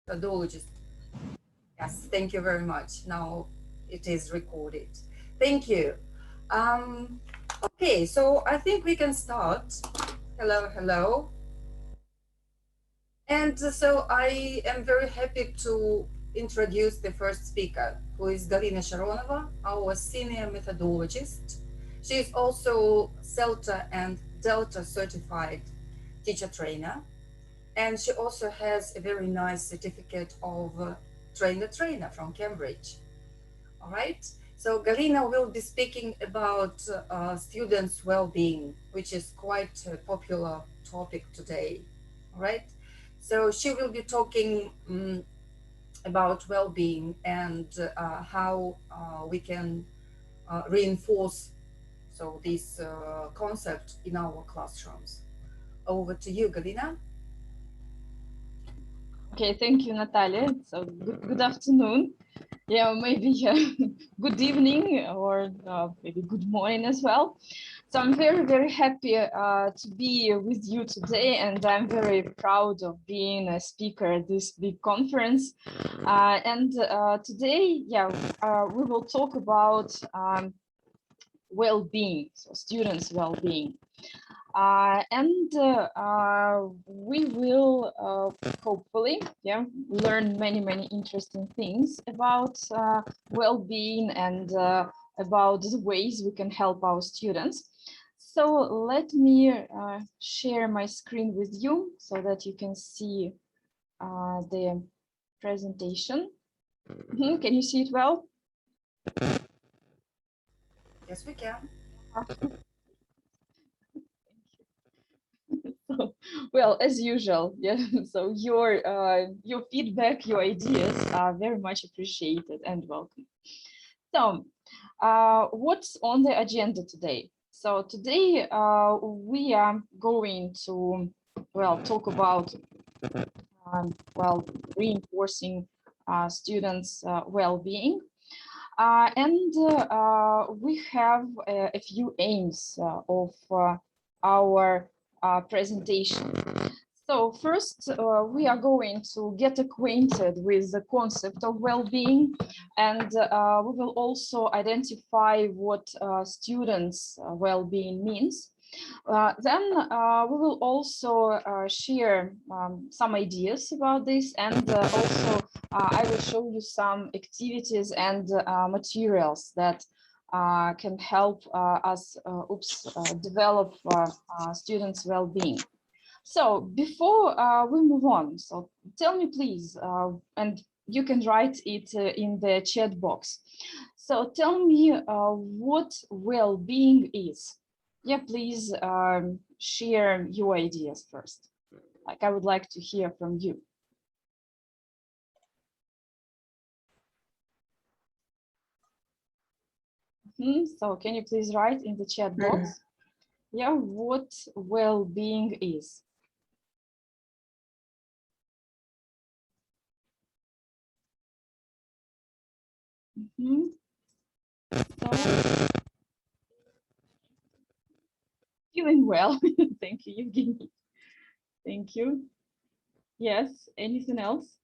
methodologist. Yes, thank you very much. Now it is recorded. Thank you. Okay, so I think we can start. Hello, hello. And so I am very happy to introduce the first speaker, who is Dalina Sharonova, our senior methodologist. She is also CELTA and Delta certified teacher trainer. And she also has a very nice certificate of trainer from Cambridge. All right. So Galina will be speaking about students' well-being, which is quite a popular topic today. All right. So she will be talking about well-being and how we can reinforce this concept in our classrooms. Over to you, Galina. Okay, thank you, Natalia. So good afternoon. Yeah, maybe good evening or maybe good morning as well. So I'm very happy to be with you today, and I'm very proud of being a speaker at this big conference. Today, we will talk about well-being, so students' well-being. We will hopefully learn many interesting things about well-being and about the ways we can help our students. So let me share my screen with you so that you can see the presentation. Can you see it well? Yes, we can. Well, as usual, yeah. So your feedback, your ideas are very much appreciated and welcome. So, what's on the agenda today? So today we are going to talk about reinforcing students' well-being. We have a few aims of our presentation. So first, we are going to get acquainted with the concept of well-being, and we will also identify what students' well-being means. Then we will also share some ideas about this, and also I will show you some activities and materials that can help us develop students' well-being. So before we move on, so tell me please, and you can write it in the chat box. So tell me what well-being is. Yeah, please share your ideas first. Like, I would like to hear from you. So can you please write in the chat box? Yeah, what well-being is. So, feeling well. Thank you, Evgeniy. Thank you. Yes, anything else?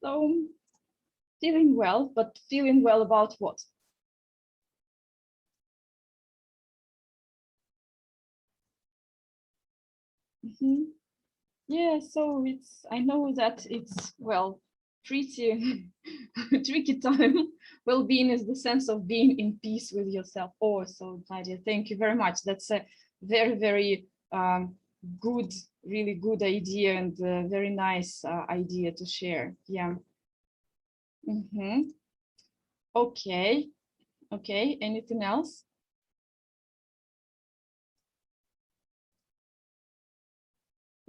So, feeling well, but feeling well about what? Yeah, so I know that it's, well, pretty tricky time. Well-being is the sense of being in peace with yourself. Oh, so Nadia, thank you very much. That's a very good, really good idea, and a very nice idea to share. Yeah. Okay. Okay, anything else?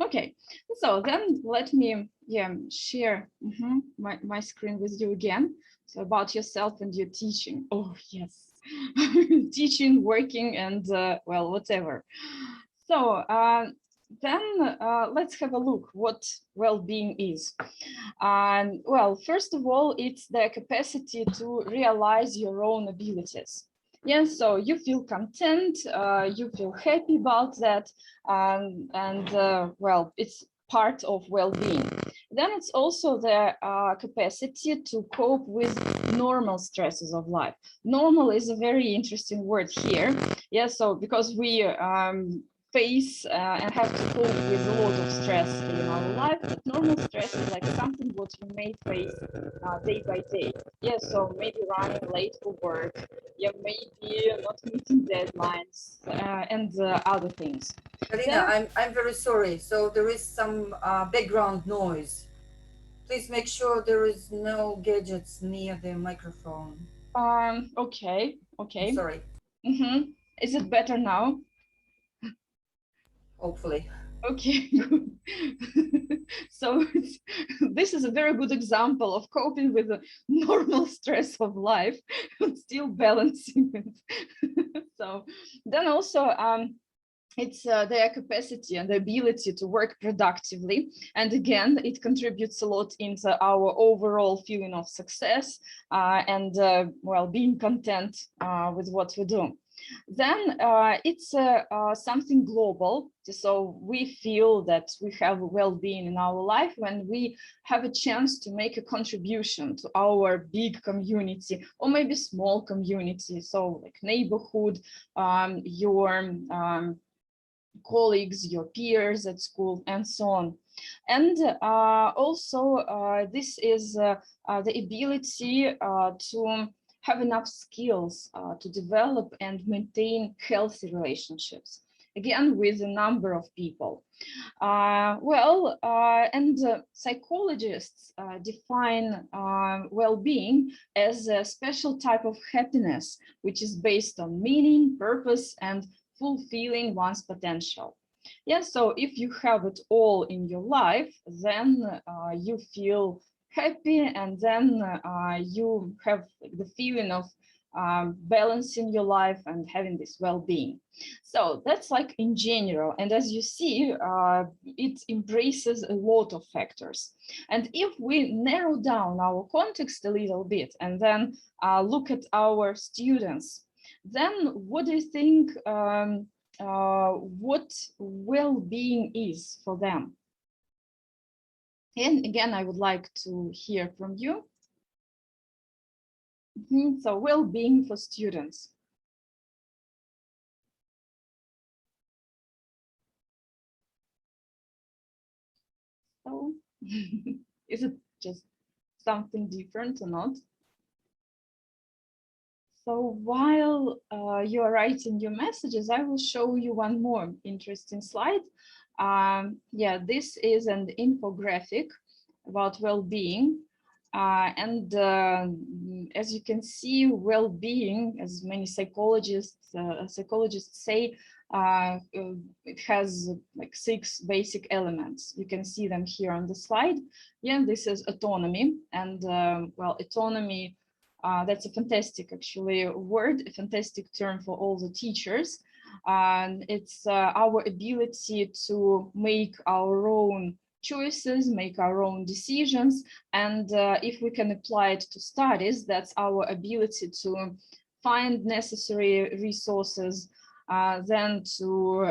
Okay, so then let me share my screen with you again. So about yourself and your teaching. Oh yes, teaching, working, and well, whatever. So then let's have a look what well-being is. And well, first of all, it's the capacity to realize your own abilities. Yeah, so you feel content, you feel happy about that, well, it's part of well-being. Then it's also the capacity to cope with normal stresses of life. Normal is a very interesting word here. Yeah, so because we face and have to cope with a lot of stress in our life, but normal stress is like something what you may face day by day. Yeah, so maybe running late for work, yeah, maybe not meeting deadlines and other things. Galina, I'm very sorry. So there is some background noise. Please make sure there is no gadgets near the microphone. Okay. I'm sorry. Is it better now? Hopefully. Okay, good. So this is a very good example of coping with the normal stress of life and still balancing it. So then also it's their capacity and the ability to work productively. And again, it contributes a lot into our overall feeling of success and well, being content with what we do. Then it's something global. So we feel that we have well-being in our life when we have a chance to make a contribution to our big community or maybe small community. So like neighborhood, your colleagues, your peers at school, and so on. And also this is the ability to have enough skills to develop and maintain healthy relationships, again, with a number of people. Psychologists define well-being as a special type of happiness, which is based on meaning, purpose, and fulfilling one's potential. Yeah, so if you have it all in your life, then you feel happy, and then you have the feeling of balancing your life and having this well-being. So that's like in general, and as you see, it embraces a lot of factors. And if we narrow down our context a little bit and then look at our students, then what do you think what well-being is for them? And again, I would like to hear from you. So well-being for students. So is it just something different or not? So while you're writing your messages, I will show you one more interesting slide. Yeah, this is an infographic about well-being. As you can see, well-being, as many psychologists say, it has like 6 basic elements. You can see them here on the slide. Yeah, this is autonomy, and well, autonomy, that's a fantastic, actually, word, a fantastic term for all the teachers. It's our ability to make our own choices, make our own decisions, and if we can apply it to studies, that's our ability to find necessary resources, then to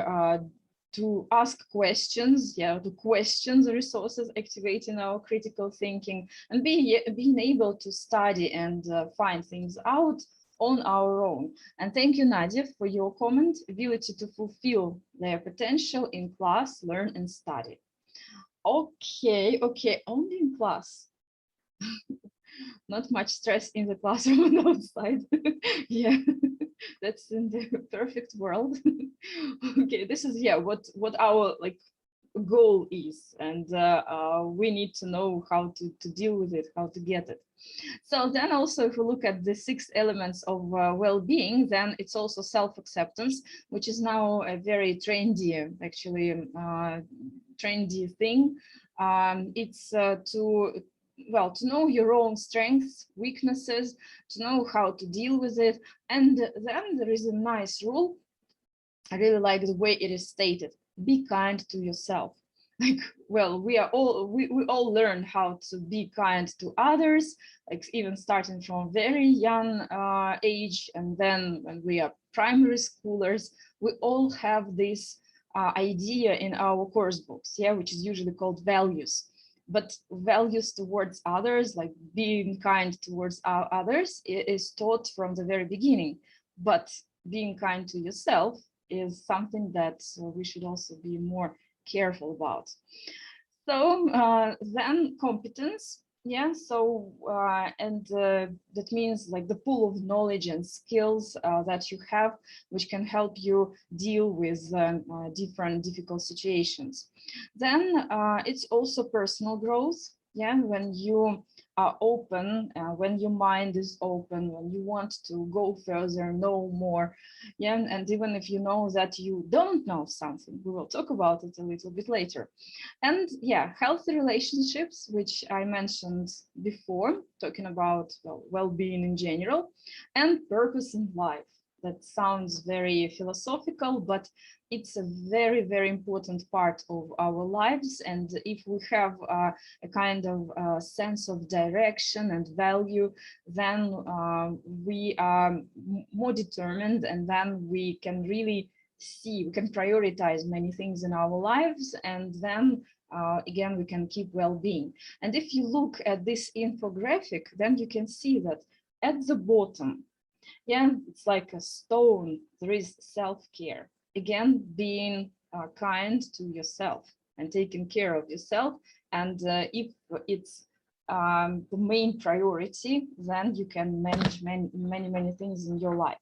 ask questions, yeah, to question the resources, activating our critical thinking, and being able to study and find things out on our own. And thank you, Nadia, for your comment, ability to fulfill their potential in class, learn and study. Okay, only in class. Not much stress in the classroom and outside. Yeah, that's in the perfect world. Okay, this is, yeah, what our like goal is, and we need to know how to deal with it, how to get it. So then also, if we look at the 6 elements of well-being, then it's also self-acceptance, which is now a very trendy, actually, trendy thing. It's to know your own strengths, weaknesses, to know how to deal with it. And then there is a nice rule. I really like the way it is stated: be kind to yourself. like, well, we all learn how to be kind to others, like even starting from very young age, and then when we are primary schoolers, we all have this idea in our course books, yeah, which is usually called values. But values towards others, like being kind towards others, is taught from the very beginning. But being kind to yourself is something that we should also be more careful about. So then competence, yeah, so that means like the pool of knowledge and skills that you have, which can help you deal with different difficult situations. Then it's also personal growth, yeah, when you are open, when your mind is open, when you want to go further, know more, yeah, and even if you know that you don't know something, we will talk about it a little bit later. And yeah, healthy relationships, which I mentioned before, talking about well-being in general, and purpose in life. That sounds very philosophical, but it's a very, very important part of our lives. And if we have a kind of sense of direction and value, then we are more determined, and then we can really see, we can prioritize many things in our lives, and then again, we can keep well-being. And if you look at this infographic, then you can see that at the bottom, yeah, it's like a stone, there is self-care. Again, being kind to yourself and taking care of yourself. And if it's the main priority, then you can manage many things in your life.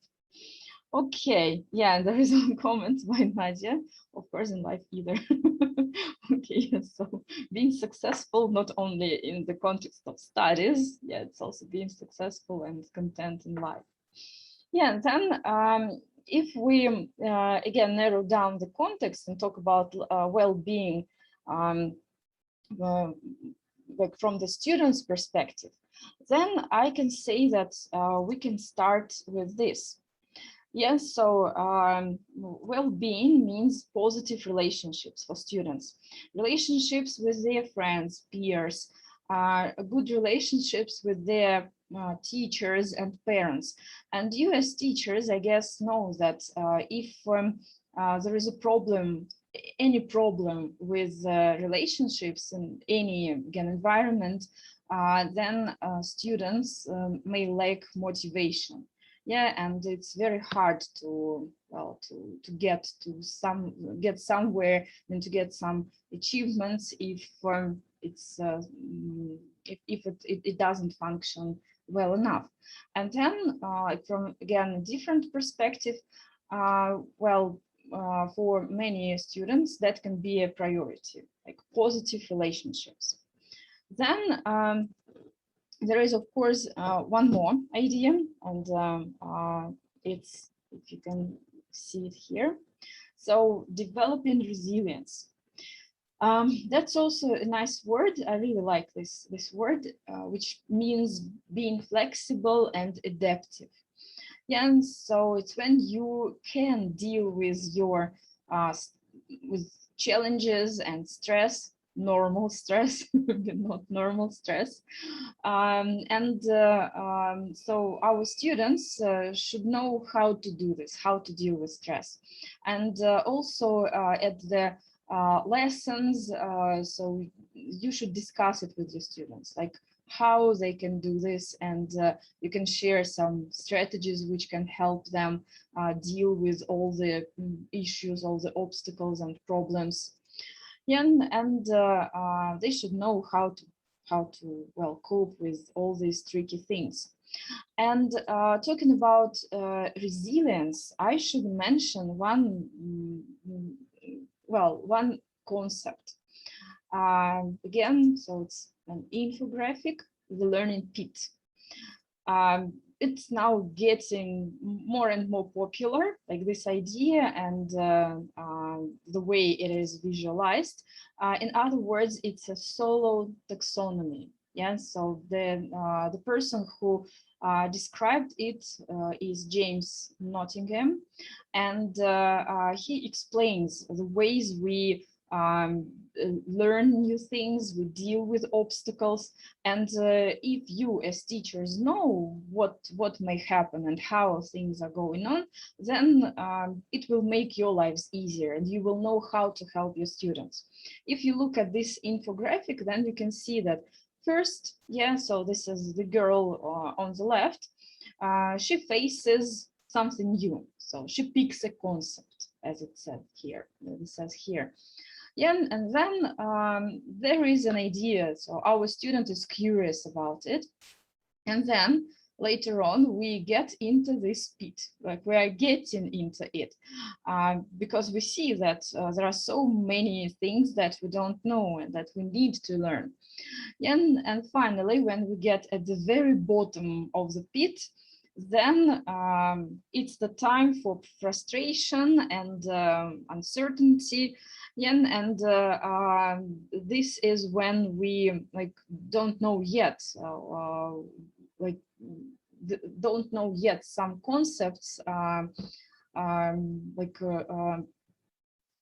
Okay, yeah, there is a comment by Nadia, of course, in life either. Okay, so being successful not only in the context of studies, yeah, it's also being successful and content in life. Yeah, then if we again narrow down the context and talk about well-being, like from the student's perspective, then I can say that we can start with this. Yes, so well-being means positive relationships for students, relationships with their friends, peers, good relationships with their teachers and parents. And you as teachers, I guess, know that if there is a problem, any problem with relationships in any again environment, then students may lack motivation. Yeah, and it's very hard to get somewhere and to get some achievements if it doesn't function well enough. And then from again a different perspective, for many students that can be a priority, like positive relationships. Then there is, of course, one more idea, and it's, if you can see it here, so developing resilience. That's also a nice word. I really like this word, which means being flexible and adaptive. Yeah, and so it's when you can deal with your with challenges and stress, normal stress, not normal stress. So our students should know how to do this, how to deal with stress. And also at the lessons, so you should discuss it with your students, like how they can do this, and you can share some strategies which can help them deal with all the issues, all the obstacles and problems. Yeah, and they should know how to well cope with all these tricky things. And talking about resilience, I should mention one concept. Again, so it's an infographic, the learning pit. It's now getting more and more popular, like this idea and the way it is visualized. In other words, it's a solo taxonomy. Yeah, so the person who described it is James Nottingham, and he explains the ways we learn new things, we deal with obstacles. And if you as teachers know what may happen and how things are going on, then it will make your lives easier and you will know how to help your students. If you look at this infographic, then you can see that first, yeah, so this is the girl on the left. She faces something new. So she picks a concept, as it said here. It says here. Yeah, and then there is an idea. So our student is curious about it. And then later on, we get into this pit, like we are getting into it, because we see that there are so many things that we don't know and that we need to learn. And finally, when we get at the very bottom of the pit, then it's the time for frustration and uncertainty. And this is when we don't know yet, don't know yet some concepts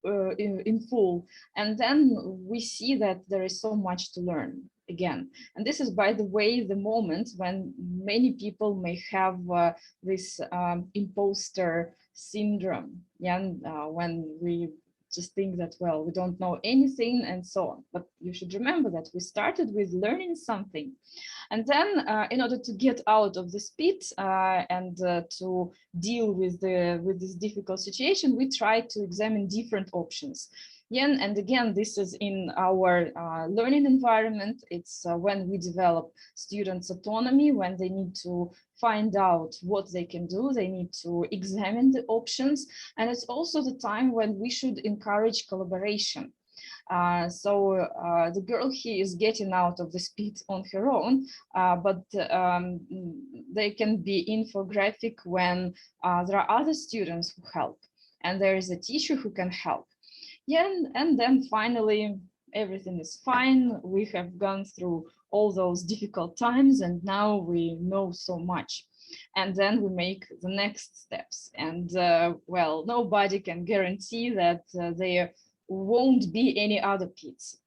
in full, and then we see that there is so much to learn again. And this is, by the way, the moment when many people may have this imposter syndrome, when we just think that, well, we don't know anything and so on. But you should remember that we started with learning something. And then in order to get out of this pit and to deal with this difficult situation, we try to examine different options. And again, this is in our learning environment. It's when we develop students' autonomy, when they need to find out what they can do, they need to examine the options. And it's also the time when we should encourage collaboration. So the girl here is getting out of this pit on her own, but there can be infographic when there are other students who help, and there is a teacher who can help. And then finally, everything is fine. We have gone through all those difficult times, and now we know so much. And then we make the next steps. And well, nobody can guarantee that there won't be any other pits.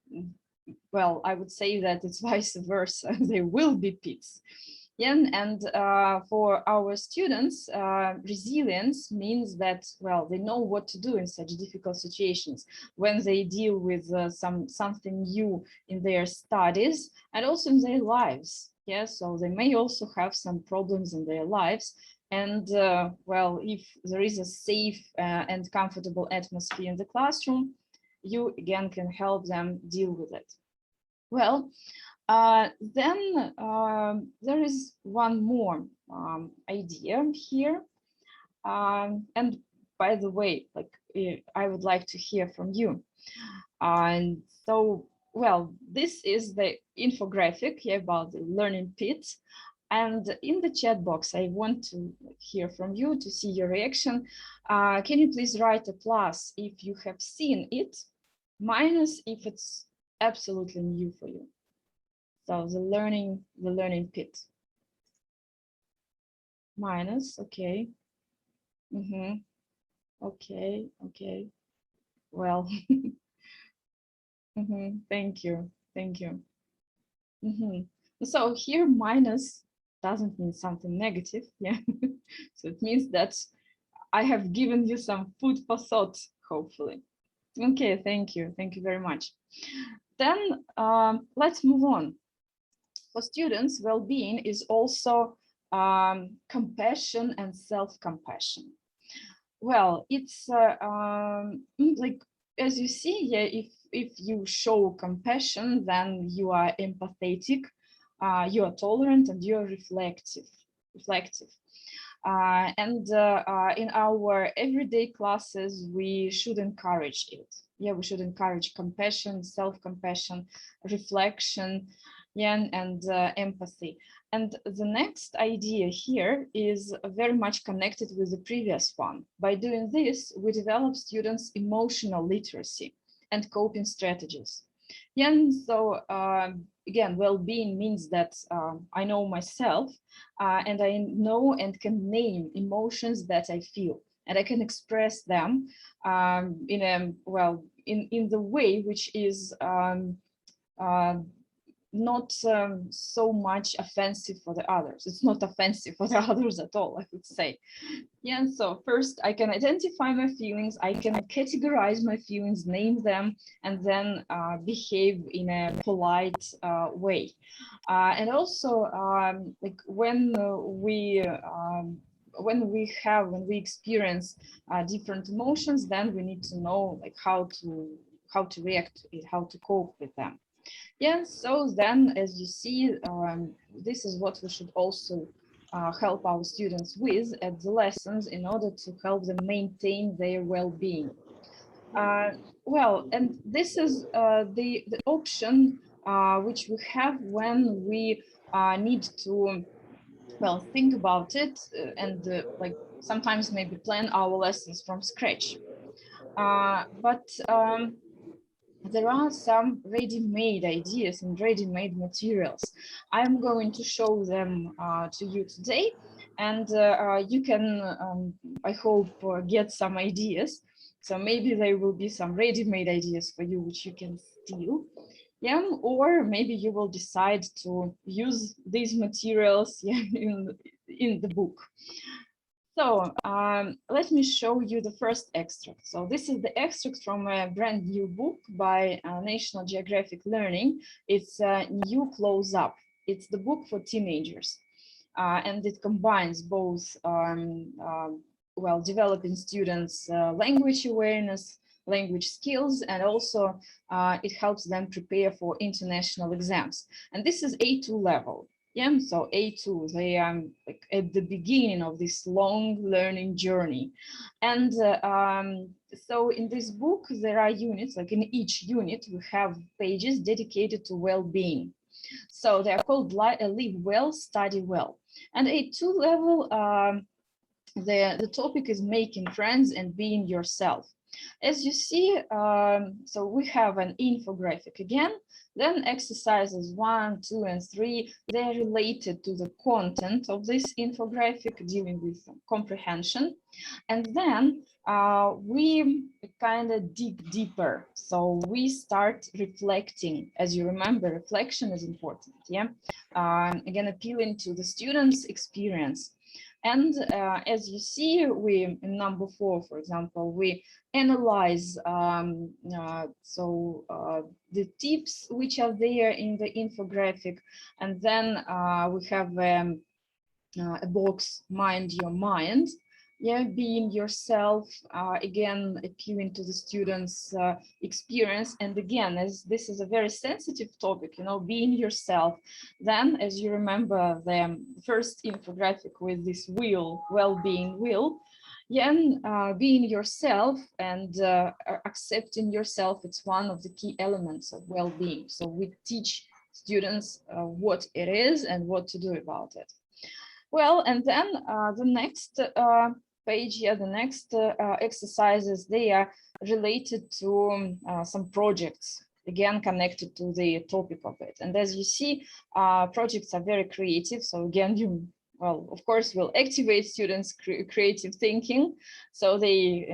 Well, I would say that it's vice versa. There will be pits. And for our students, resilience means that, well, they know what to do in such difficult situations when they deal with something new in their studies and also in their lives. Yeah, so they may also have some problems in their lives. And well, if there is a safe and comfortable atmosphere in the classroom, you again can help them deal with it. Well, then there is one more idea here. And by the way, I would like to hear from you. And so, well, this is the infographic about the learning pit. And in the chat box, I want to hear from you to see your reaction. Can you please write a plus if you have seen it, minus if it's absolutely new for you? So the learning pit. Minus, okay. Okay. Well, thank you. So here minus doesn't mean something negative, yeah. So it means that I have given you some food for thought, hopefully. Okay, thank you very much. Then let's move on. For students, well-being is also compassion and self-compassion. Well, it's like, as you see, yeah, if you show compassion, then you are empathetic, you are tolerant, and you are reflective. And in our everyday classes, we should encourage it. Yeah, we should encourage compassion, self-compassion, reflection, yeah, and empathy. And the next idea here is very much connected with the previous one. By doing this, we develop students' emotional literacy and coping strategies. Yeah, and so again, well-being means that I know myself and I know and can name emotions that I feel, and I can express them in a, well, in the way which is not so much offensive for the others. It's not offensive for the others at all, I would say. Yeah, so first I can identify my feelings, I can categorize my feelings, name them, and then behave in a polite way. And also, like when we experience different emotions, then we need to know like how to react to it, how to cope with them. Yeah, so then as you see, this is what we should also help our students with at the lessons in order to help them maintain their well-being. Well, and this is the option which we have when we need to, well, think about it and like sometimes maybe plan our lessons from scratch. But there are some ready-made ideas and ready-made materials. I'm going to show them to you today, and you can, I hope, get some ideas. So maybe there will be some ready-made ideas for you which you can steal. Yeah, or maybe you will decide to use these materials, yeah, in the book. So let me show you the first extract. So this is the extract from a brand new book by National Geographic Learning. It's New Close Up. It's the book for teenagers. And it combines both, well, developing students' language awareness, language skills, and also it helps them prepare for international exams. And this is A2 level. Yeah, so A2, they are like at the beginning of this long learning journey. And so in this book, there are units, like in each unit, we have pages dedicated to well-being. So they are called Live Well, Study Well. And A2 level, the topic is making friends and being yourself. As you see, so we have an infographic again, then exercises 1, 2, and 3, they're related to the content of this infographic, dealing with comprehension. And then we kind of dig deeper. So we start reflecting. As you remember, reflection is important, yeah? Again, appealing to the students' experience. And as you see, we in number 4, for example, we analyze the tips which are there in the infographic, and then we have a box, Mind Your Mind. Yeah, being yourself, again, appealing to the students' experience. And again, as this is a very sensitive topic, you know, being yourself, then as you remember the first infographic with this wheel, well-being wheel, yeah, being yourself and accepting yourself, it's one of the key elements of well-being. So we teach students what it is and what to do about it. Well, and then the next page here, the next exercises, they are related to some projects, again, connected to the topic of it. And as you see, projects are very creative. So again, you, well, of course, will activate students' creative thinking. So they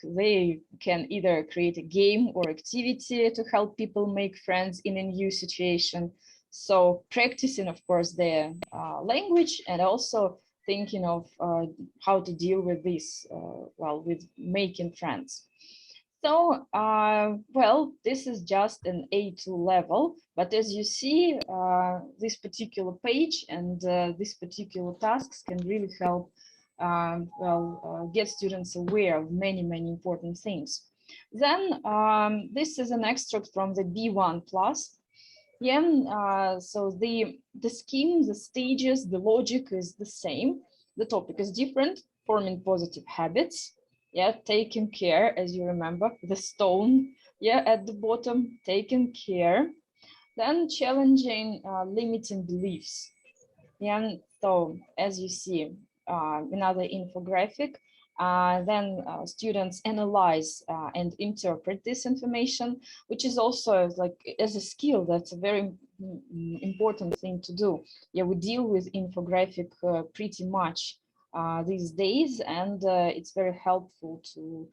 they can either create a game or activity to help people make friends in a new situation. So practicing, of course, their language, and also thinking of how to deal with this, well, with making friends. So, well, this is just an A2 level, but as you see, this particular page and these particular tasks can really help, get students aware of many, many important things. Then this is an extract from the B1 plus. Yeah, so the scheme, the stages, the logic is the same. The topic is different, forming positive habits. Yeah, taking care, as you remember, the stone, yeah, at the bottom, taking care. Then challenging limiting beliefs. Yeah, so as you see, another infographic, then students analyze and interpret this information, which is also like as a skill, that's a very important thing to do. Yeah, we deal with infographic pretty much these days, and it's very helpful to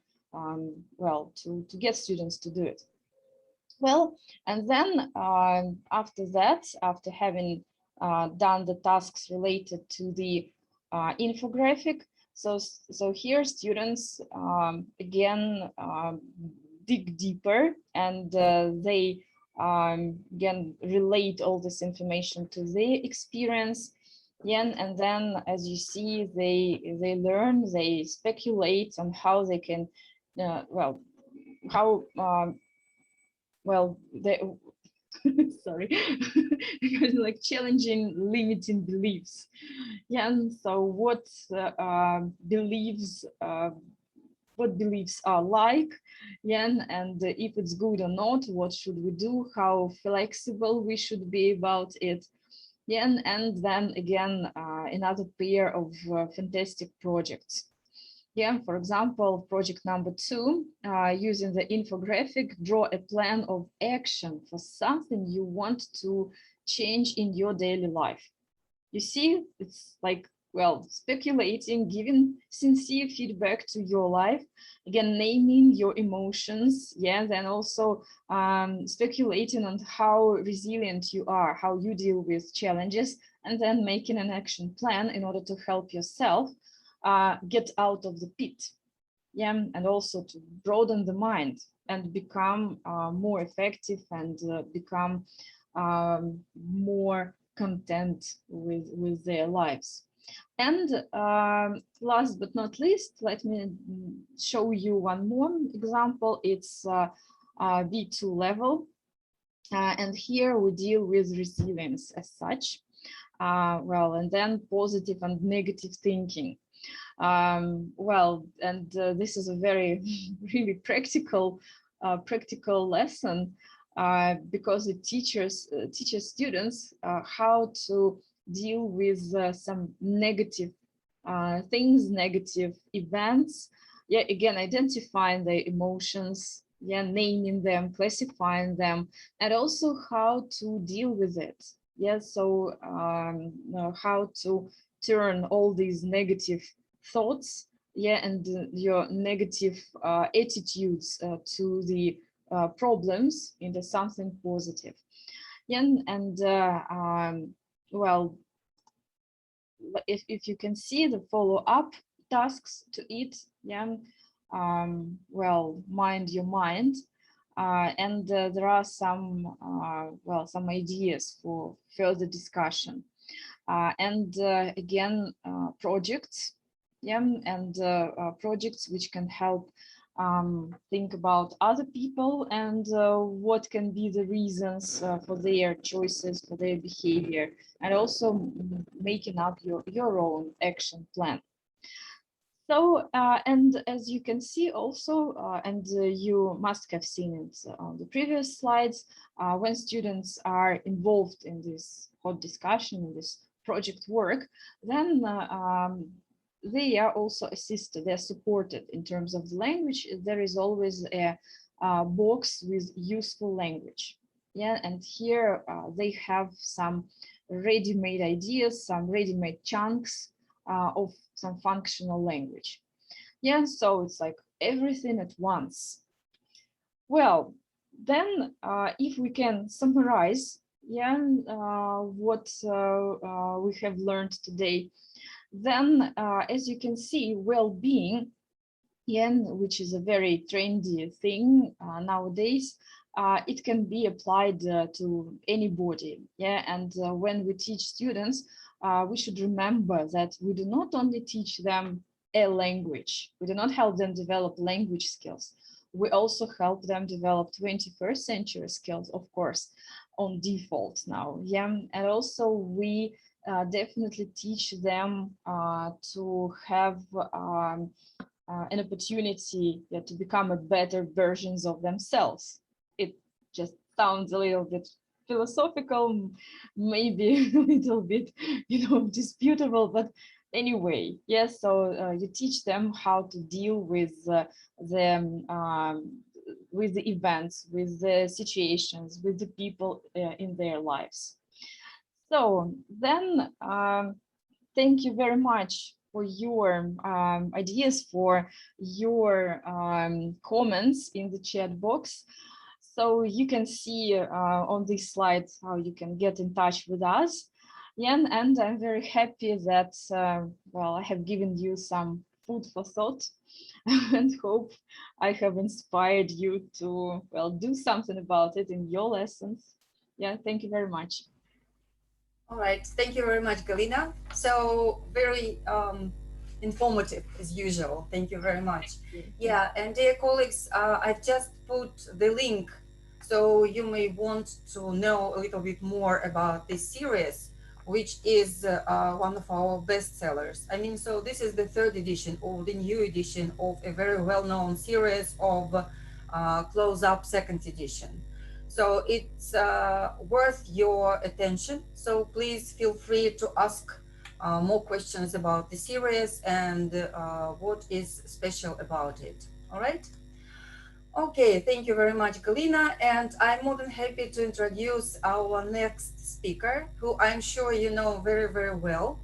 well, to get students to do it. Well, and then after that, after having done the tasks related to the infographic, so here students again dig deeper, and they again relate all this information to their experience. Yeah, and then, as you see, they learn, they speculate on how they can, well, how well, they sorry, like challenging limiting beliefs. Yeah, and so what beliefs are like, yeah, and if it's good or not, what should we do, how flexible we should be about it. Yeah, and then again, another pair of fantastic projects. Yeah, for example, project number 2, using the infographic, draw a plan of action for something you want to change in your daily life. You see, it's like, well, speculating, giving sincere feedback to your life, again, naming your emotions, yeah, then also speculating on how resilient you are, how you deal with challenges, and then making an action plan in order to help yourself get out of the pit, yeah, and also to broaden the mind and become more effective and become more content with their lives. And last but not least, let me show you one more example. It's B2 level, and here we deal with resilience as such. Well, and then positive and negative thinking. Well, and this is a very really practical lesson, because it teaches students how to deal with some negative things, negative events. Yeah, again, identifying the emotions, yeah, naming them, classifying them, and also how to deal with it. Yeah, so how to turn all these negative thoughts, yeah, and your negative attitudes to the problems into something positive. Yeah, and well, if you can see the follow-up tasks to it, yeah, well, mind your mind, and there are some well, some ideas for further discussion, and again, projects, yeah, and projects which can help think about other people and what can be the reasons for their choices, for their behavior, and also making up your own action plan. So, and as you can see also, and you must have seen it on the previous slides, when students are involved in this hot discussion, in this project work, then they are also assisted, they're supported in terms of the language. There is always a box with useful language. Yeah, and here they have some ready-made ideas, some ready-made chunks of some functional language. Yeah, so it's like everything at once. Well, then if we can summarize, yeah, what we have learned today, then as you can see, well-being, yeah, which is a very trendy thing nowadays, it can be applied to anybody. Yeah, and when we teach students, we should remember that we do not only teach them a language, we do not help them develop language skills. We also help them develop 21st century skills, of course, on default now. Yeah, and also we definitely teach them to have an opportunity to become a better versions of themselves. It just sounds a little bit philosophical, maybe a little bit, disputable, but anyway, yes. So you teach them how to deal with the events, with the situations, with the people in their lives. So then, thank you very much for your ideas, for your comments in the chat box. So you can see on this slide how you can get in touch with us. Yeah, and I'm very happy that, well, I have given you some food for thought and hope I have inspired you to, well, do something about it in your lessons. Yeah, thank you very much. All right, thank you very much, Galina. So very informative as usual. Thank you very much. Yeah, and dear colleagues, I've just put the link, so you may want to know a little bit more about this series, which is one of our bestsellers. I mean, so this is the third edition or the new edition of a very well-known series of Close Up second edition. So it's worth your attention. So please feel free to ask more questions about the series and what is special about it. All right. Okay, thank you very much, Galina. And I'm more than happy to introduce our next speaker, who I'm sure you know very, very well.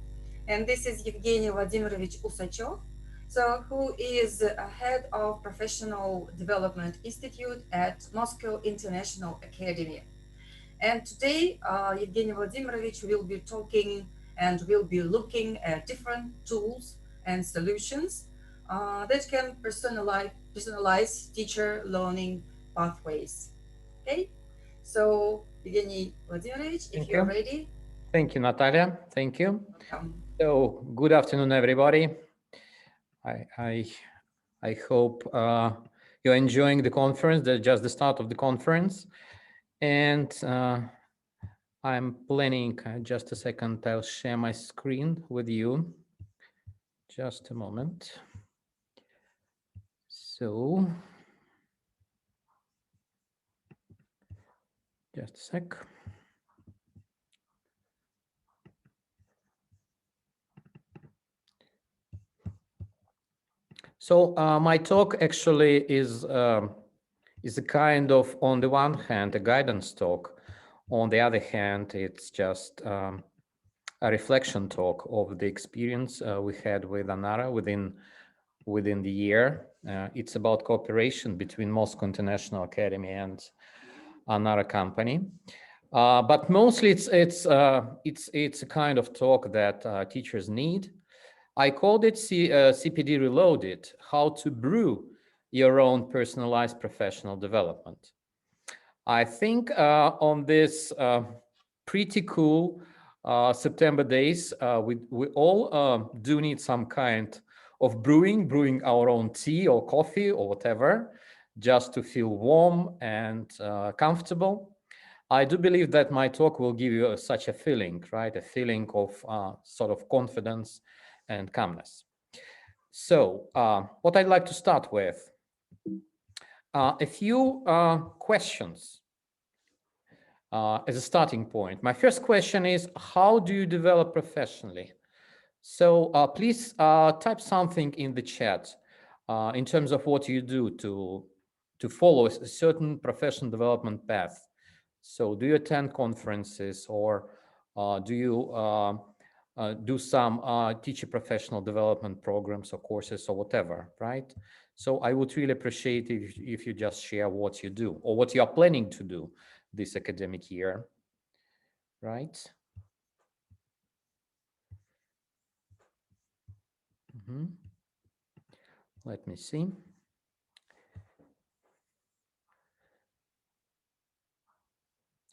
And this is Evgeniy Vladimirovich Usachev, so who is head of Professional Development Institute at Moscow International Academy. And today, Evgeniy Vladimirovich will be talking and will be looking at different tools and solutions that can personalize teacher learning pathways. Okay, so Evgeniy Vladimirovich, if you're ready. Thank you, Natalia. Thank you. Welcome. So good afternoon, everybody. I hope you're enjoying the conference. That's just the start of the conference. And I'm planning, just a second, I'll share my screen with you. Just a moment. So, just a sec. So my talk actually is a kind of, on the one hand, a guidance talk. On the other hand, it's just a reflection talk of the experience we had with ONARA within the year. It's about cooperation between Moscow International Academy and ONARA company. But mostly it's a kind of talk that teachers need. I called it CPD Reloaded, how to brew your own personalized professional development. I think on this pretty cool September days, we all do need some kind of brewing our own tea or coffee or whatever, just to feel warm and comfortable. I do believe that my talk will give you such a feeling, right? A feeling of sort of confidence and calmness. So what I'd like to start with, a few questions as a starting point. My first question is, how do you develop professionally? So please type something in the chat in terms of what you do to follow a certain professional development path. So do you attend conferences, or do you do some teacher professional development programs or courses or whatever, right? So I would really appreciate if you just share what you do or what you are planning to do this academic year, right? Let me see.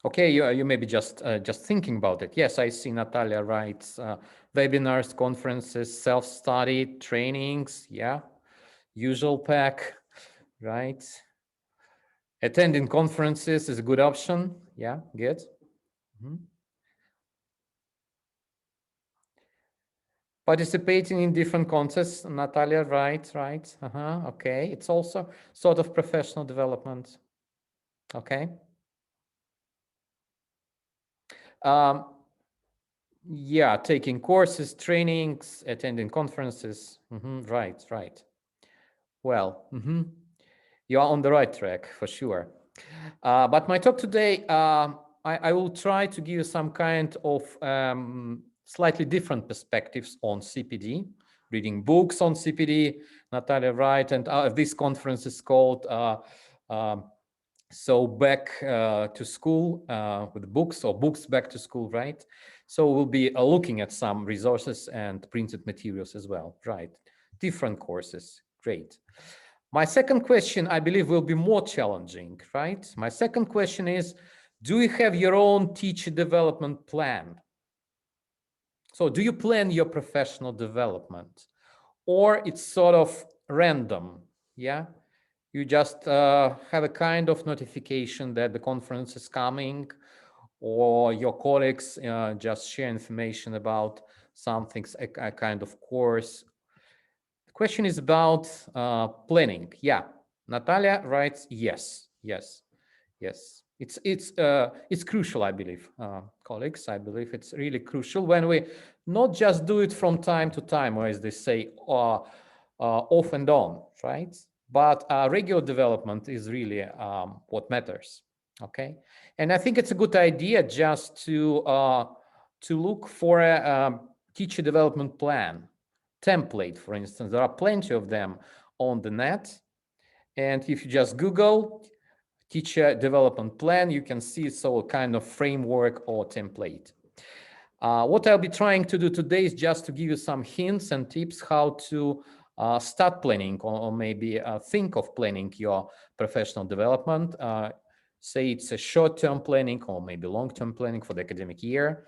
Okay, you may be just thinking about it. Yes, I see Natalia writes webinars, conferences, self-study, trainings. Yeah, usual pack, right? Attending conferences is a good option. Yeah, good. Participating in different contests, Natalia, right. Okay, it's also sort of professional development. Okay. Yeah, taking courses, trainings, attending conferences. Right. Well, you are on the right track for sure. But my talk today, I will try to give you some kind of slightly different perspectives on CPD, reading books on CPD, Natalia, right? And this conference is called So Back to School with books, or Books Back to School, right? So we'll be looking at some resources and printed materials as well, right? Different courses, great. My second question, I believe, will be more challenging, right? My second question is, do you have your own teacher development plan? So do you plan your professional development, or it's sort of random? Yeah, you just have a kind of notification that the conference is coming, or your colleagues just share information about something, a kind of course. The question is about planning. Yeah, Natalia writes yes, yes, yes. It's crucial, I believe, colleagues. I believe it's really crucial when we not just do it from time to time, or as they say, off and on, right? But regular development is really what matters. Okay, and I think it's a good idea just to look for a teacher development plan template. For instance, there are plenty of them on the net, and if you just Google teacher development plan, you can see a kind of framework or template. What I'll be trying to do today is just to give you some hints and tips how to start planning, or maybe think of planning your professional development. Say it's a short-term planning or maybe long-term planning for the academic year.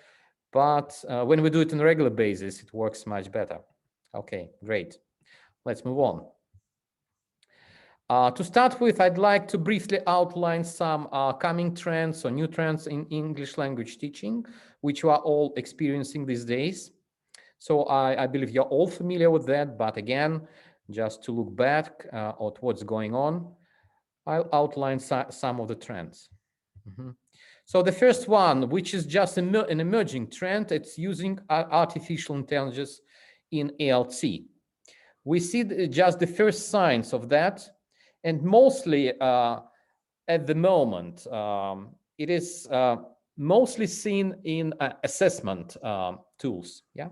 But when we do it on a regular basis, it works much better. Okay, great. Let's move on. To start with, I'd like to briefly outline some coming trends or new trends in English language teaching, which we are all experiencing these days. So I believe you're all familiar with that, but again, just to look back at what's going on, I'll outline some of the trends. So the first one, which is just an emerging trend, it's using artificial intelligence in ALT. We see just the first signs of that. And mostly at the moment, it is mostly seen in assessment tools. Yeah,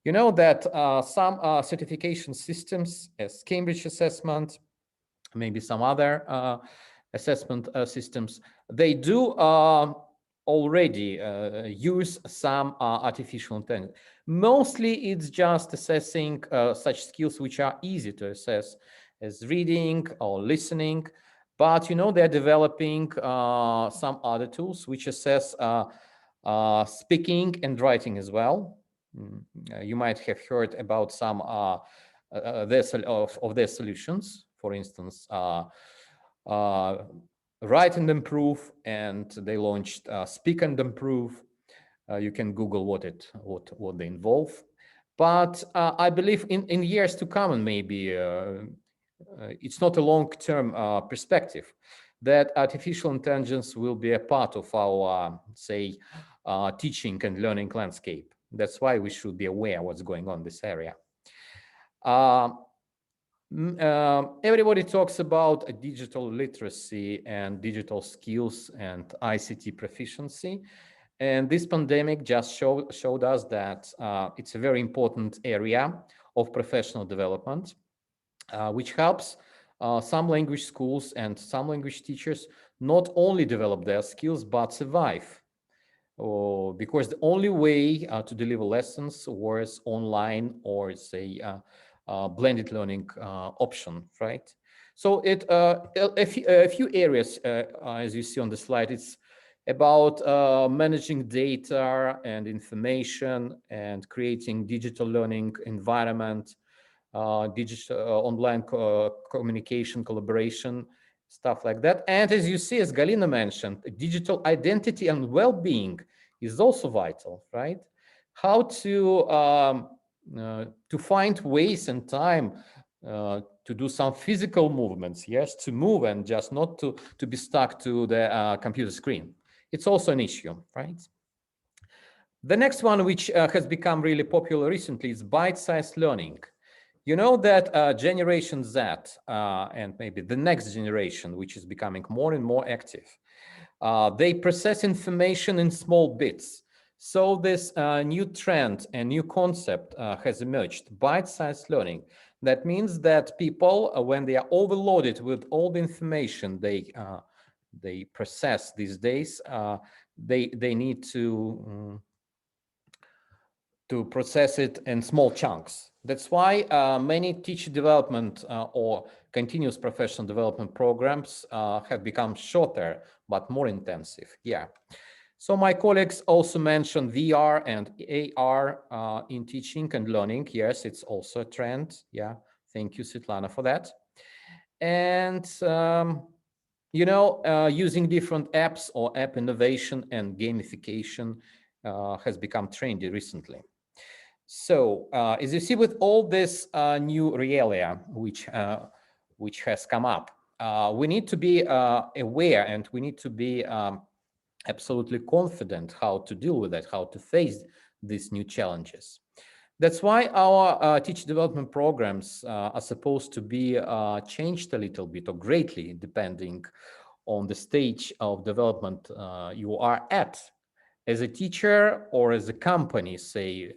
you know that some certification systems, as Cambridge Assessment, maybe some other assessment systems, they do already use some artificial intelligence. Mostly, it's just assessing such skills which are easy to assess, as reading or listening, but they're developing some other tools which assess speaking and writing as well. You might have heard about some of their solutions. For instance, Write and Improve, and they launched Speak and Improve. You can Google what they involve. But I believe in years to come, and maybe it's not a long-term perspective, that artificial intelligence will be a part of our, say, teaching and learning landscape. That's why we should be aware what's going on in this area. Everybody talks about digital literacy and digital skills and ICT proficiency. And this pandemic just showed us that it's a very important area of professional development, which helps some language schools and some language teachers not only develop their skills, but survive. Because the only way to deliver lessons was online, or say blended learning option, right? So a few areas, as you see on the slide, it's about managing data and information and creating digital learning environment, digital online communication, collaboration, stuff like that. And as you see, as Galina mentioned, digital identity and well-being is also vital, right? How to find ways and time to do some physical movements, yes, to move and just not to be stuck to the computer screen. It's also an issue, right? The next one, which has become really popular recently, is bite-sized learning. You know that Generation Z and maybe the next generation, which is becoming more and more active, they process information in small bits. So this new trend and new concept has emerged, bite-sized learning. That means that people, when they are overloaded with all the information they process these days, they need to process it in small chunks. That's why many teacher development or continuous professional development programs have become shorter but more intensive. Yeah. So my colleagues also mentioned VR and AR in teaching and learning. Yes, it's also a trend. Yeah, thank you, Svetlana, for that. And using different apps or app innovation and gamification has become trendy recently. So as you see, with all this new realia which has come up, we need to be aware, and we need to be absolutely confident how to deal with it, how to face these new challenges. That's why our teacher development programs are supposed to be changed a little bit or greatly, depending on the stage of development you are at as a teacher or as a company, say,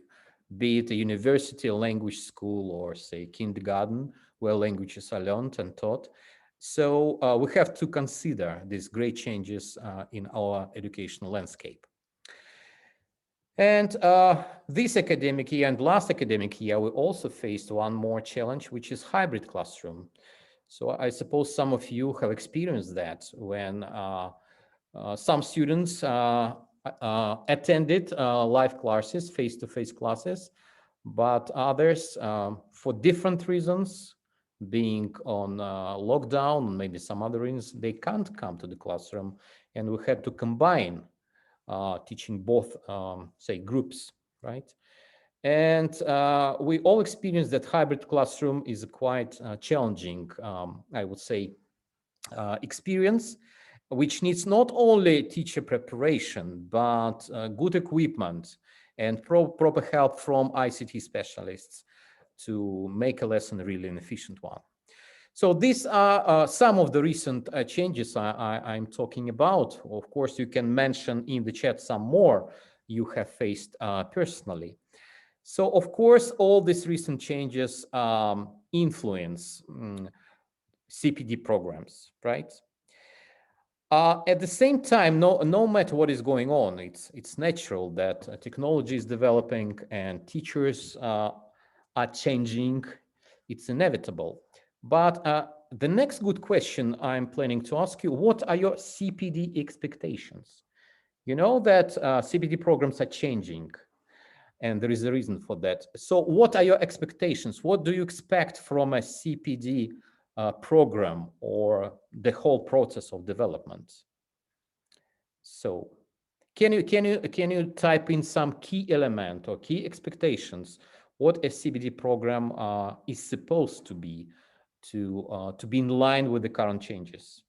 be it a university, a language school, or say kindergarten, where languages are learned and taught. So we have to consider these great changes in our educational landscape. And this academic year and last academic year, we also faced one more challenge, which is hybrid classroom. So I suppose some of you have experienced that when some students attended live classes, face-to-face classes, but others, for different reasons, being on lockdown, maybe some other reasons, they can't come to the classroom, and we had to combine teaching both, say, groups, right? And we all experience that hybrid classroom is a quite challenging, I would say, experience, which needs not only teacher preparation, but good equipment and proper help from ICT specialists to make a lesson really an efficient one. So these are some of the recent changes I'm talking about. Of course, you can mention in the chat some more you have faced personally. So of course, all these recent changes influence CPD programs, right? At the same time, no matter what is going on, it's natural that technology is developing and teachers are changing. It's inevitable. But the next good question I'm planning to ask you, what are your CPD expectations? You know that CPD programs are changing, and there is a reason for that. So what are your expectations? What do you expect from a CPD program or the whole process of development? So can you type in some key element or key expectations what a CPD program is supposed to be in line with the current changes?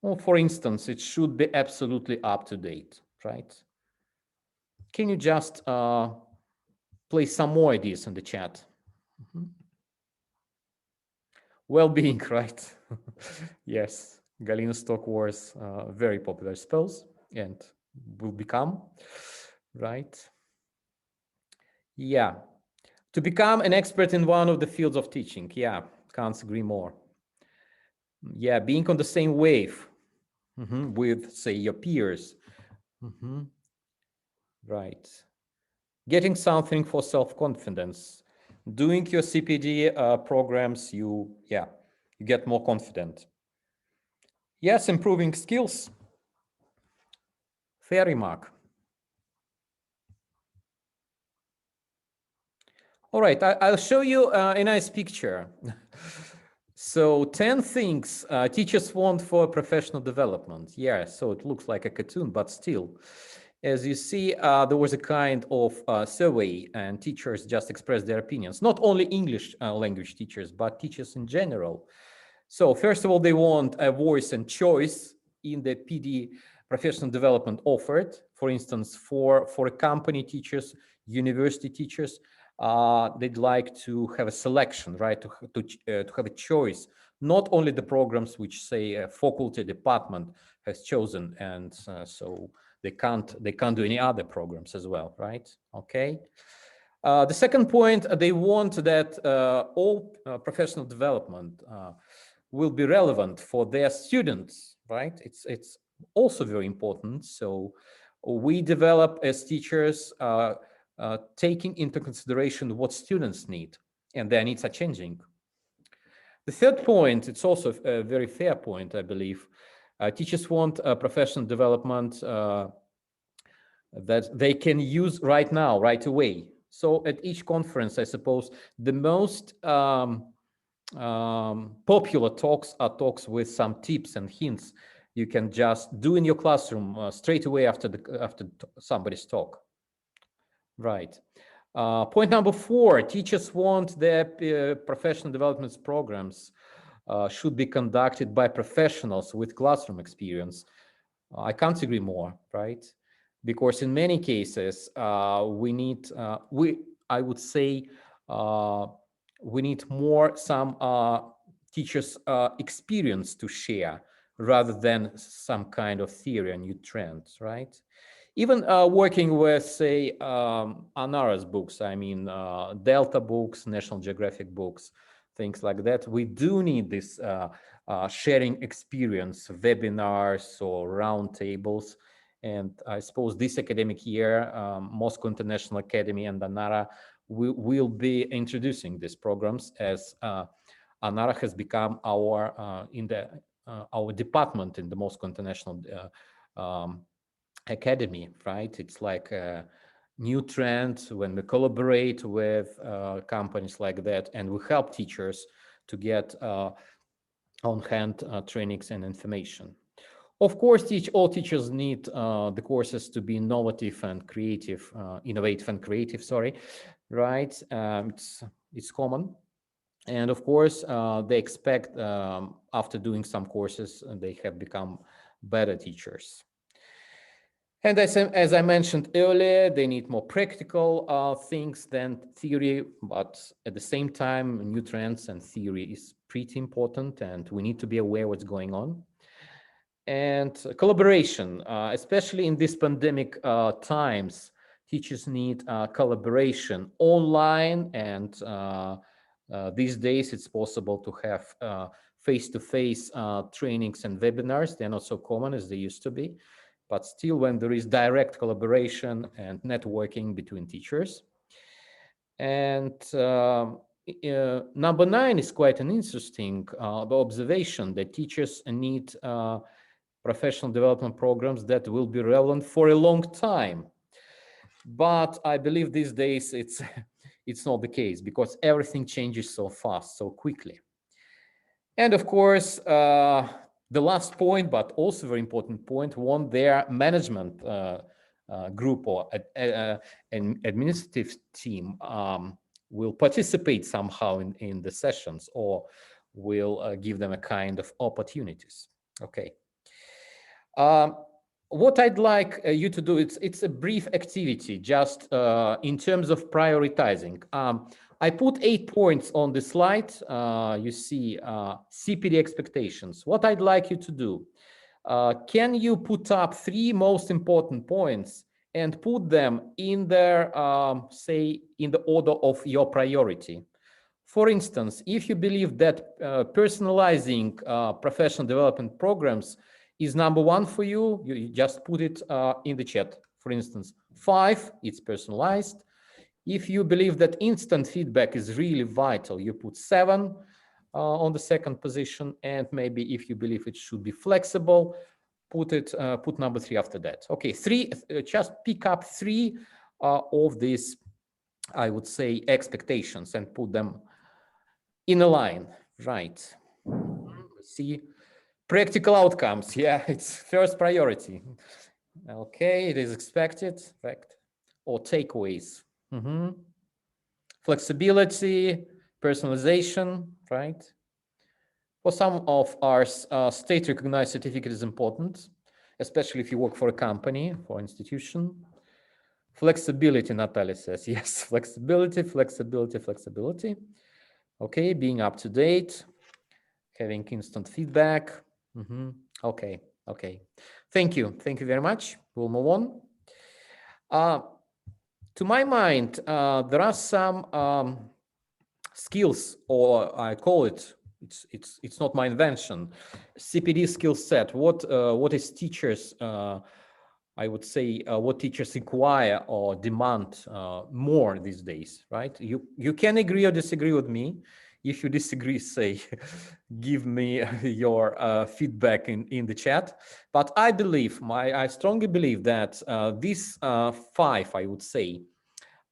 Well, for instance, it should be absolutely up to date, right? Can you just place some more ideas in the chat? Well-being, right? Yes, Galina's talk was very popular spells and will become, right? Yeah, to become an expert in one of the fields of teaching. Yeah, can't agree more. Yeah, being on the same wave with, say, your peers. Right. Getting something for self-confidence. Doing your CPD programs, you get more confident. Yes, improving skills. Fair remark. All right, I'll show you a nice picture. So 10 things teachers want for professional development. Yeah, so it looks like a cartoon, but still. As you see, there was a kind of survey and teachers just expressed their opinions. Not only English language teachers, but teachers in general. So first of all, they want a voice and choice in the PD professional development offered. For instance, for company teachers, university teachers, they'd like to have a selection, right? To have a choice, not only the programs which say a faculty department has chosen, and so they can't do any other programs as well, right? Okay. The second point, they want that all professional development will be relevant for their students, right? It's also very important. So we develop as teachers, taking into consideration what students need, and their needs are changing. The third point, it's also a very fair point, I believe. Teachers want professional development that they can use right now, right away. So at each conference, I suppose the most popular talks are talks with some tips and hints you can just do in your classroom straight away after somebody's talk. Right. Point number 4, teachers want their professional development programs should be conducted by professionals with classroom experience. I can't agree more, right? Because in many cases, we need, I would say, we need more some teachers' experience to share rather than some kind of theory and new trends, right? Even working with, say, ONARA's books, I mean, Delta books, National Geographic books, things like that, we do need this sharing experience, webinars or roundtables. And I suppose this academic year, Moscow International Academy and ONARA will be introducing these programs, as ONARA has become our our department in the Moscow International Academy, right? It's like a new trend when we collaborate with companies like that, and we help teachers to get on-hand trainings and information. Of course, all teachers need the courses to be innovative and creative, sorry, right? It's common. And of course, they expect after doing some courses, they have become better teachers. And as I mentioned earlier, they need more practical things than theory, but at the same time, new trends and theory is pretty important, and we need to be aware what's going on. And collaboration, especially in these pandemic times, teachers need collaboration online, and these days it's possible to have face-to-face trainings and webinars. They're not so common as they used to be, but still when there is direct collaboration and networking between teachers. And number 9 is quite an interesting observation, that teachers need professional development programs that will be relevant for a long time. But I believe these days it's not the case, because everything changes so fast, so quickly. And of course, the last point, but also very important point, want their management group or an administrative team will participate somehow in the sessions, or will give them a kind of opportunities. Okay. What I'd like you to do, it's a brief activity, just in terms of prioritizing. I put 8 points on the slide. You see CPD expectations. What I'd like you to do, can you put up 3 most important points and put them in their, say, in the order of your priority? For instance, if you believe that personalizing professional development programs is number 1 for you, you just put it in the chat. For instance, 5, it's personalized. If you believe that instant feedback is really vital, you put 7 on the second position. And maybe if you believe it should be flexible, put number 3 after that. Okay, 3, just pick up 3 of these, I would say, expectations and put them in a line, right? See, practical outcomes, yeah, it's first priority. Okay, it is expected, fact, or takeaways. Flexibility, personalization, right? For some of our state-recognized certificate is important, especially if you work for a company, for institution. Flexibility, Natalia says, yes, flexibility, flexibility, flexibility. Okay, being up to date, having instant feedback. Okay, Okay. Thank you. Thank you very much. We'll move on. To my mind, there are some skills, or I call it, it's not my invention, CPD skill set. What is teachers, I would say, what teachers require or demand more these days, right? You can agree or disagree with me. If you disagree, say, give me your feedback in the chat. But I believe, I strongly believe that these 5, I would say,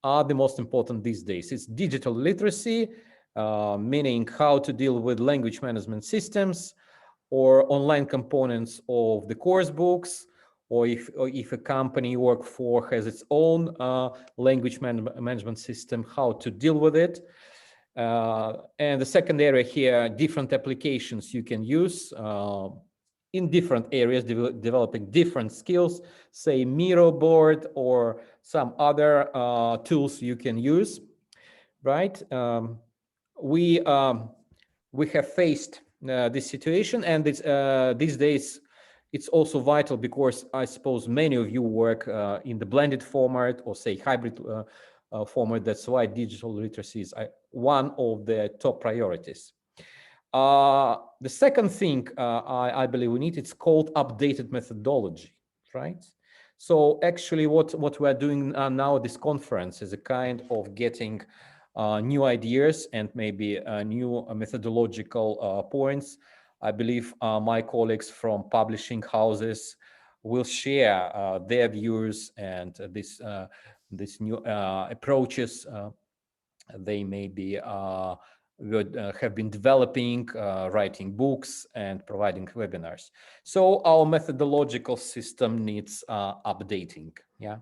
are the most important these days. It's digital literacy, meaning how to deal with language management systems or online components of the course books, or if a company you work for has its own language management system, how to deal with it. And the second area here, different applications you can use in different areas, developing different skills, say Miro board or some other tools you can use, right? We have faced this situation, and these days it's also vital because I suppose many of you work in the blended format or say hybrid format. That's why digital literacy is one of the top priorities. The second thing I believe we need, it's called updated methodology, right? So actually what we're doing now at this conference is a kind of getting new ideas and maybe new methodological points. I believe my colleagues from publishing houses will share their views and this new approaches they maybe have been developing, writing books and providing webinars. So our methodological system needs updating, yeah.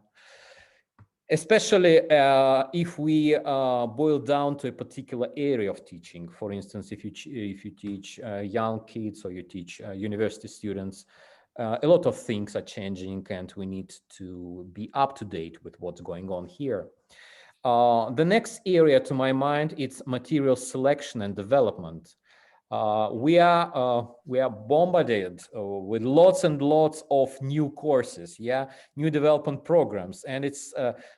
Especially if we boil down to a particular area of teaching. For instance, if you teach young kids or you teach university students, a lot of things are changing and we need to be up to date with what's going on here. The next area, to my mind, it's material selection and development. We are bombarded with lots and lots of new courses, yeah, new development programs, and it's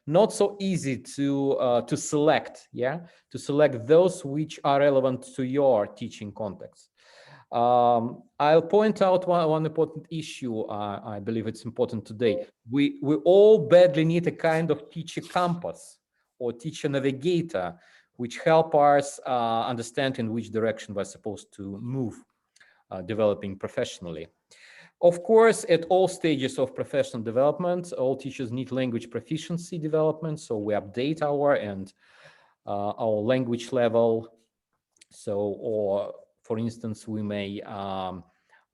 not so easy to select, yeah, to select those which are relevant to your teaching context. I'll point out one important issue. I believe it's important today. We all badly need a kind of teacher compass or teacher navigator, which help us understand in which direction we're supposed to move, developing professionally. Of course, at all stages of professional development, all teachers need language proficiency development, so we update our language level. So, or for instance, we may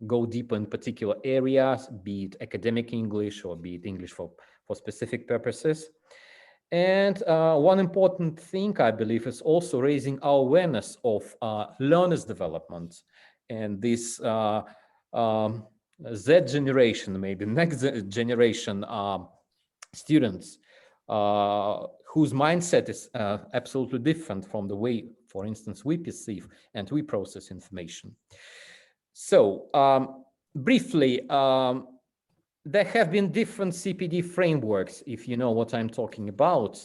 go deeper in particular areas, be it academic English or be it English for specific purposes. And one important thing, I believe, is also raising our awareness of learners' development. And this Z generation, maybe next generation students, whose mindset is absolutely different from the way, for instance, we perceive and we process information. So briefly, there have been different CPD frameworks, if you know what I'm talking about.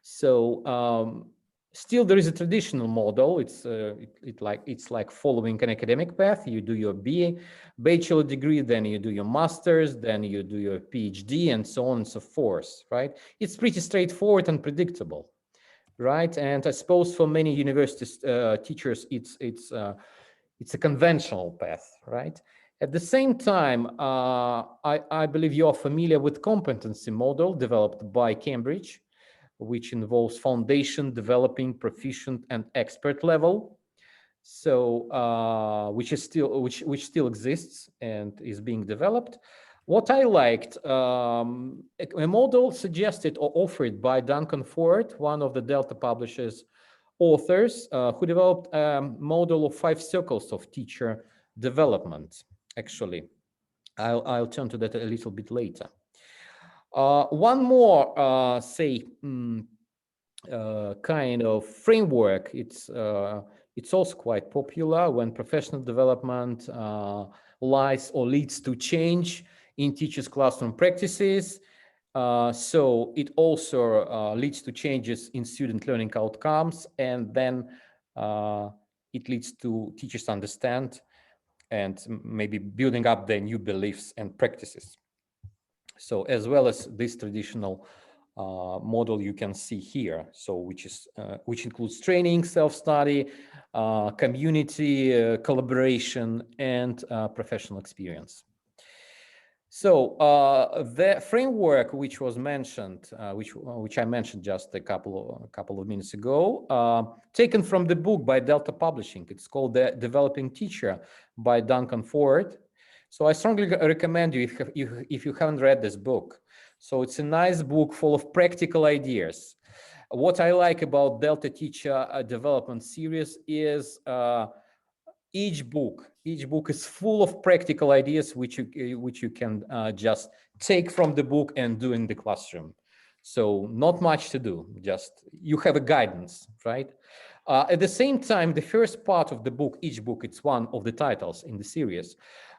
So still there is a traditional model. It's like following an academic path. You do your BA, bachelor degree, then you do your master's, then you do your PhD, and so on and so forth, right? It's pretty straightforward and predictable, right? And I suppose for many university teachers, it's a conventional path, right? At the same time, I believe you are familiar with competency model developed by Cambridge, which involves foundation, developing, proficient, and expert level. So which still exists and is being developed. What I liked, a model suggested or offered by Duncan, one of the Delta Publishers authors, who developed a model of 5 circles of teacher development. Actually, I'll turn to that a little bit later. One more, say, kind of framework. It's It's also quite popular when professional development lies or leads to change in teachers' classroom practices. So it also leads to changes in student learning outcomes, and then it leads to teachers understand and maybe building up their new beliefs and practices. So as well as this traditional model you can see here, so which includes training, self-study, community collaboration, and professional experience. So the framework which was mentioned, which I mentioned just a couple of minutes ago, taken from the book by Delta Publishing. It's called The Developing Teacher by Duncan. So I strongly recommend you if you haven't read this book. So it's a nice book full of practical ideas. What I like about Delta Teacher Development Series is each book is full of practical ideas which you can just take from the book and do in the classroom. So not much to do, just you have a guidance, right? At the same time, the first part of the book, each book, it's one of the titles in the series.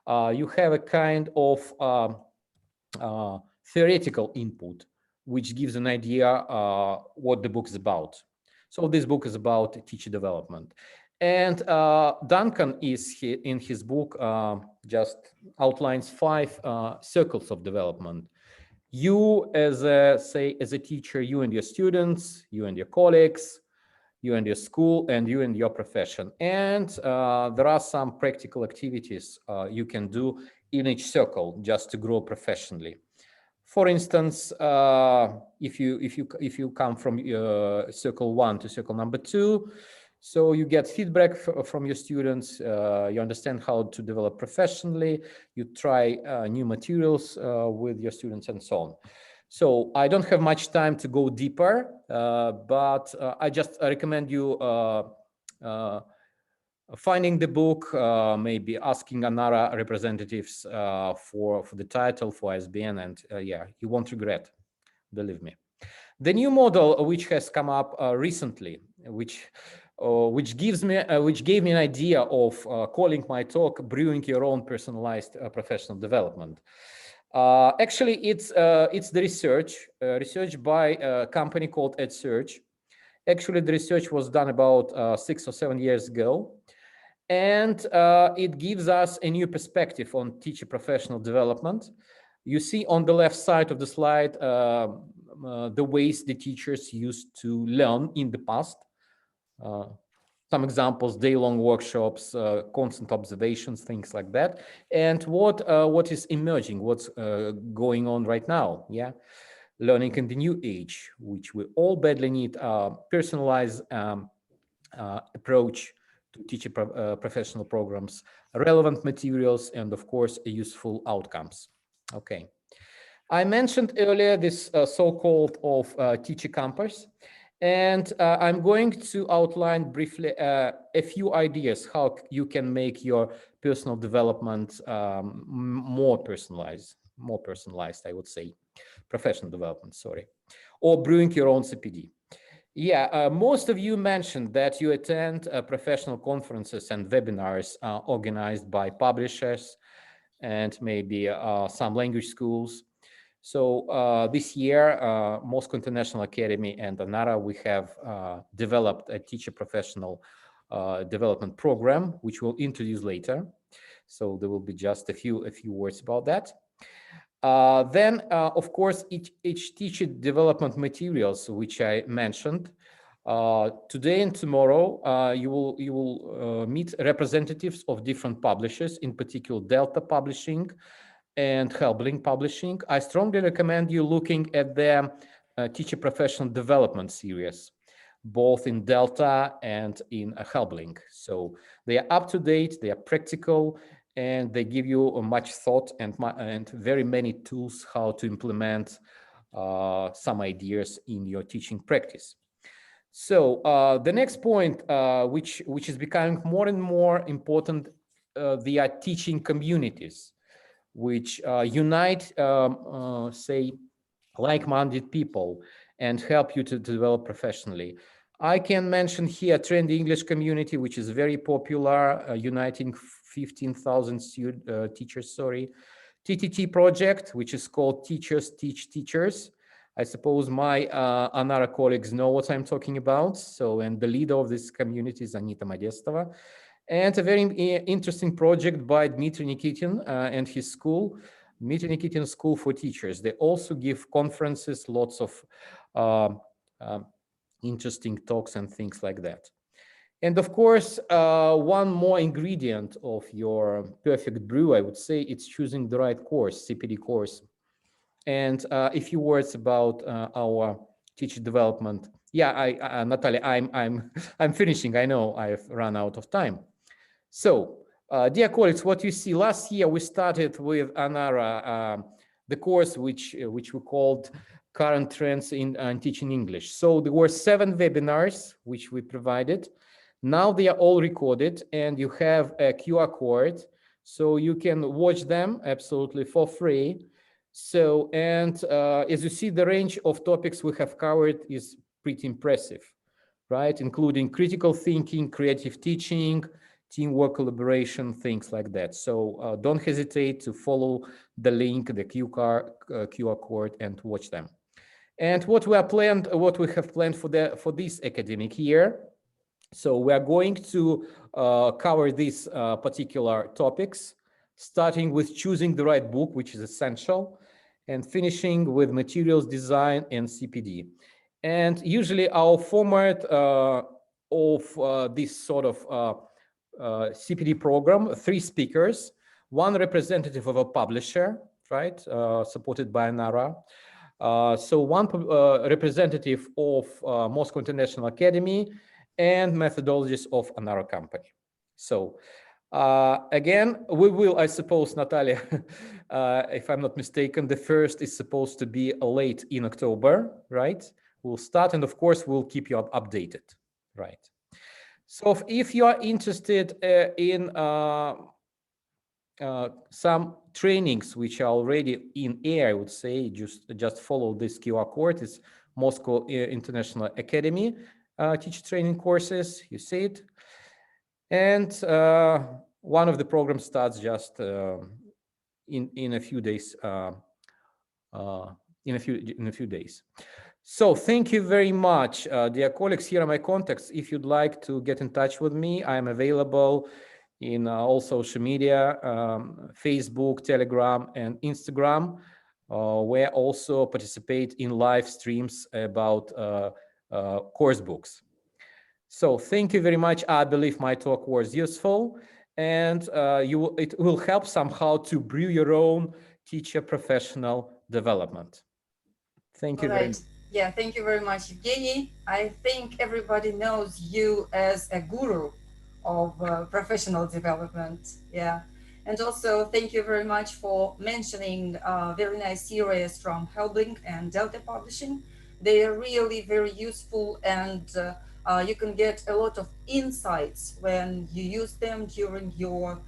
You have a kind of theoretical input, which gives an idea what the book is about. So this book is about teacher development. And Duncan in his book just outlines 5 circles of development. You as a teacher, you and your students, you and your colleagues, you and your school, and you and your profession. And there are some practical activities you can do in each circle just to grow professionally. For instance, if you come from circle 1 to circle number 2, so you get feedback from your students, you understand how to develop professionally, you try new materials with your students and so on. So I don't have much time to go deeper, but I just recommend you finding the book, maybe asking ONARA representatives for the title, for ISBN, and yeah, you won't regret, believe me. The new model which has come up recently, which gave me an idea of calling my talk "Brewing Your Own Personalized Professional Development." Actually, it's the research by a company called Age Ceremonies. Actually, the research was done about 6 or 7 years ago, and it gives us a new perspective on teacher professional development. You see on the left side of the slide the ways the teachers used to learn in the past. Some examples: day-long workshops, constant observations, things like that. And what is emerging, what's going on right now? Yeah, learning in the new age, which we all badly need a personalized approach to teacher professional programs, relevant materials, and of course, useful outcomes. Okay. I mentioned earlier this so-called teacher campus, and I'm going to outline briefly a few ideas how you can make your personal development more personalized, I would say, professional development, sorry, or brewing your own CPD. Yeah, most of you mentioned that you attend professional conferences and webinars organized by publishers and maybe some language schools. So this year, Moscow International Academy and ONARA, we have developed a teacher professional development program, which we'll introduce later. So there will be just a few words about that. Then, of course, each teacher development materials, which I mentioned, today and tomorrow, you will meet representatives of different publishers, in particular Delta Publishing and Helbling Publishing. I strongly recommend you looking at the teacher professional development series, both in Delta and in Helbling. So they are up to date, they are practical, and they give you much thought and very many tools how to implement some ideas in your teaching practice. So the next point, which is becoming more and more important, they are teaching communities, which unite, say, like-minded people and help you to develop professionally. I can mention here Trendy English Community, which is very popular, uniting 15,000 teachers, TTT project, which is called Teachers Teach Teachers. I suppose my ONARA colleagues know what I'm talking about. So, and the leader of this community is Anita Modestova. And a very interesting project by Dmitry Nikitin and his school, Dmitry Nikitin School for Teachers. They also give conferences, lots of interesting talks and things like that. And of course, one more ingredient of your perfect brew, I would say, it's choosing the right course, CPD course. And a few words about our teacher development. Yeah, Natalia, I'm finishing. I know I've run out of time. So, dear colleagues, what you see, last year we started with ONARA, the course which we called Current Trends in Teaching English. So there were 7 webinars which we provided. Now they are all recorded and you have a QR code, so you can watch them absolutely for free. So, and as you see, the range of topics we have covered is pretty impressive, right? Including critical thinking, creative teaching, teamwork, collaboration, things like that. So don't hesitate to follow the link, the QR code, and watch them. And what we have planned for this academic year. So we are going to cover these particular topics, starting with choosing the right book, which is essential, and finishing with materials design and CPD. And usually our format of this sort of CPD program, 3 speakers, 1 representative of a publisher, right, supported by ONARA. So 1 representative of Moscow International Academy, and methodologies of ONARA company. So again, we will, I suppose, Natalia, if I'm not mistaken, the first is supposed to be late in October, right? We'll start, and of course, we'll keep you updated, right? So if you are interested in some trainings which are already in air, I would say, just follow this QR code. It's Moscow International Academy. Teacher training courses, you see it, and one of the programs starts just in a few days. In a few days. So thank you very much, dear colleagues. Here are my contacts. If you'd like to get in touch with me, I am available in all social media, Facebook, Telegram, and Instagram, where I also participate in live streams about course books. So thank you very much. I believe my talk was useful, and it will help somehow to brew your own teacher professional development. Thank you very much. Yeah, thank you very much, Evgeniy. I think everybody knows you as a guru of professional development. Yeah. And also thank you very much for mentioning very nice series from Helbling and Delta Publishing. They are really very useful, and you can get a lot of insights when you use them during your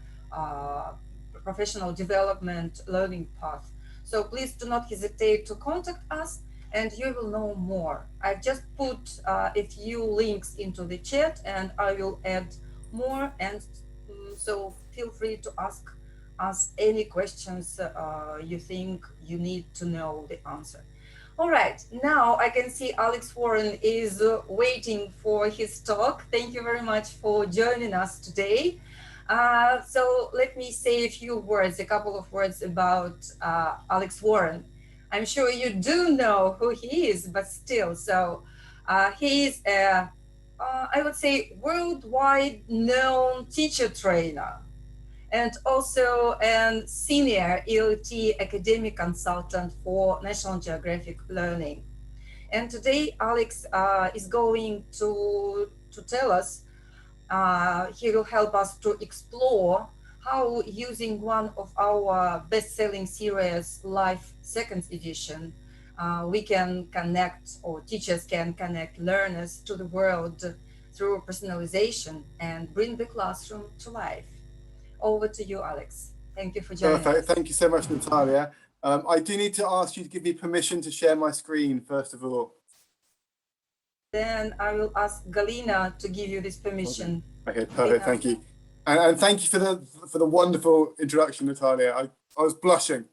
professional development learning path. So please do not hesitate to contact us, and you will know more. I've just put a few links into the chat, and I will add more, and so feel free to ask us any questions you think you need to know the answer. All right, now I can see Alex Warren is waiting for his talk. Thank you very much for joining us today. So let me say a couple of words about Alex Warren. I'm sure you do know who he is, but still, so he is a, I would say, worldwide known teacher trainer, and also a senior ELT academic consultant for National Geographic Learning. And today, Alex is going to tell us, he will help us to explore how, using one of our best-selling series, Life Second Edition, we can connect, or teachers can connect learners to the world through personalization and bring the classroom to life. Over to you, Alex. Thank you for joining us. Thank you so much, Natalia. I do need to ask you to give me permission to share my screen, first of all. then I will ask Galina to give you this permission. Okay, perfect. Thank you, and thank you for the wonderful introduction, Natalia. I was blushing,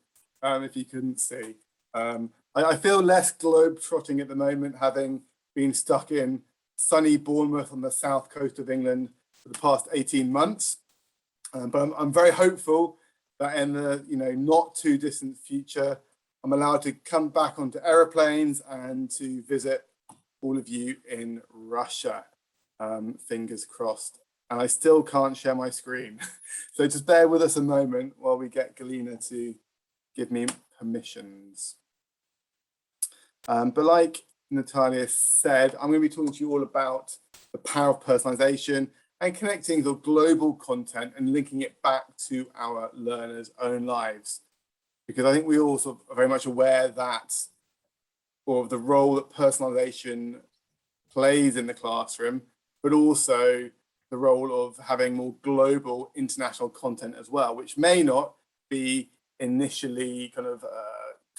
if you couldn't see. I feel less globe-trotting at the moment, having been stuck in sunny Bournemouth on the south coast of England for the past 18 months. But I'm very hopeful that in the not too distant future, I'm allowed to come back onto aeroplanes and to visit all of you in Russia. Fingers crossed. And I still can't share my screen. So just bear with us a moment while we get Galina to give me permissions. But like Natalia said, I'm going to be talking to you all about the power of personalization and connecting the global content and linking it back to our learners' own lives. Because I think we all sort of are very much aware that, or of the role that personalization plays in the classroom, but also the role of having more global international content as well, which may not be initially kind of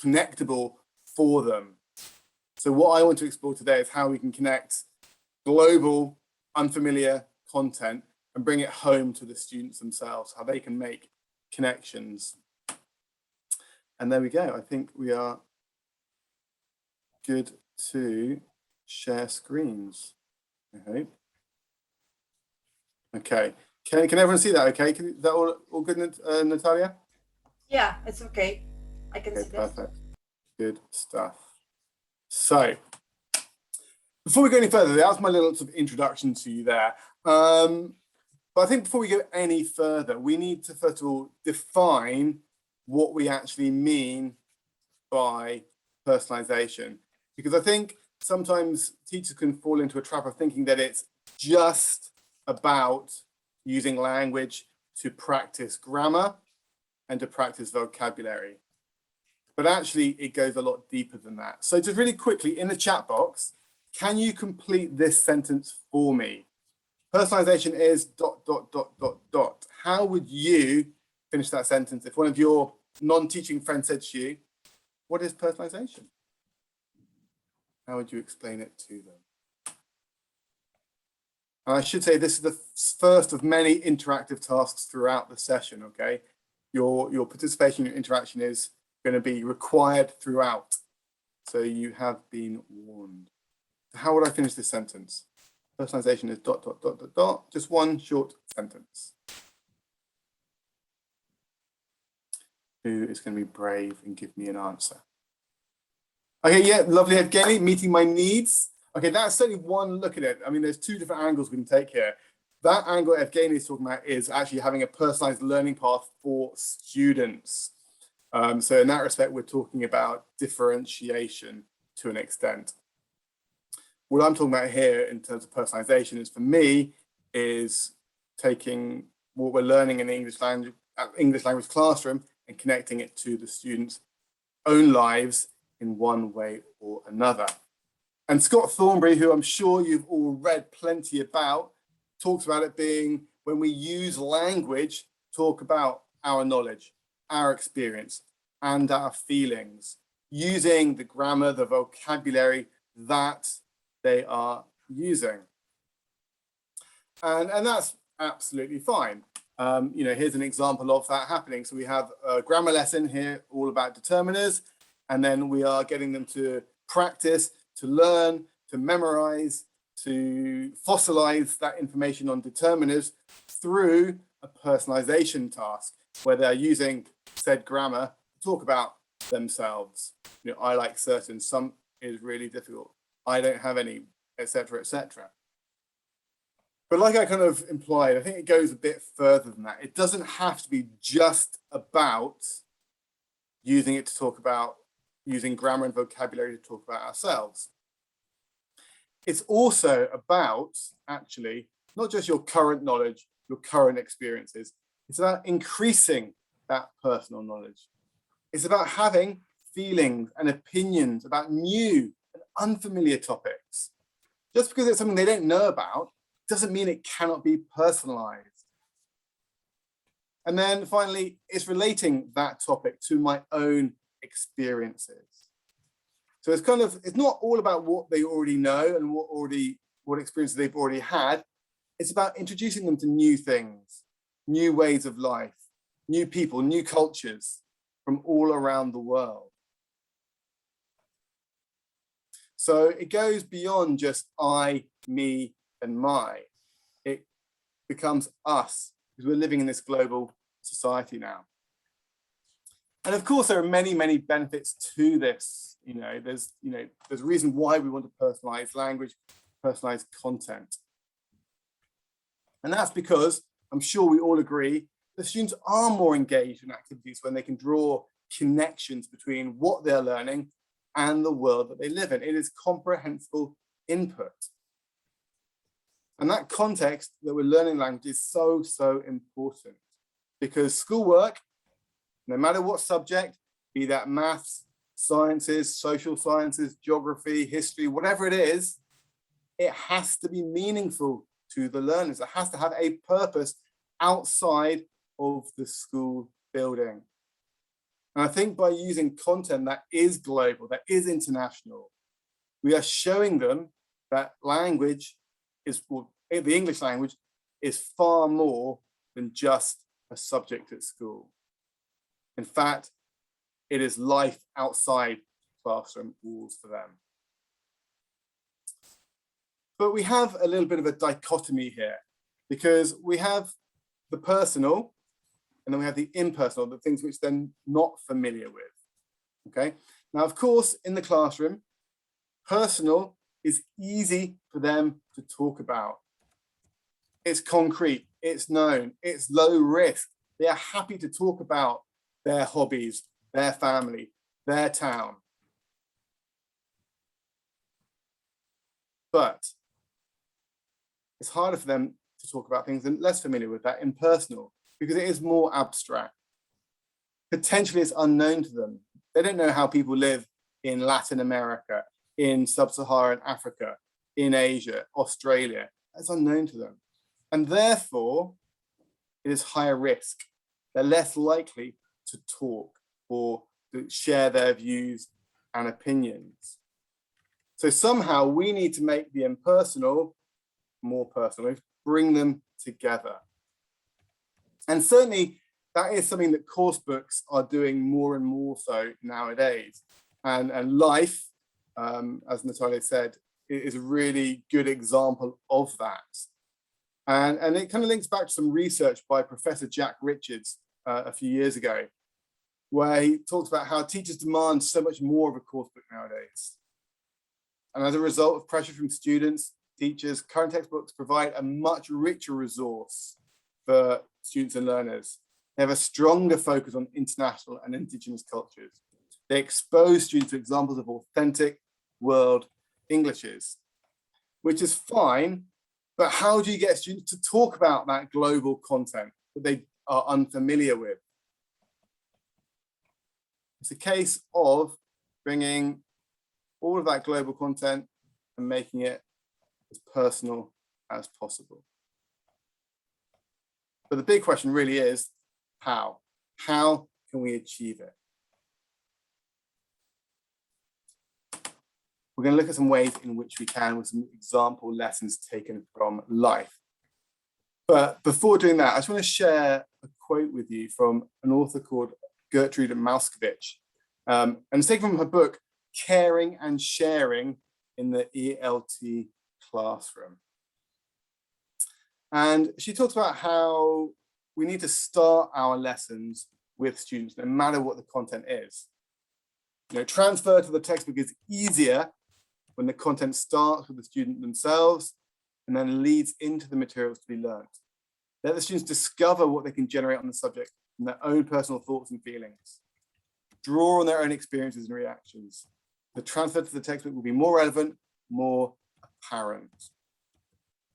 connectable for them. So what I want to explore today is how we can connect global, unfamiliar content and bring it home to the students themselves, how they can make connections. And there we go. I think we are good to share screens, I hope. Okay, can everyone see that okay? Is that all good, Natalia? Yeah, it's okay. I can see that. Perfect. Good stuff. So, before we go any further, that was my little sort of introduction to you there. But I think before we go any further, we need to first of all define what we actually mean by personalization. Because I think sometimes teachers can fall into a trap of thinking that it's just about using language to practice grammar and to practice vocabulary. But actually, it goes a lot deeper than that. So just really quickly, in the chat box, can you complete this sentence for me? Personalization is ... How would you finish that sentence if one of your non-teaching friends said to you, what is personalization? How would you explain it to them? And I should say this is the first of many interactive tasks throughout the session, okay? Your participation, your interaction is going to be required throughout. So you have been warned. How would I finish this sentence? Personalization is ... Just one short sentence. Who is going to be brave and give me an answer? Okay, yeah, lovely, Evgeniy, meeting my needs. Okay, that's certainly one look at it. I mean, there's two different angles we can take here. That angle Evgeniy is talking about is actually having a personalized learning path for students. So in that respect, we're talking about differentiation to an extent. What I'm talking about here in terms of personalization is, for me, is taking what we're learning in the English language classroom and connecting it to the students' own lives in one way or another. And Scott Thornbury, who I'm sure you've all read plenty about, talks about it being when we use language, talk about our knowledge, our experience, and our feelings, using the grammar, the vocabulary that they are using. And that's absolutely fine. Here's an example of that happening. So we have a grammar lesson here all about determiners, and then we are getting them to practice, to learn, to memorize, to fossilize that information on determiners through a personalization task where they're using said grammar to talk about themselves. I like certain, some is really difficult. I don't have any, etc., etc. But like I kind of implied, I think it goes a bit further than that. It doesn't have to be just about using it to talk about, using grammar and vocabulary to talk about ourselves. It's also about, actually, not just your current knowledge, your current experiences. It's about increasing that personal knowledge. It's about having feelings and opinions about new and unfamiliar topics. Just because it's something they don't know about doesn't mean it cannot be personalized. And then finally, it's relating that topic to my own experiences. So it's not all about what they already know and what experiences they've already had. It's about introducing them to new things, new ways of life, new people, new cultures from all around the world. So it goes beyond just I, me, and my. It becomes us, because we're living in this global society now. And of course, there are many, many benefits to this. There's a reason why we want to personalize language, personalize content. And that's because I'm sure we all agree the students are more engaged in activities when they can draw connections between what they're learning and the world that they live in. It is comprehensible input. And that context that we're learning language is so, so important, because schoolwork, no matter what subject, be that maths, sciences, social sciences, geography, history, whatever it is, it has to be meaningful to the learners. It has to have a purpose outside of the school building. And I think by using content that is global, that is international, we are showing them that language is, well, the English language is far more than just a subject at school. In fact, it is life outside classroom walls for them. But we have a little bit of a dichotomy here, because we have the personal and then we have the impersonal, the things which they're not familiar with. Okay. Now, of course, in the classroom, personal is easy for them to talk about. It's concrete, it's known, it's low risk. They are happy to talk about their hobbies, their family, their town. But it's harder for them to talk about things they're less familiar with, that impersonal, because it is more abstract. Potentially it's unknown to them. They don't know how people live in Latin America, in sub-Saharan Africa, in Asia, Australia. That's unknown to them. And therefore, it is higher risk. They're less likely to talk or to share their views and opinions. So somehow we need to make the impersonal more personal, bring them together. And certainly that is something that course books are doing more and more so nowadays. And life, as Natalia said, is a really good example of that. And it kind of links back to some research by Professor Jack Richards a few years ago, where he talks about how teachers demand so much more of a course book nowadays. And as a result of pressure from students, teachers, current textbooks provide a much richer resource for students and learners. They have a stronger focus on international and indigenous cultures. They expose students to examples of authentic world Englishes, which is fine, but how do you get students to talk about that global content that they are unfamiliar with? It's a case of bringing all of that global content and making it as personal as possible. But the big question really is how? How can we achieve it? We're going to look at some ways in which we can, with some example lessons taken from life. But before doing that, I just want to share a quote with you from an author called Gertrude Mauskowitsch. And it's taken from her book, Caring and Sharing in the ELT Classroom. And she talks about how we need to start our lessons with students, no matter what the content is. Transfer to the textbook is easier when the content starts with the student themselves and then leads into the materials to be learned. Let the students discover what they can generate on the subject from their own personal thoughts and feelings. Draw on their own experiences and reactions. The transfer to the textbook will be more relevant, more apparent.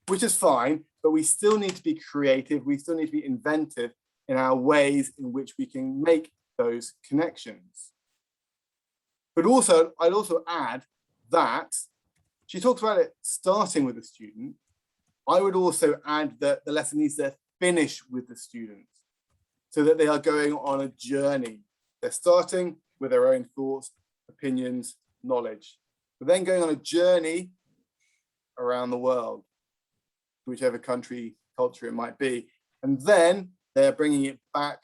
Which is fine, but we still need to be creative. We still need to be inventive in our ways in which we can make those connections. But also, I'd also add that she talks about it starting with the student. I would also add that the lesson needs to finish with the student so that they are going on a journey. They're starting with their own thoughts, opinions, knowledge. We're then going on a journey around the world, whichever country, culture it might be. And then they're bringing it back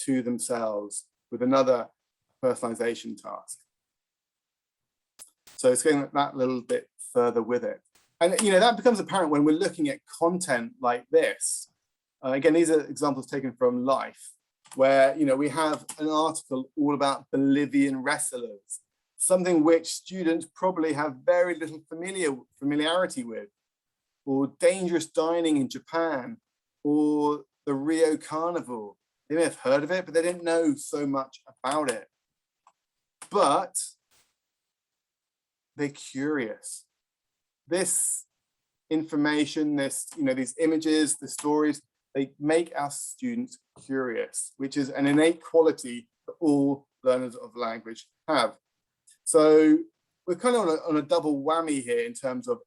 to themselves with another personalization task. So it's going that little bit further with it. And you know, that becomes apparent when we're looking at content like this. Again, these are examples taken from Life, where you know we have an article all about Bolivian wrestlers, something which students probably have very little familiarity with, or dangerous dining in Japan, or the Rio Carnival. They may have heard of it, but they didn't know so much about it. But they're curious. This information, these images, the stories, they make our students curious, which is an innate quality that all learners of language have. So we're kind of on a double whammy here in terms of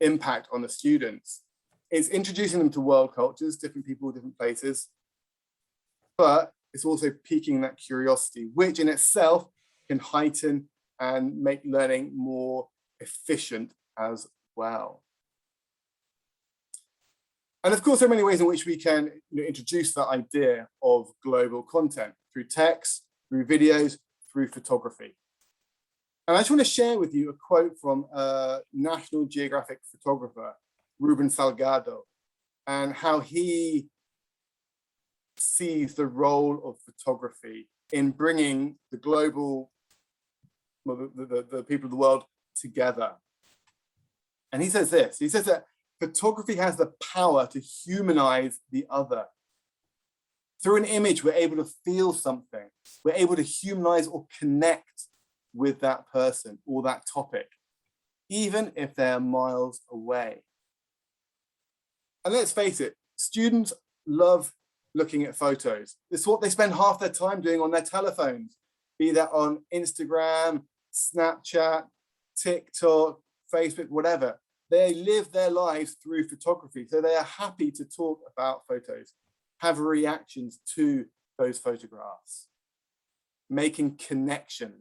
impact on the students. It's introducing them to world cultures, different people, different places, but it's also piquing that curiosity, which in itself can heighten and make learning more efficient as well. And of course, there are many ways in which we can introduce that idea of global content through text, through videos, through photography. And I just want to share with you a quote from a National Geographic photographer, Ruben Salgado, and how he sees the role of photography in bringing the global, the people of the world together. And he says this, he says that photography has the power to humanize the other. Through an image, we're able to feel something. We're able to humanize or connect with that person or that topic, even if they're miles away. And let's face it, students love looking at photos. It's what they spend half their time doing on their telephones, be that on Instagram, Snapchat, TikTok, Facebook, whatever. They live their lives through photography. So they are happy to talk about photos, have reactions to those photographs, making connections.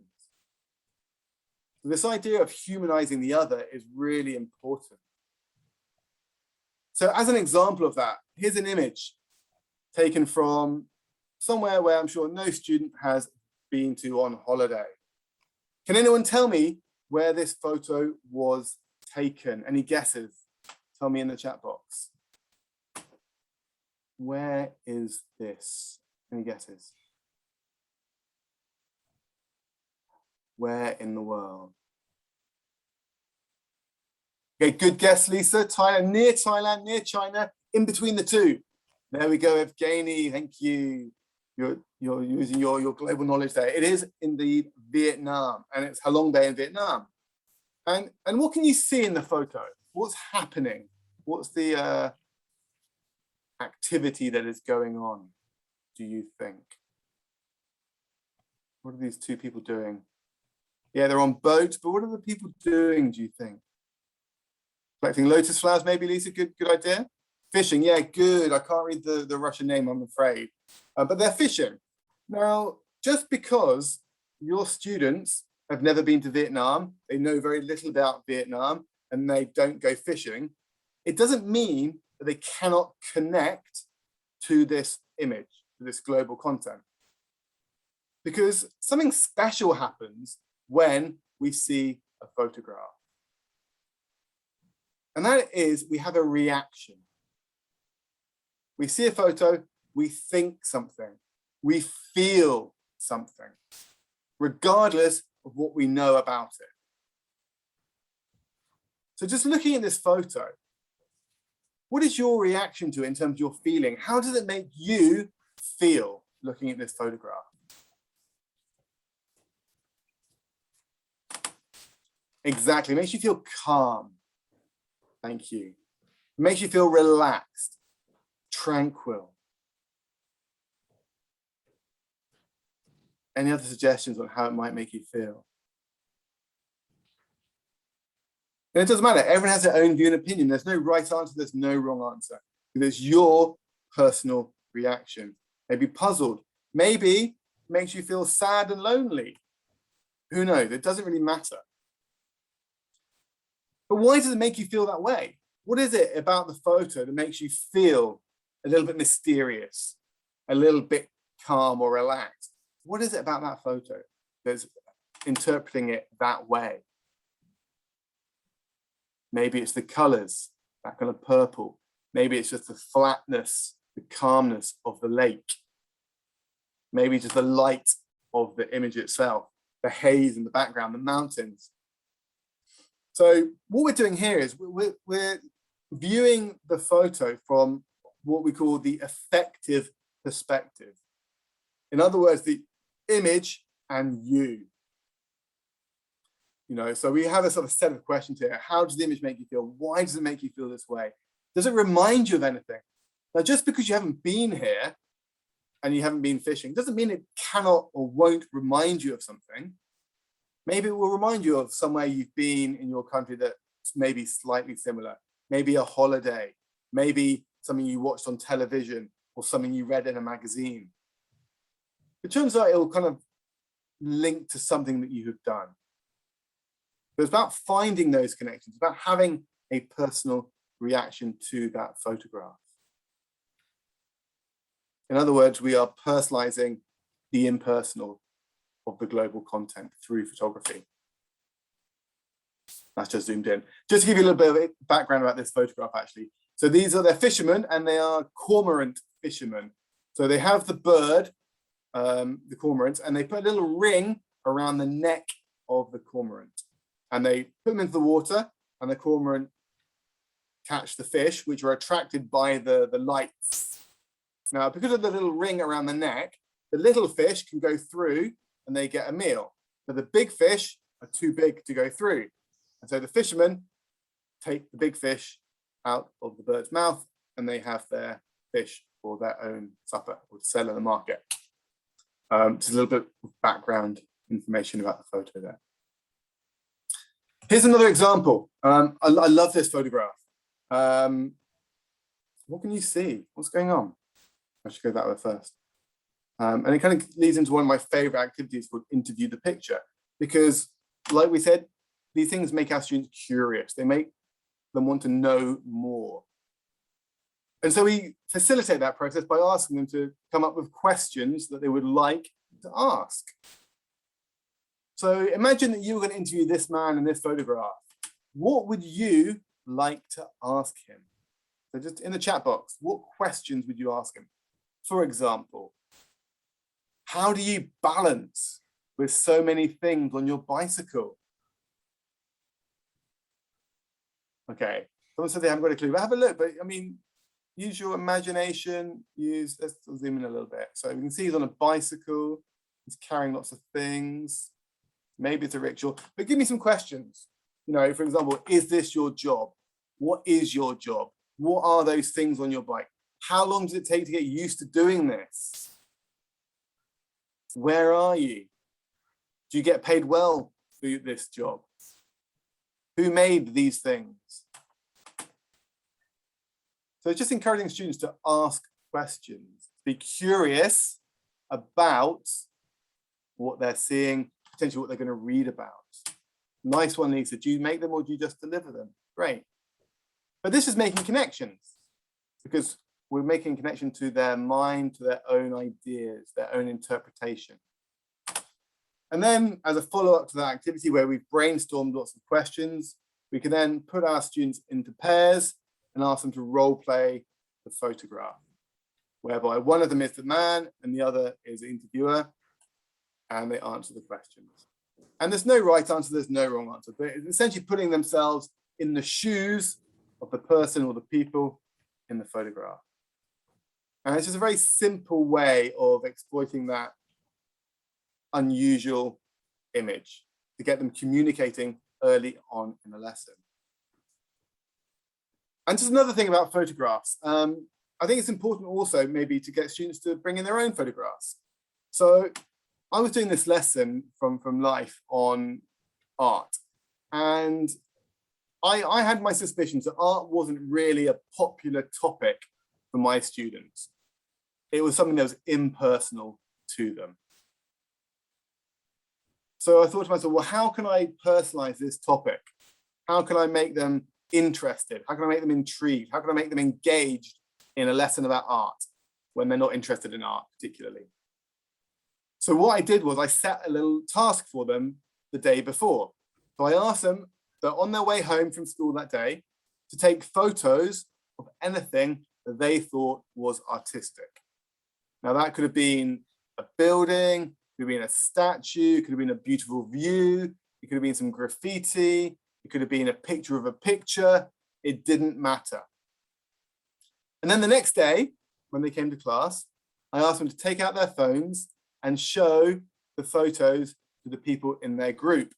This idea of humanizing the other is really important. So as an example of that, here's an image taken from somewhere where I'm sure no student has been to on holiday. Can anyone tell me where this photo was taken? Any guesses? Tell me in the chat box. Where is this? Any guesses? Where in the world? Okay, good guess, Lisa. Thailand, near China, in between the two. There we go, Evgeniy, thank you. You're using your global knowledge there. It is indeed Vietnam, and it's Halong Bay in Vietnam. And what can you see in the photo? What's happening? What's the activity that is going on, do you think? What are these two people doing? Yeah, they're on boats, but what are the people doing, do you think? Collecting lotus flowers, maybe, Lisa, good idea. Fishing, yeah, good. I can't read the Russian name, I'm afraid. But they're fishing. Now, just because your students have never been to Vietnam, they know very little about Vietnam, and they don't go fishing, it doesn't mean that they cannot connect to this image, to this global content. Because something special happens when we see a photograph. And that is, we have a reaction. We see a photo, we think something, we feel something, regardless of what we know about it. So just looking at this photo, what is your reaction to it in terms of your feeling? How does it make you feel looking at this photograph? Exactly, it makes you feel calm. Thank you. It makes you feel relaxed, tranquil. Any other suggestions on how it might make you feel? And it doesn't matter, everyone has their own view and opinion. There's no right answer, there's no wrong answer. It's your personal reaction. Maybe puzzled, maybe it makes you feel sad and lonely. Who knows? It doesn't really matter. But why does it make you feel that way? What is it about the photo that makes you feel a little bit mysterious, a little bit calm or relaxed? What is it about that photo that's interpreting it that way? Maybe it's the colors, that kind of purple. Maybe it's just the flatness, the calmness of the lake. Maybe just the light of the image itself, the haze in the background, the mountains. So what we're doing here is we're viewing the photo from what we call the affective perspective. In other words, the image and you. You know, so we have a sort of set of questions here. How does the image make you feel? Why does it make you feel this way? Does it remind you of anything? Now, just because you haven't been here and you haven't been fishing doesn't mean it cannot or won't remind you of something. Maybe it will remind you of somewhere you've been in your country that's maybe slightly similar. Maybe a holiday, maybe something you watched on television or something you read in a magazine. It turns out it'll kind of link to something that you have done. But it's about finding those connections, about having a personal reaction to that photograph. In other words, we are personalizing the impersonal of the global content through photography. That's just zoomed in. Just to give you a little bit of background about this photograph, actually. So these are their fishermen, and they are cormorant fishermen. So they have the bird, the cormorants, and they put a little ring around the neck of the cormorant. And they put them into the water, and the cormorant catch the fish, which are attracted by the lights. Now, because of the little ring around the neck, the little fish can go through and they get a meal. But the big fish are too big to go through. And so the fishermen take the big fish out of the bird's mouth, and they have their fish for their own supper or to sell in the market. Just a little bit of background information about the photo there. Here's another example. I love this photograph. What can you see? What's going on? I should go that way first. And it kind of leads into one of my favorite activities called Interview the Picture, because like we said, these things make our students curious. They make them want to know more. And so we facilitate that process by asking them to come up with questions that they would like to ask. So imagine that you were going to interview this man in this photograph. What would you like to ask him? So just in the chat box, what questions would you ask him? For example, how do you balance with so many things on your bicycle? Okay, someone said they haven't got a clue, but have a look. But I mean, use your imagination, let's zoom in a little bit. So we can see he's on a bicycle, he's carrying lots of things. Maybe it's a rickshaw, but give me some questions. You know, for example, is this your job? What is your job? What are those things on your bike? How long does it take to get used to doing this? Where are you? Do you get paid well for this job? Who made these things? So it's just encouraging students to ask questions, be curious about what they're seeing, potentially what they're going to read about. Nice one, Lisa. Do you make them or do you just deliver them? Great. But this is making connections, because we're making connection to their mind, to their own ideas, their own interpretation. And then as a follow-up to that activity where we've brainstormed lots of questions, we can then put our students into pairs and ask them to role play the photograph, whereby one of them is the man and the other is the interviewer, and they answer the questions. And there's no right answer, there's no wrong answer, but it's essentially putting themselves in the shoes of the person or the people in the photograph. And it's just a very simple way of exploiting that unusual image to get them communicating early on in the lesson. And just another thing about photographs, I think it's important also maybe to get students to bring in their own photographs. So I was doing this lesson from life on art, and I had my suspicions that art wasn't really a popular topic for my students. It was something that was impersonal to them. So I thought to myself, well, how can I personalize this topic? How can I make them interested? How can I make them intrigued? How can I make them engaged in a lesson about art when they're not interested in art particularly? So what I did was I set a little task for them the day before. So I asked them that on their way home from school that day to take photos of anything that they thought was artistic. Now that could have been a building, could have been a statue, it could have been a beautiful view, it could have been some graffiti, it could have been a picture of a picture, it didn't matter. And then the next day, when they came to class, I asked them to take out their phones and show the photos to the people in their group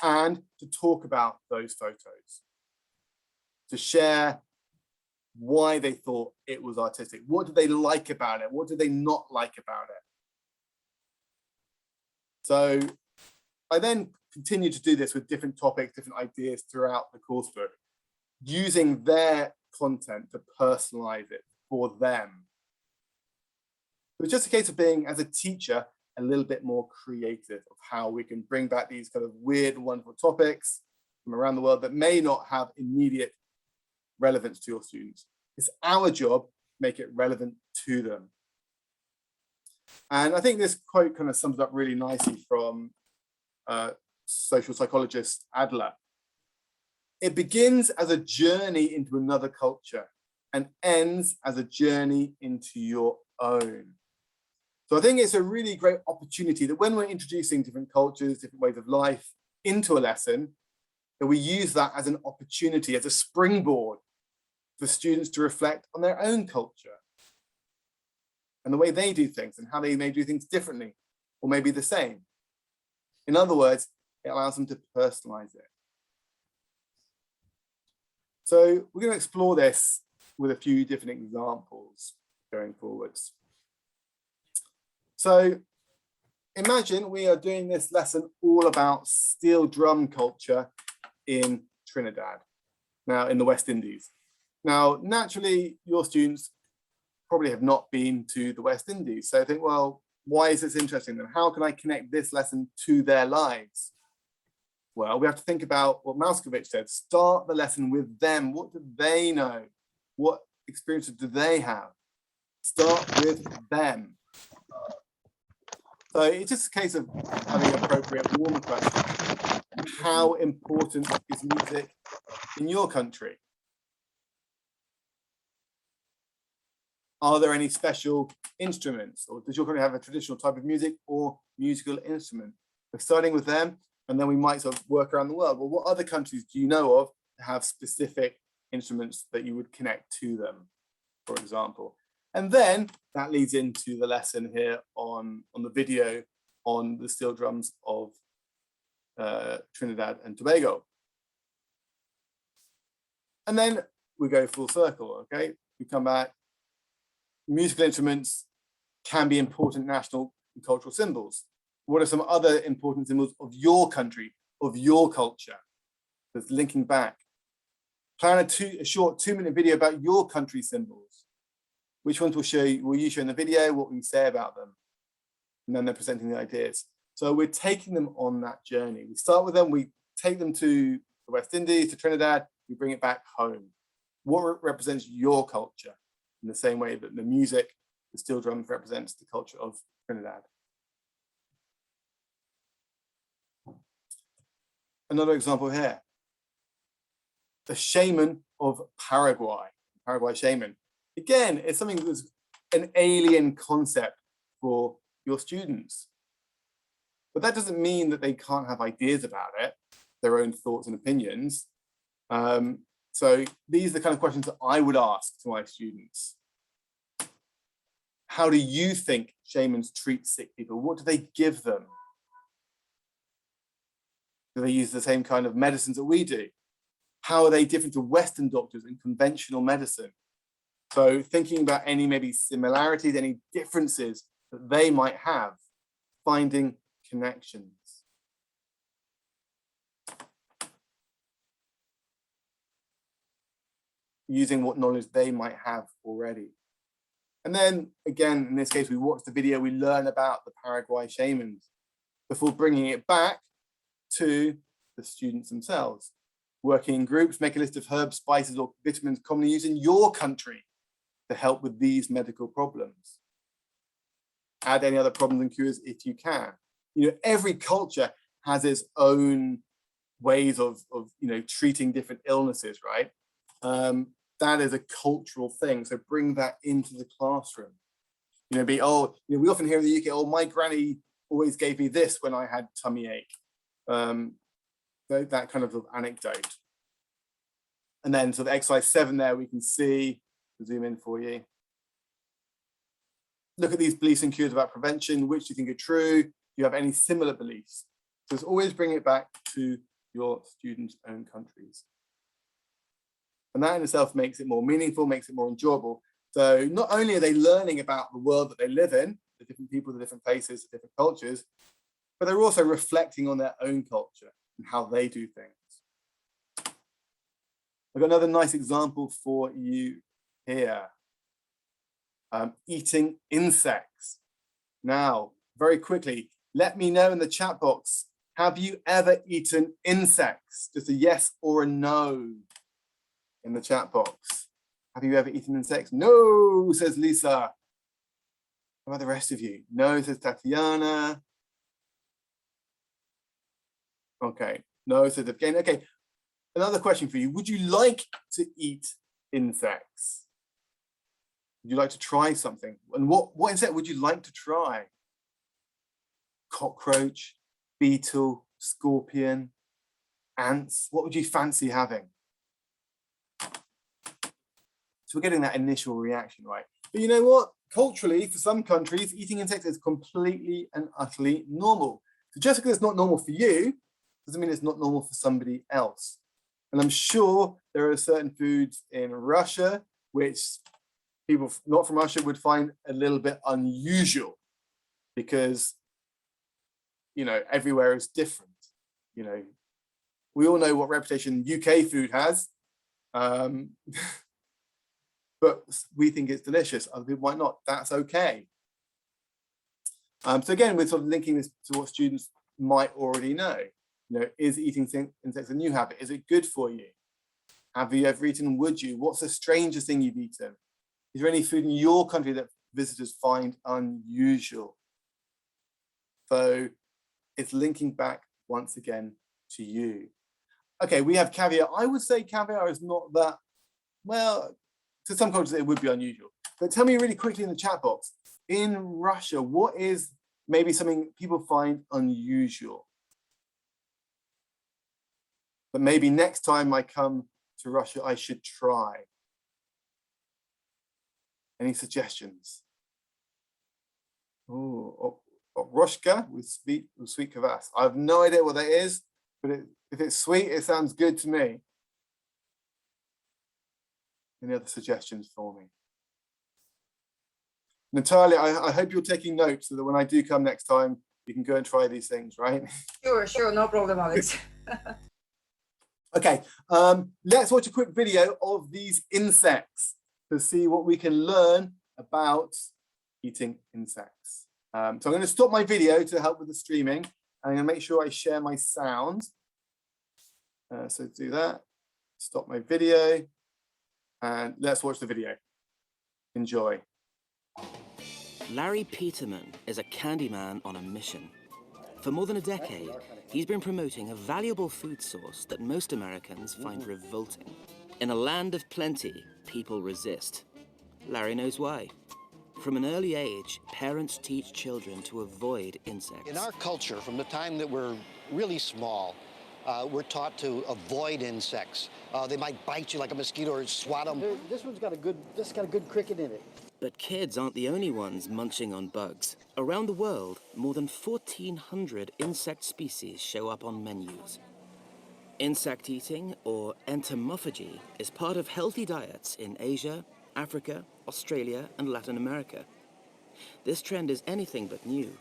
and to talk about those photos, to share why they thought it was artistic. What did they like about it? What did they not like about it? So I then continued to do this with different topics, different ideas throughout the coursebook, using their content to personalize it for them. It was just a case of being, as a teacher, a little bit more creative of how we can bring back these kind of weird, wonderful topics from around the world that may not have immediate relevance to your students. It's our job to make it relevant to them. And I think this quote kind of sums it up really nicely from social psychologist Adler. It begins as a journey into another culture and ends as a journey into your own. So I think it's a really great opportunity that when we're introducing different cultures, different ways of life into a lesson, that we use that as an opportunity, as a springboard for students to reflect on their own culture and the way they do things and how they may do things differently or maybe the same. In other words, it allows them to personalize it. So we're going to explore this with a few different examples going forwards. So imagine we are doing this lesson all about steel drum culture in Trinidad, now in the West Indies. Now, naturally, your students probably have not been to the West Indies. So I think, well, why is this interesting then? How can I connect this lesson to their lives? Well, we have to think about what Malkovich said. Start the lesson with them. What do they know? What experiences do they have? Start with them. So it's just a case of having appropriate warm questions. How important is music in your country? Are there any special instruments, or does your country have a traditional type of music or musical instrument? We're starting with them, and then we might sort of work around the world. Well, what other countries do you know of that have specific instruments that you would connect to them, for example? And then that leads into the lesson here on the video on the steel drums of Trinidad and Tobago. And then we go full circle, okay? We come back. Musical instruments can be important national and cultural symbols. What are some other important symbols of your country, of your culture? That's linking back. Plan a short 2-minute video about your country symbols. Which ones will you show in the video? What will you say about them? And then they're presenting the ideas. So we're taking them on that journey. We start with them, we take them to the West Indies, to Trinidad, we bring it back home. What represents your culture? In the same way that the music, the steel drum represents the culture of Trinidad. Another example here. The shaman of Paraguay, Paraguay shaman. Again, it's something that's an alien concept for your students. But that doesn't mean that they can't have ideas about it, their own thoughts and opinions. So these are the kind of questions that I would ask to my students. How do you think shamans treat sick people? What do they give them? Do they use the same kind of medicines that we do? How are they different to Western doctors and conventional medicine? So thinking about any maybe similarities, any differences that they might have, finding connections. Using what knowledge they might have already. And then again, in this case, we watch the video, we learn about the Paraguay shamans before bringing it back to the students themselves. Working in groups, make a list of herbs, spices, or vitamins commonly used in your country to help with these medical problems. Add any other problems and cures if you can. You know, every culture has its own ways of treating different illnesses, right? That is a cultural thing. So bring that into the classroom. We often hear in the UK, oh, my granny always gave me this when I had tummy ache. That kind of anecdote. And then sort of exercise 7 there, we can see, zoom in for you. Look at these beliefs and cures about prevention. Which do you think are true? Do you have any similar beliefs? So it's always bring it back to your students' own countries. And that in itself makes it more meaningful, makes it more enjoyable. So not only are they learning about the world that they live in, the different people, the different places, the different cultures, but they're also reflecting on their own culture and how they do things. I've got another nice example for you here. Eating insects. Now, very quickly, let me know in the chat box, have you ever eaten insects? Just a yes or a no in the chat box. Have you ever eaten insects? No, says Lisa. How about the rest of you? No, says Tatiana. Okay, no, says Evgeniy. Okay, another question for you. Would you like to eat insects? Would you like to try something? And what insect would you like to try? Cockroach, beetle, scorpion, ants? What would you fancy having? So we're getting that initial reaction, right? But you know what? Culturally, for some countries, eating insects is completely and utterly normal. So just because it's not normal for you, doesn't mean it's not normal for somebody else. And I'm sure there are certain foods in Russia which people not from Russia would find a little bit unusual because, everywhere is different. We all know what reputation UK food has, but we think it's delicious. Other people might not. That's okay. So again, we're sort of linking this to what students might already know. Is eating insects a new habit? Is it good for you? Have you ever eaten? Would you? What's the strangest thing you've eaten? Is there any food in your country that visitors find unusual? So it's linking back once again to you. Okay, we have caviar. I would say caviar is not that, well, to some cultures it would be unusual. But tell me really quickly in the chat box, in Russia, what is maybe something people find unusual? But maybe next time I come to Russia, I should try. Any suggestions? Oh, Roshka with sweet kvass. I have no idea what that is, but if it's sweet, it sounds good to me. Any other suggestions for me? Natalia, I hope you're taking notes so that when I do come next time, you can go and try these things, right? Sure, no problem, Alex. Okay, let's watch a quick video of these insects to see what we can learn about eating insects. So I'm going to stop my video to help with the streaming. And I'm going to make sure I share my sound. So do that, stop my video, and let's watch the video. Enjoy. Larry Peterman is a candyman on a mission. For more than a decade, he's been promoting a valuable food source that most Americans find revolting. In a land of plenty, people resist. Larry knows why. From an early age, parents teach children to avoid insects. In our culture, from the time that we're really small, we're taught to avoid insects. They might bite you like a mosquito or swat them. This got a good cricket in it. But kids aren't the only ones munching on bugs. Around the world, more than 1,400 insect species show up on menus. Insect eating, or entomophagy, is part of healthy diets in Asia, Africa, Australia, and Latin America. This trend is anything but new.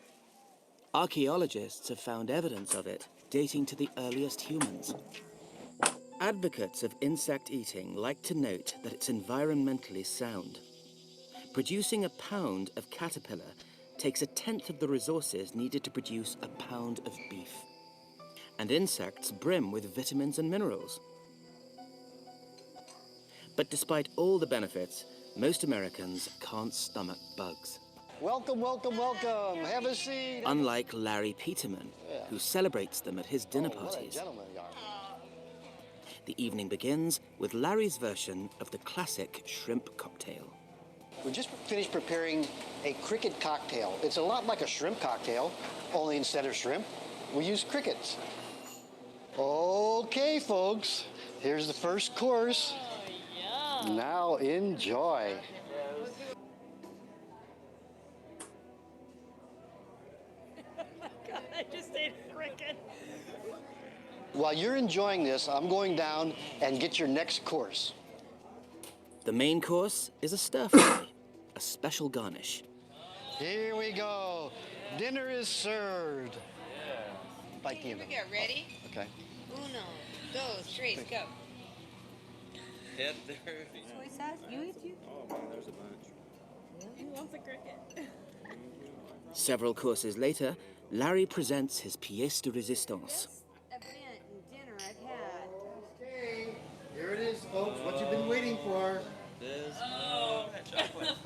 Archaeologists have found evidence of it dating to the earliest humans. Advocates of insect eating like to note that it's environmentally sound. producing a pound of caterpillar takes 1/10 of the resources needed to produce a pound of beef. And insects brim with vitamins and minerals. But despite all the benefits, most Americans can't stomach bugs. Welcome, welcome, welcome. Have a seat. Unlike Larry Peterman, who celebrates them at his dinner What a parties. gentleman you are. The evening begins with Larry's version of the classic shrimp cocktail. We just finished preparing a cricket cocktail. It's a lot like a shrimp cocktail, only instead of shrimp, we use crickets. Okay, folks, here's the first course. Oh, yeah. Now enjoy. God, I just ate a cricket. While you're enjoying this, I'm going down and get your next course. The main course is a stir fry, a special garnish. Here we go. Dinner is served. Bite the Here we end. go. Ready? Okay. Uno, dos, tres, go. Head there. Soy sauce. You eat you? Oh, man, there's a bunch. He wants a cricket. Several courses later, Larry presents his pièce de résistance. Best event and dinner I've had. Okay, here it is, folks. What you've been waiting for. This. Oh, that chocolate.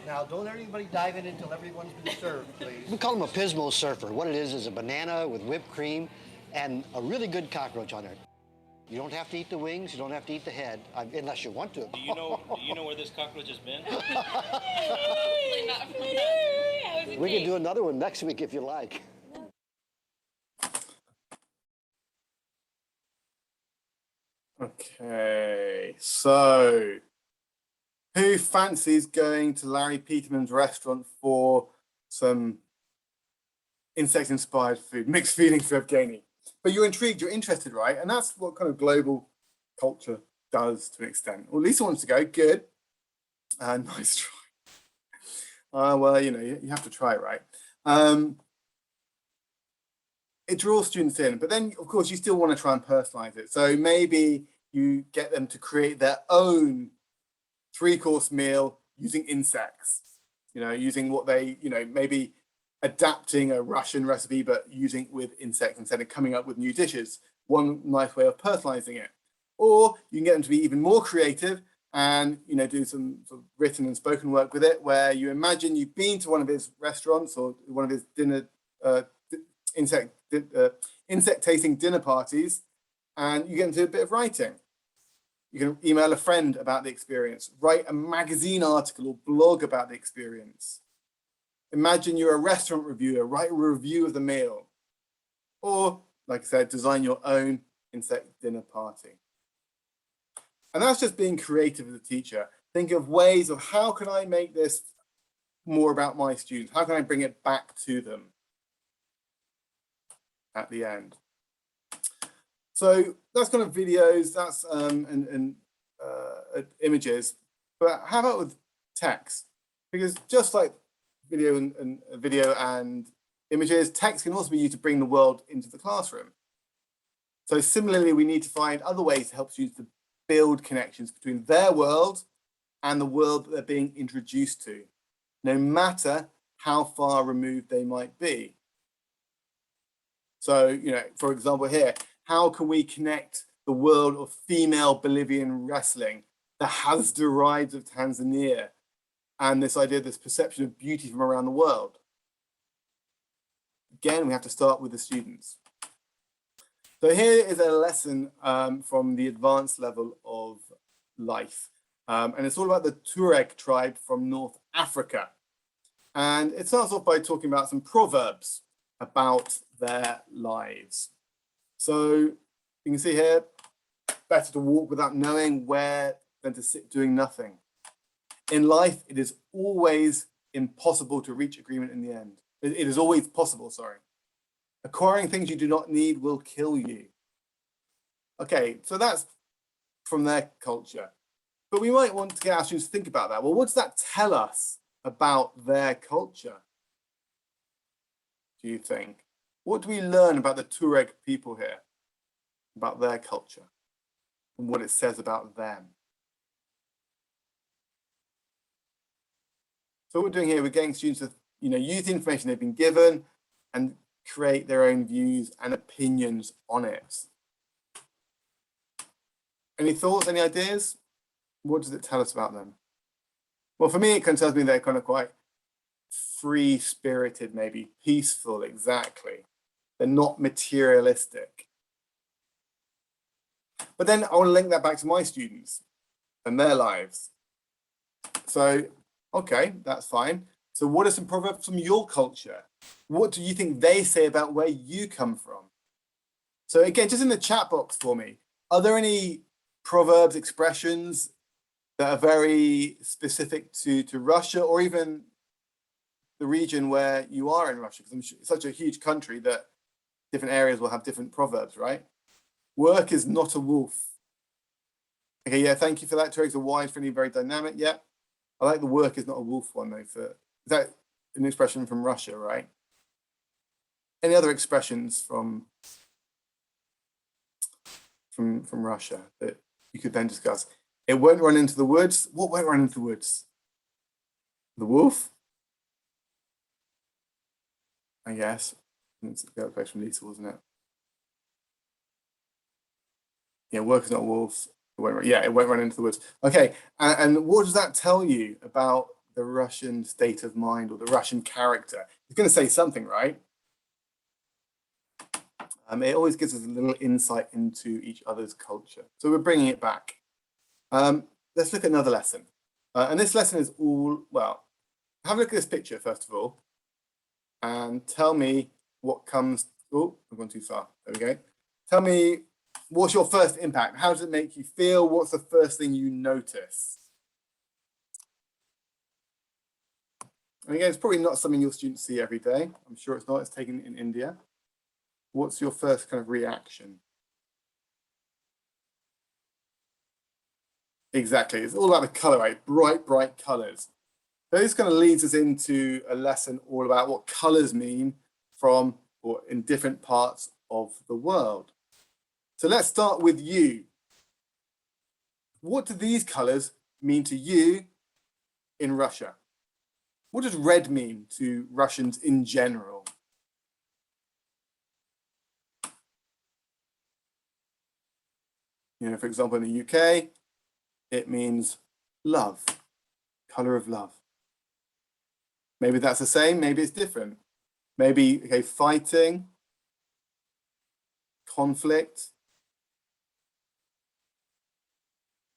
Now, don't everybody dive in until everyone's been served, please. We call them a Pismo surfer. What it is a banana with whipped cream and a really good cockroach on it. You don't have to eat the wings. You don't have to eat the head, unless you want to. Do you know where this cockroach has been? Really not for me. How was it We can taste? do another one next week if you like. Okay, so who fancies going to Larry Peterman's restaurant for some insect-inspired food? Mixed feelings for Evgeniy. But you're intrigued, you're interested, right? And that's what kind of global culture does to an extent. Well, Lisa wants to go. Good. Nice try. Well, you know, you have to try, right? It draws students in, but then, of course, you still want to try and personalize it. So maybe you get them to create their own 3-course meal using insects, you know, using what they, you know, maybe adapting a Russian recipe, but using it with insects instead of coming up with new dishes. One nice way of personalizing it. Or you can get them to be even more creative and, you know, do some sort of written and spoken work with it, where you imagine you've been to one of his restaurants or one of his dinner, insect tasting dinner parties, and you get into a bit of writing. You can email a friend about the experience, write a magazine article or blog about the experience. Imagine you're a restaurant reviewer, write a review of the meal. Or, like I said, design your own insect dinner party. And that's just being creative as a teacher. Think of ways of how can I make this more about my students? How can I bring it back to them at the end? So that's kind of videos, that's images. But how about with text? Because just like video and images, text can also be used to bring the world into the classroom. So similarly, we need to find other ways to help students to build connections between their world and the world that they're being introduced to, no matter how far removed they might be. So, you know, for example here, how can we connect the world of female Bolivian wrestling, the Hazda rides of Tanzania, and this idea, this perception of beauty from around the world? Again, we have to start with the students. So here is a lesson from the advanced level of life. And it's all about the Tuareg tribe from North Africa. And it starts off by talking about some proverbs about their lives. So you can see here, better to walk without knowing where than to sit doing nothing. In life, it is always impossible to reach agreement in the end. It is always possible, sorry. Acquiring things you do not need will kill you. Okay, so that's from their culture. But we might want to get our students to think about that. Well, what does that tell us about their culture? Do you think? What do we learn about the Tuareg people here, about their culture, and what it says about them? So what we're doing here, we're getting students to, use the information they've been given and create their own views and opinions on it. Any thoughts, any ideas? What does it tell us about them? Well, for me, it kind of tells me they're kind of quite free-spirited, maybe peaceful, exactly. They're not materialistic. But then I want to link that back to my students and their lives. So, okay, that's fine. So what are some proverbs from your culture? What do you think they say about where you come from? So again, just in the chat box for me, are there any proverbs, expressions that are very specific to Russia or even the region where you are in Russia? Because it's such a huge country that different areas will have different proverbs, right? Work is not a wolf. Okay, yeah, thank you for that. Terry's a wide, friendly, very dynamic. Yeah, I like the work is not a wolf one though. Is that an expression from Russia, right? Any other expressions from Russia that you could then discuss? It won't run into the woods. What won't run into the woods? The wolf? I guess. It's the other question from Lisa, wasn't it? Yeah, work is not a wolf. It won't run into the woods. Okay, and what does that tell you about the Russian state of mind or the Russian character? It's going to say something, right? It always gives us a little insight into each other's culture. So we're bringing it back. Let's look at another lesson. And this lesson is all, well, have a look at this picture, first of all, and tell me what comes, oh, I've gone too far, there we go. Tell me, what's your first impact? How does it make you feel? What's the first thing you notice? And again, it's probably not something your students see every day. I'm sure it's not, it's taken in India. What's your first kind of reaction? Exactly, it's all about the color, right? Bright, bright colors. So this kind of leads us into a lesson all about what colors mean from or in different parts of the world. So let's start with you. What do these colors mean to you in Russia? What does red mean to Russians in general? For example, in the UK, it means love, color of love. Maybe that's the same, maybe it's different. Maybe, okay, fighting, conflict,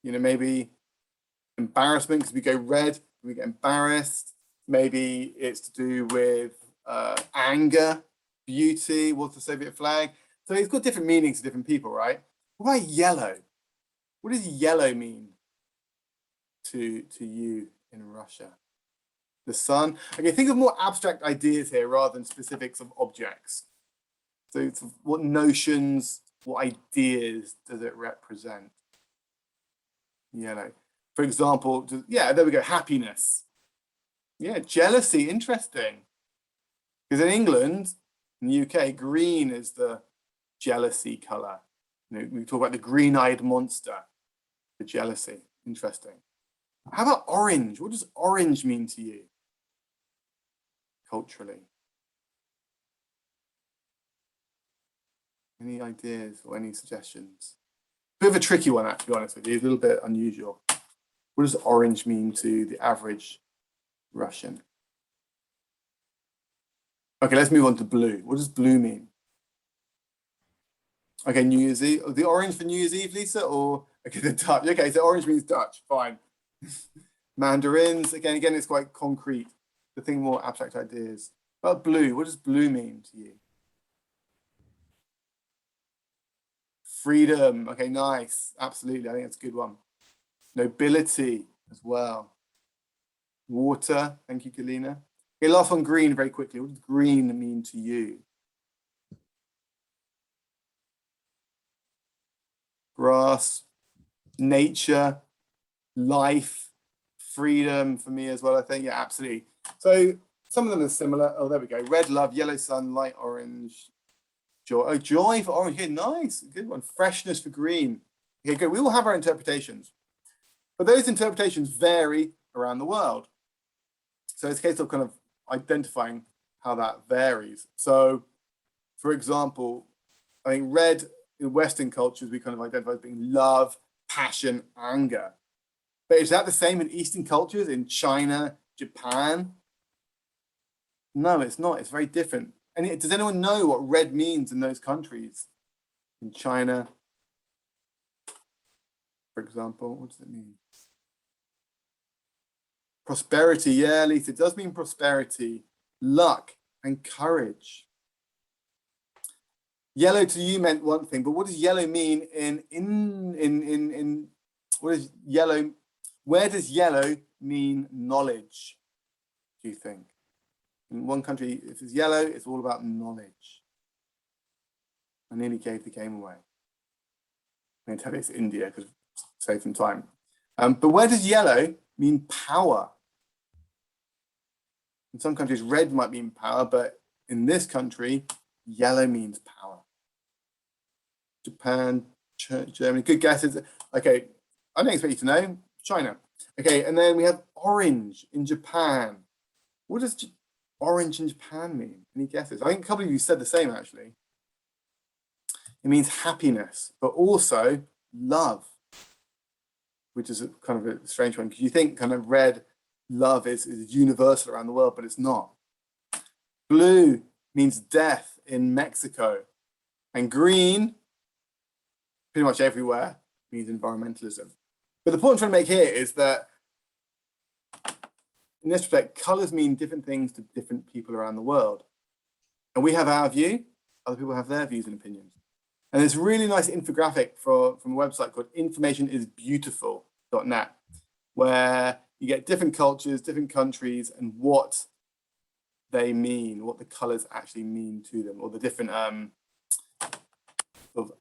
maybe embarrassment, because we go red, we get embarrassed. Maybe it's to do with anger, beauty, what's the Soviet flag? So it's got different meanings to different people, right? What about yellow? What does yellow mean to you in Russia? The sun. Okay, think of more abstract ideas here rather than specifics of objects. So what notions, what ideas does it represent? Yellow. For example, yeah, there we go, happiness. Yeah, jealousy, interesting. Because in England, in the UK, green is the jealousy color. We talk about the green-eyed monster, the jealousy, interesting. How about orange? What does orange mean to you culturally? Any ideas or any suggestions? Bit of a tricky one, to be honest with you, a little bit unusual. What does orange mean to the average Russian? Okay, let's move on to blue. What does blue mean? Okay, New Year's Eve. The orange for New Year's Eve, Lisa, or okay, the Dutch. Okay, so orange means Dutch. Fine. Mandarins. Again, it's quite concrete. The thing more abstract ideas. About blue. What does blue mean to you? Freedom. Okay, nice. Absolutely. I think that's a good one. Nobility as well. Water. Thank you, Galina. Okay, last one, green, very quickly. What does green mean to you? Grass, nature, life, freedom for me as well, I think. Yeah, absolutely. So some of them are similar. Oh, there we go. Red, love, yellow, sun, light, orange, joy. Oh, joy for orange. Yeah, nice. Good one. Freshness for green. Okay, good. We all have our interpretations. But those interpretations vary around the world. So it's a case of kind of identifying how that varies. So, for example, I think red in Western cultures, we kind of identify as being love, passion, anger. But is that the same in Eastern cultures, in China, Japan? No, it's not. It's very different. And does anyone know what red means in those countries? In China, for example, what does it mean? Prosperity, yeah, Lisa, it does mean prosperity, luck, and courage. Yellow to you meant one thing, but what does yellow mean in what is yellow? Where does yellow mean knowledge, do you think? In one country, if it's yellow, it's all about knowledge. I nearly gave the game away. I'm going to tell you it's India because save some time. But where does yellow mean power? In some countries, red might mean power, but in this country, yellow means power. Japan, Germany, good guesses. Okay, I don't expect you to know. China. Okay, and then we have orange in Japan. What does orange in Japan mean? Any guesses? I think a couple of you said the same, actually. It means happiness, but also love, which is a kind of a strange one because you think kind of red love is universal around the world, but it's not. Blue means death in Mexico, and green, pretty much everywhere, means environmentalism. But the point I'm trying to make here is that in this respect, colors mean different things to different people around the world. And we have our view, other people have their views and opinions. And there's a really nice infographic from a website called informationisbeautiful.net, where you get different cultures, different countries, and what they mean, what the colors actually mean to them, or the different sort of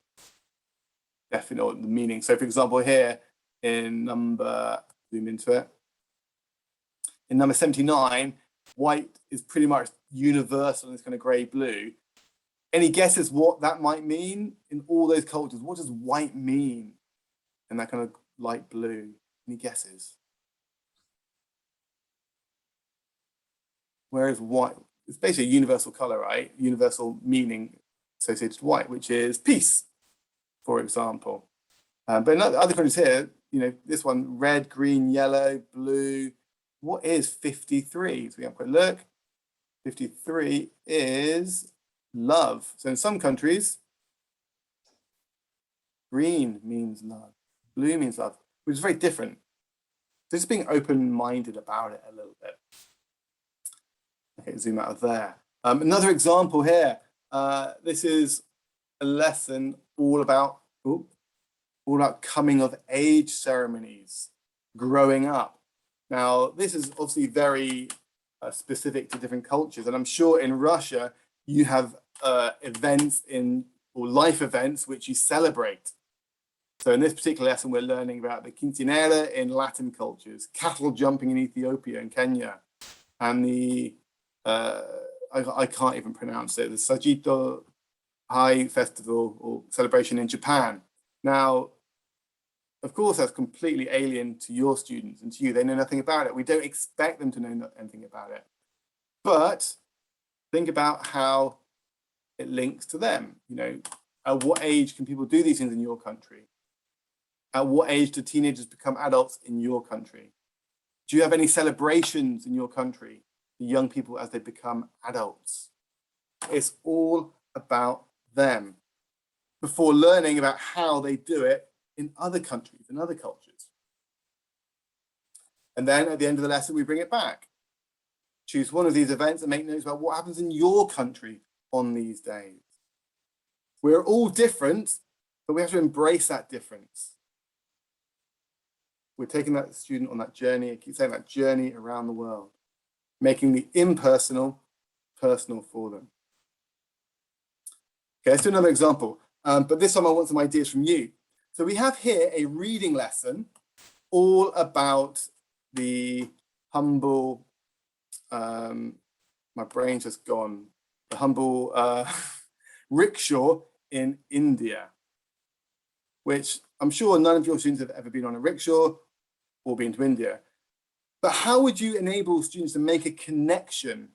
definite the meaning. So for example, here in zoom into it, in number 79, white is pretty much universal in this kind of gray blue. Any guesses what that might mean in all those cultures? What does white mean in that kind of light blue? Any guesses? Where is white? It's basically a universal color, right? Universal meaning associated to white, which is peace, for example. But in other countries here, you know, this one, red, green, yellow, blue. What is 53? So we have a quick look. 53 is love. So in some countries, green means love, blue means love, which is very different. So just being open-minded about it a little bit. Okay, zoom out of there. Another example here. This is a lesson all about coming of age ceremonies, growing up. Now, this is obviously very specific to different cultures, and I'm sure in Russia you have events or life events which you celebrate. So in this particular lesson, we're learning about the quinceañera in Latin cultures, cattle jumping in Ethiopia and Kenya, and the I can't even pronounce it, the Sajito High Festival or celebration in Japan. Now, of course, that's completely alien to your students and to you. They know nothing about it. We don't expect them to know anything about it. But think about how it links to them. You know, at what age can people do these things in your country? At what age do teenagers become adults in your country? Do you have any celebrations in your country for young people as they become adults? It's all about them before learning about how they do it in other countries and other cultures. And then at the end of the lesson, we bring it back. Choose one of these events and make notes about what happens in your country on these days. We're all different, but we have to embrace that difference. We're taking that student on that journey, I keep saying that journey around the world, making the impersonal personal for them. Okay, let's do another example. But this time I want some ideas from you. So we have here a reading lesson all about the humble, my brain's just gone, the humble rickshaw in India, which I'm sure none of your students have ever been on a rickshaw or been to India. But how would you enable students to make a connection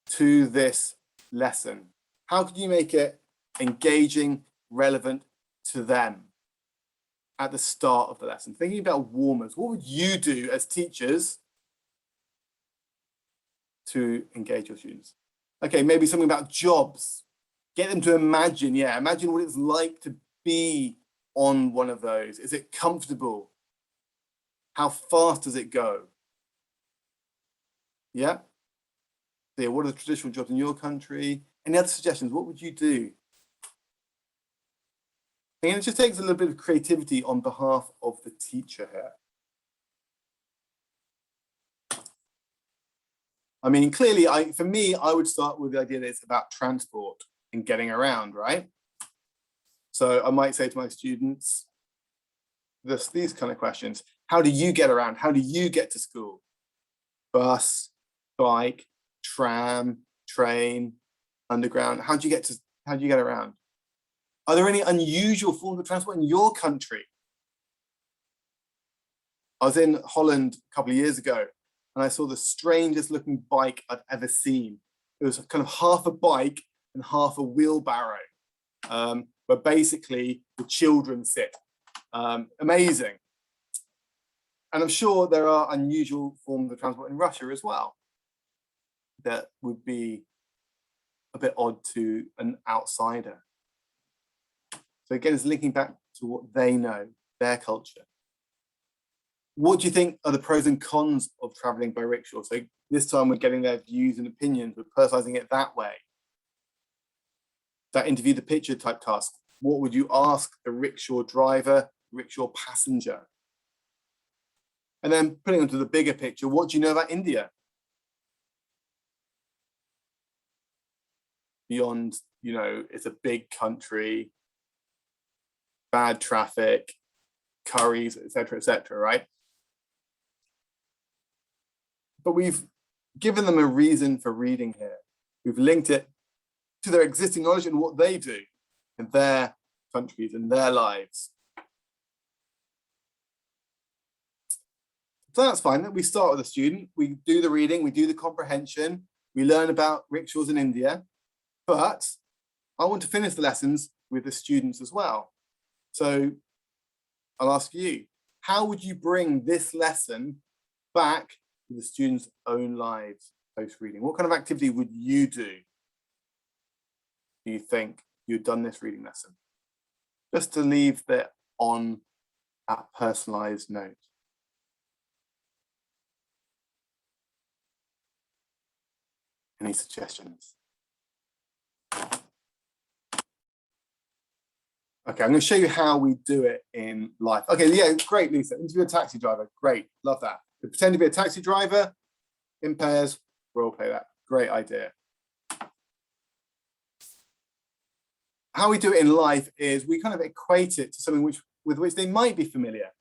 to this lesson? How could you make it engaging, relevant to them at the start of the lesson? Thinking about warmers, what would you do as teachers to engage your students? Okay, maybe something about jobs. Get them to imagine, imagine what it's like to be on one of those. Is it comfortable? How fast does it go? Yeah? So what are the traditional jobs in your country? Any other suggestions? What would you do? And it just takes a little bit of creativity on behalf of the teacher here. I mean, clearly, for me, I would start with the idea that it's about transport and getting around, right? So I might say to my students, these kind of questions. How do you get around? How do you get to school? Bus, bike, tram, train, underground. How do you get around? Are there any unusual forms of transport in your country? I was in Holland a couple of years ago and I saw the strangest looking bike I've ever seen. It was kind of half a bike and half a wheelbarrow, where basically the children sit. Amazing. And I'm sure there are unusual forms of transport in Russia as well that would be a bit odd to an outsider. So again, it's linking back to what they know, their culture. What do you think are the pros and cons of traveling by rickshaw? So this time we're getting their views and opinions, we're personalizing it that way. That interview the picture type task. What would you ask the rickshaw driver, rickshaw passenger? And then putting onto the bigger picture, what do you know about India? Beyond, it's a big country, bad traffic, curries, etc., right? But we've given them a reason for reading here. We've linked it to their existing knowledge and what they do in their countries and their lives. So that's fine. We start with a student, we do the reading, we do the comprehension, we learn about rickshaws in India, but I want to finish the lessons with the students as well. So I'll ask you, how would you bring this lesson back to the students' own lives post-reading? What kind of activity would you do you think you'd done this reading lesson? Just to leave that on that personalized note. Any suggestions? Okay, I'm going to show you how we do it in life. Okay, yeah, great, Lisa. Interview a taxi driver. Great, love that. So pretend to be a taxi driver in pairs. Role play that. Great idea. How we do it in life is we kind of equate it to something with which they might be familiar,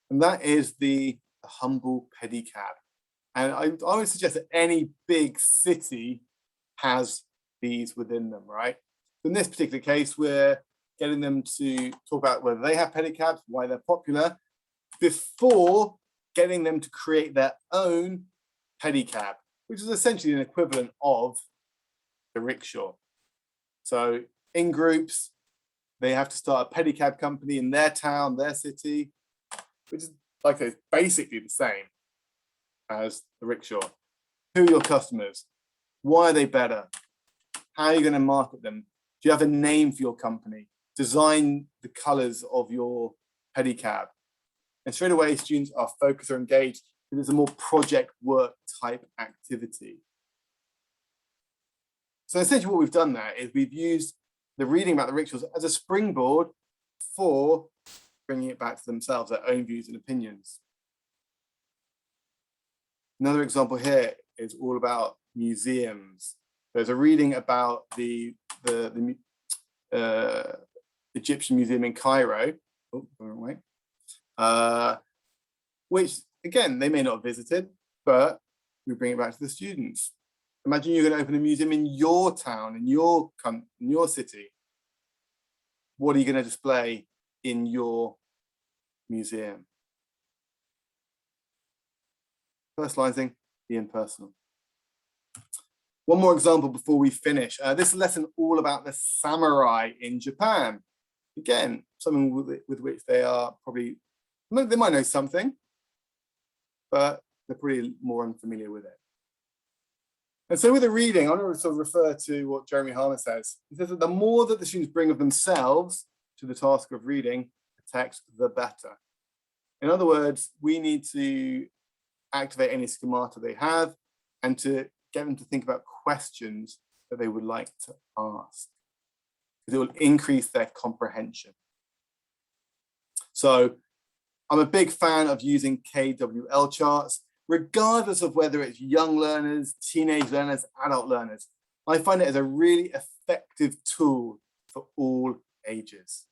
and that is the humble pedicab. And I would suggest that any big city has these within them, right? In this particular case, we're getting them to talk about whether they have pedicabs, why they're popular, before getting them to create their own pedicab, which is essentially an equivalent of the rickshaw. So in groups, they have to start a pedicab company in their town, their city, which is like basically the same as the rickshaw. Who are your customers? Why are they better? How are you going to market them? Do you have a name for your company? Design the colors of your pedicab. And straight away, students are focused or engaged because it's a more project work type activity. So essentially what we've done there is we've used the reading about the rickshaws as a springboard for bringing it back to themselves, their own views and opinions. Another example here is all about museums. There's a reading about the Egyptian Museum in Cairo, which again, they may not have visited, but we bring it back to the students. Imagine you're going to open a museum in your town, in your city. What are you going to display in your museum? personalizing the impersonal. One more example before we finish. This lesson all about the samurai in Japan. Again, something with which they are probably, they might know something, but they're pretty more unfamiliar with it. And so with the reading, I want to sort of refer to what Jeremy Harmer says. He says that the more that the students bring of themselves to the task of reading the text, the better. In other words, we need to activate any schemata they have and to get them to think about questions that they would like to ask, because it will increase their comprehension. So I'm a big fan of using KWL charts, regardless of whether it's young learners, teenage learners, adult learners. I find it as a really effective tool for all ages.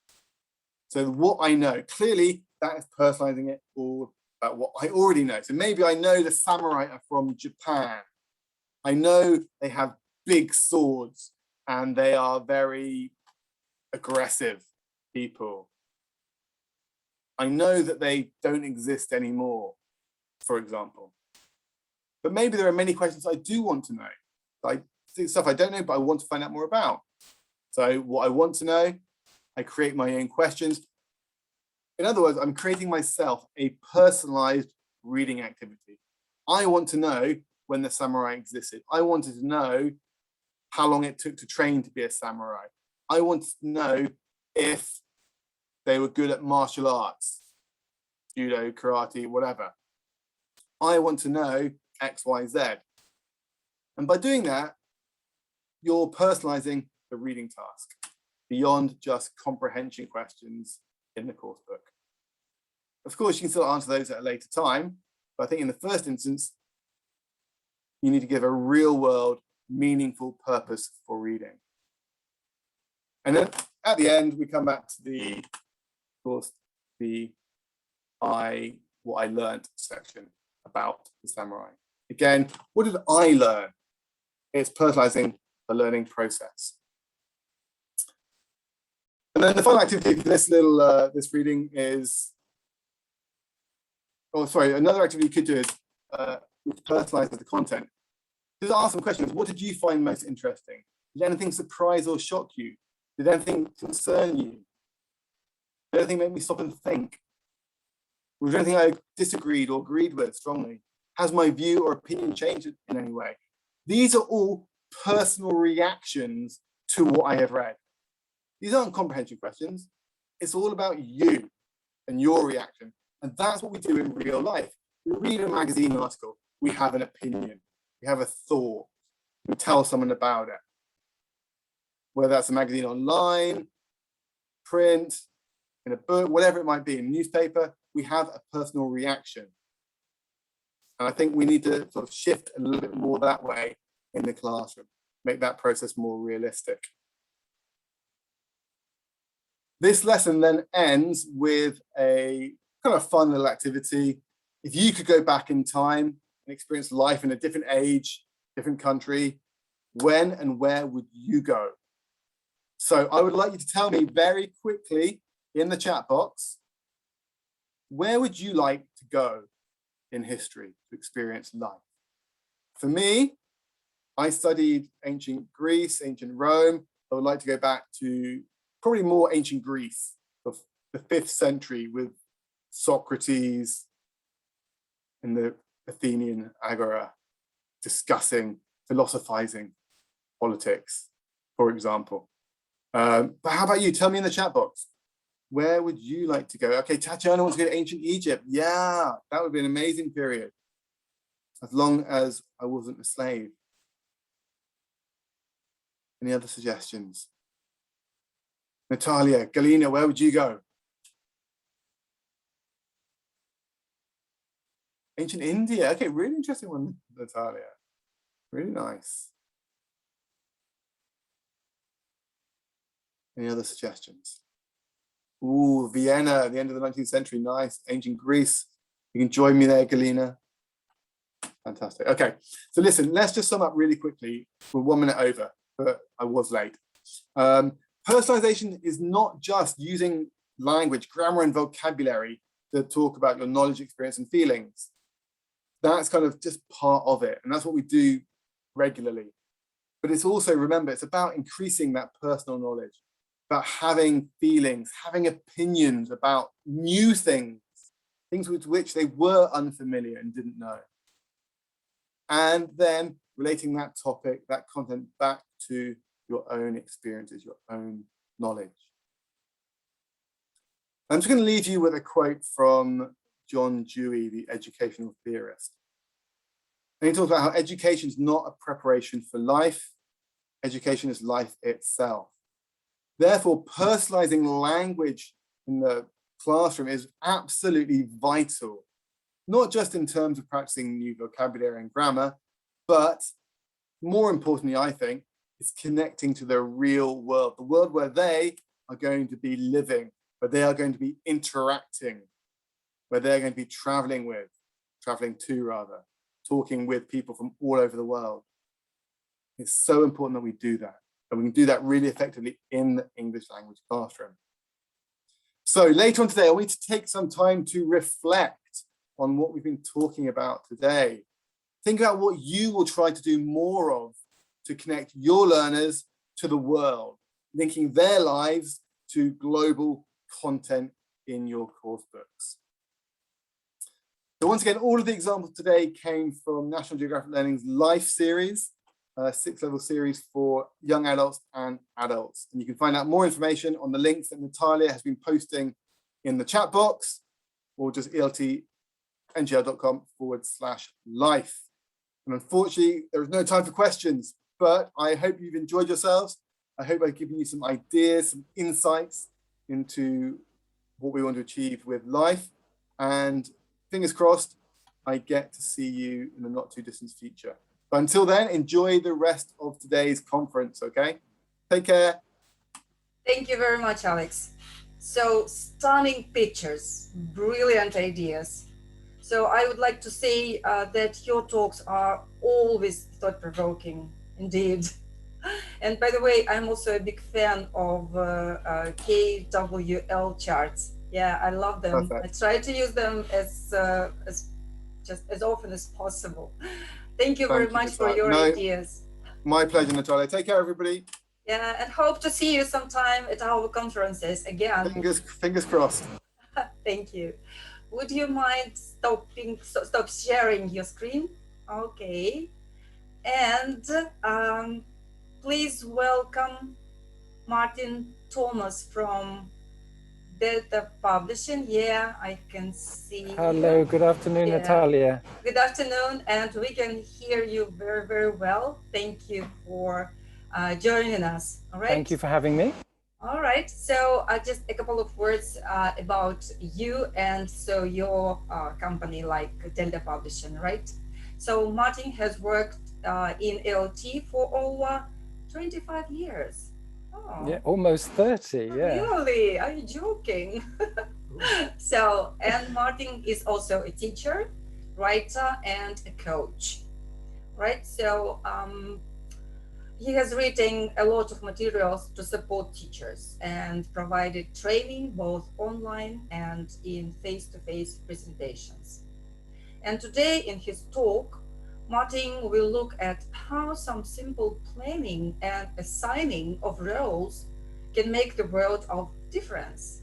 So what I know, clearly that is personalizing it all about what I already know. So maybe I know the samurai are from Japan. I know they have big swords and they are very aggressive people. I know that they don't exist anymore, for example. But maybe there are many questions I do want to know. Like stuff I don't know, but I want to find out more about. So what I want to know, I create my own questions. In other words, I'm creating myself a personalized reading activity. I want to know when the samurai existed. I wanted to know how long it took to train to be a samurai. I wanted to know if they were good at martial arts, judo, karate, whatever. I want to know X, Y, Z. And by doing that, you're personalizing the reading task beyond just comprehension questions in the course book. Of course, you can still answer those at a later time, but I think in the first instance, you need to give a real world, meaningful purpose for reading. And then at the end, we come back to the, of course, what I learned section about the samurai. Again, what did I learn? It's personalizing the learning process. And then the final activity for this little this reading is, another activity you could do is which personalizes the content. Just ask some questions. What did you find most interesting? Did anything surprise or shock you? Did anything concern you? Did anything make me stop and think? Was there anything I disagreed or agreed with strongly? Has my view or opinion changed in any way? These are all personal reactions to what I have read. These aren't comprehension questions. It's all about you and your reaction. And that's what we do in real life. We read a magazine article, we have an opinion, we have a thought, we tell someone about it. Whether that's a magazine online, print, in a book, whatever it might be, in a newspaper, we have a personal reaction. And I think we need to sort of shift a little bit more that way in the classroom, make that process more realistic. This lesson then ends with a kind of fun little activity. If you could go back in time and experience life in a different age, different country, when and where would you go? So I would like you to tell me very quickly in the chat box, where would you like to go in history to experience life? For me, I studied ancient Greece, ancient Rome. I would like to go back to probably more ancient Greece of the 5th century with Socrates in the Athenian Agora discussing, philosophizing politics, for example. But how about you? Tell me in the chat box. Where would you like to go? Okay, Tatiana wants to go to ancient Egypt. Yeah, that would be an amazing period. As long as I wasn't a slave. Any other suggestions? Natalia, Galina, where would you go? Ancient India. Okay, really interesting one, Natalia. Really nice. Any other suggestions? Ooh, Vienna, the end of the 19th century. Nice. Ancient Greece. You can join me there, Galina. Fantastic. Okay, so listen, let's just sum up really quickly. We're 1 minute over, but I was late. Personalization is not just using language, grammar, and vocabulary to talk about your knowledge, experience, and feelings. That's kind of just part of it. And that's what we do regularly. But it's also, remember, it's about increasing that personal knowledge, about having feelings, having opinions about new things with which they were unfamiliar and didn't know. And then relating that topic, that content back to your own experiences, your own knowledge. I'm just going to leave you with a quote from John Dewey, the educational theorist. And he talks about how education is not a preparation for life. Education is life itself. Therefore, personalizing language in the classroom is absolutely vital, not just in terms of practicing new vocabulary and grammar, but more importantly, I think, is connecting to the real world, the world where they are going to be living, where they are going to be interacting, where they're going to be traveling to rather, talking with people from all over the world. It's so important that we do that, and we can do that really effectively in the English language classroom. So later on today, I want you to take some time to reflect on what we've been talking about today. Think about what you will try to do more of to connect your learners to the world, linking their lives to global content in your course books. So once again, all of the examples today came from National Geographic Learning's Life series, a 6-level series for young adults and adults. And you can find out more information on the links that Natalia has been posting in the chat box, or just eltngl.com/life. And unfortunately, there is no time for questions, but I hope you've enjoyed yourselves. I hope I've given you some ideas, some insights into what we want to achieve with life. And fingers crossed, I get to see you in the not too distant future. But until then, enjoy the rest of today's conference, okay? Take care. Thank you very much, Alex. So stunning pictures, brilliant ideas. So I would like to say that your talks are always thought-provoking, indeed. And by the way, I'm also a big fan of KWL charts. Yeah, I love them. Perfect. I try to use them as often as possible. Thank you very much for your ideas. My pleasure, Natalia. Take care, everybody. Yeah, and hope to see you sometime at our conferences again. Fingers crossed. Thank you. Would you mind stop sharing your screen? Okay. And please welcome Martin Thomas from Delta Publishing. Yeah, I can see. Hello, good afternoon, yeah. Natalia. Good afternoon, and we can hear you very, very well. Thank you for joining us. All right. Thank you for having me. All right, so just a couple of words about you and so your company like Delta Publishing, right? So Martin has worked in LT for over 25 years. Oh. Yeah, almost 30, yeah. Really? Are you joking? So, and Martin is also a teacher, writer, and a coach, right? So, he has written a lot of materials to support teachers and provided training both online and in face-to-face presentations. And today in his talk, Martin will look at how some simple planning and assigning of roles can make the world of difference.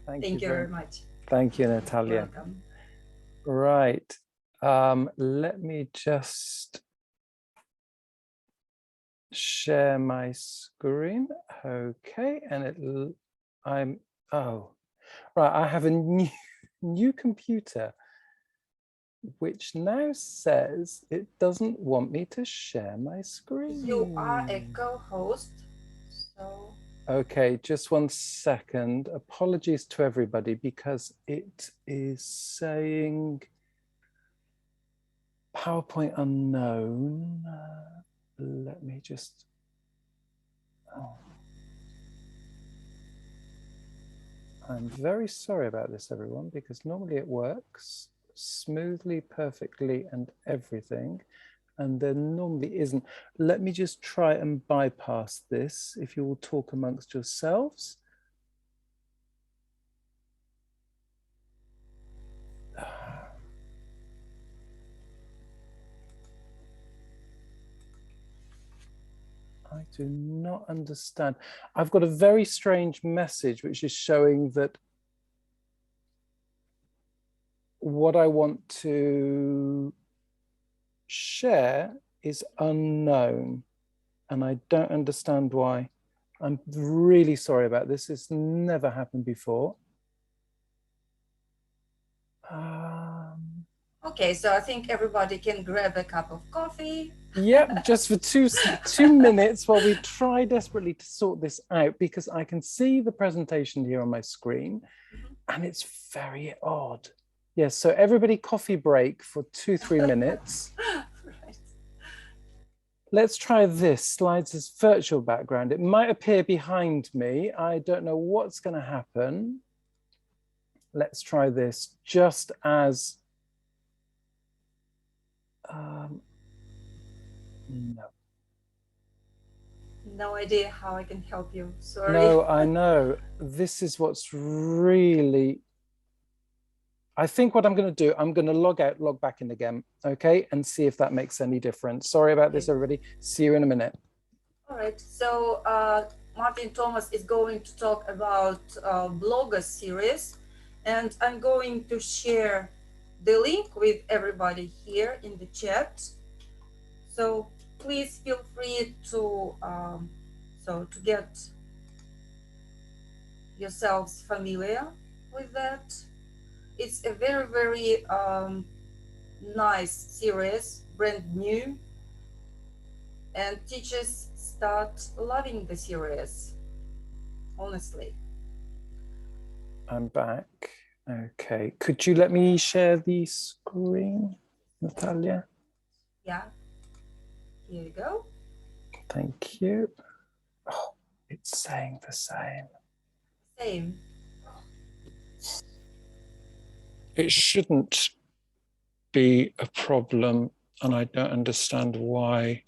Thank you very much. Thank you, Natalia. Welcome. Right. Let me just share my screen. Okay, and I have a new computer which now says it doesn't want me to share my screen. You are a co-host, so okay, just 1 second. Apologies to everybody because it is saying PowerPoint unknown. Let me just, I'm very sorry about this, everyone, because normally it works smoothly, perfectly, and everything, and there normally isn't. Let me just try and bypass this, if you will talk amongst yourselves. I do not understand. I've got a very strange message which is showing that what I want to share is unknown, and I don't understand why. I'm really sorry about this. It's never happened before. Okay, so I think everybody can grab a cup of coffee. Yep, just for two minutes while we try desperately to sort this out, because I can see the presentation here on my screen and it's very odd. Yes, so everybody coffee break for 2-3 minutes. Right. Let's try this, slides as virtual background. It might appear behind me. I don't know what's going to happen. Let's try this just as, no. No idea how I can help you, sorry. No, I know. This is what's really, I think what I'm going to do, I'm going to log out, log back in again, okay? And see if that makes any difference. Sorry about this, everybody. See you in a minute. All right, so Martin Thomas is going to talk about blogger series, and I'm going to share the link with everybody here in the chat. So please feel free to to get yourselves familiar with that. It's a very, very nice series, brand new, and teachers start loving the series, honestly. I'm back. Okay, could you let me share the screen, Natalia? Yeah, here you go. Thank you. Oh, it's saying the same. Same. It shouldn't be a problem, and I don't understand why.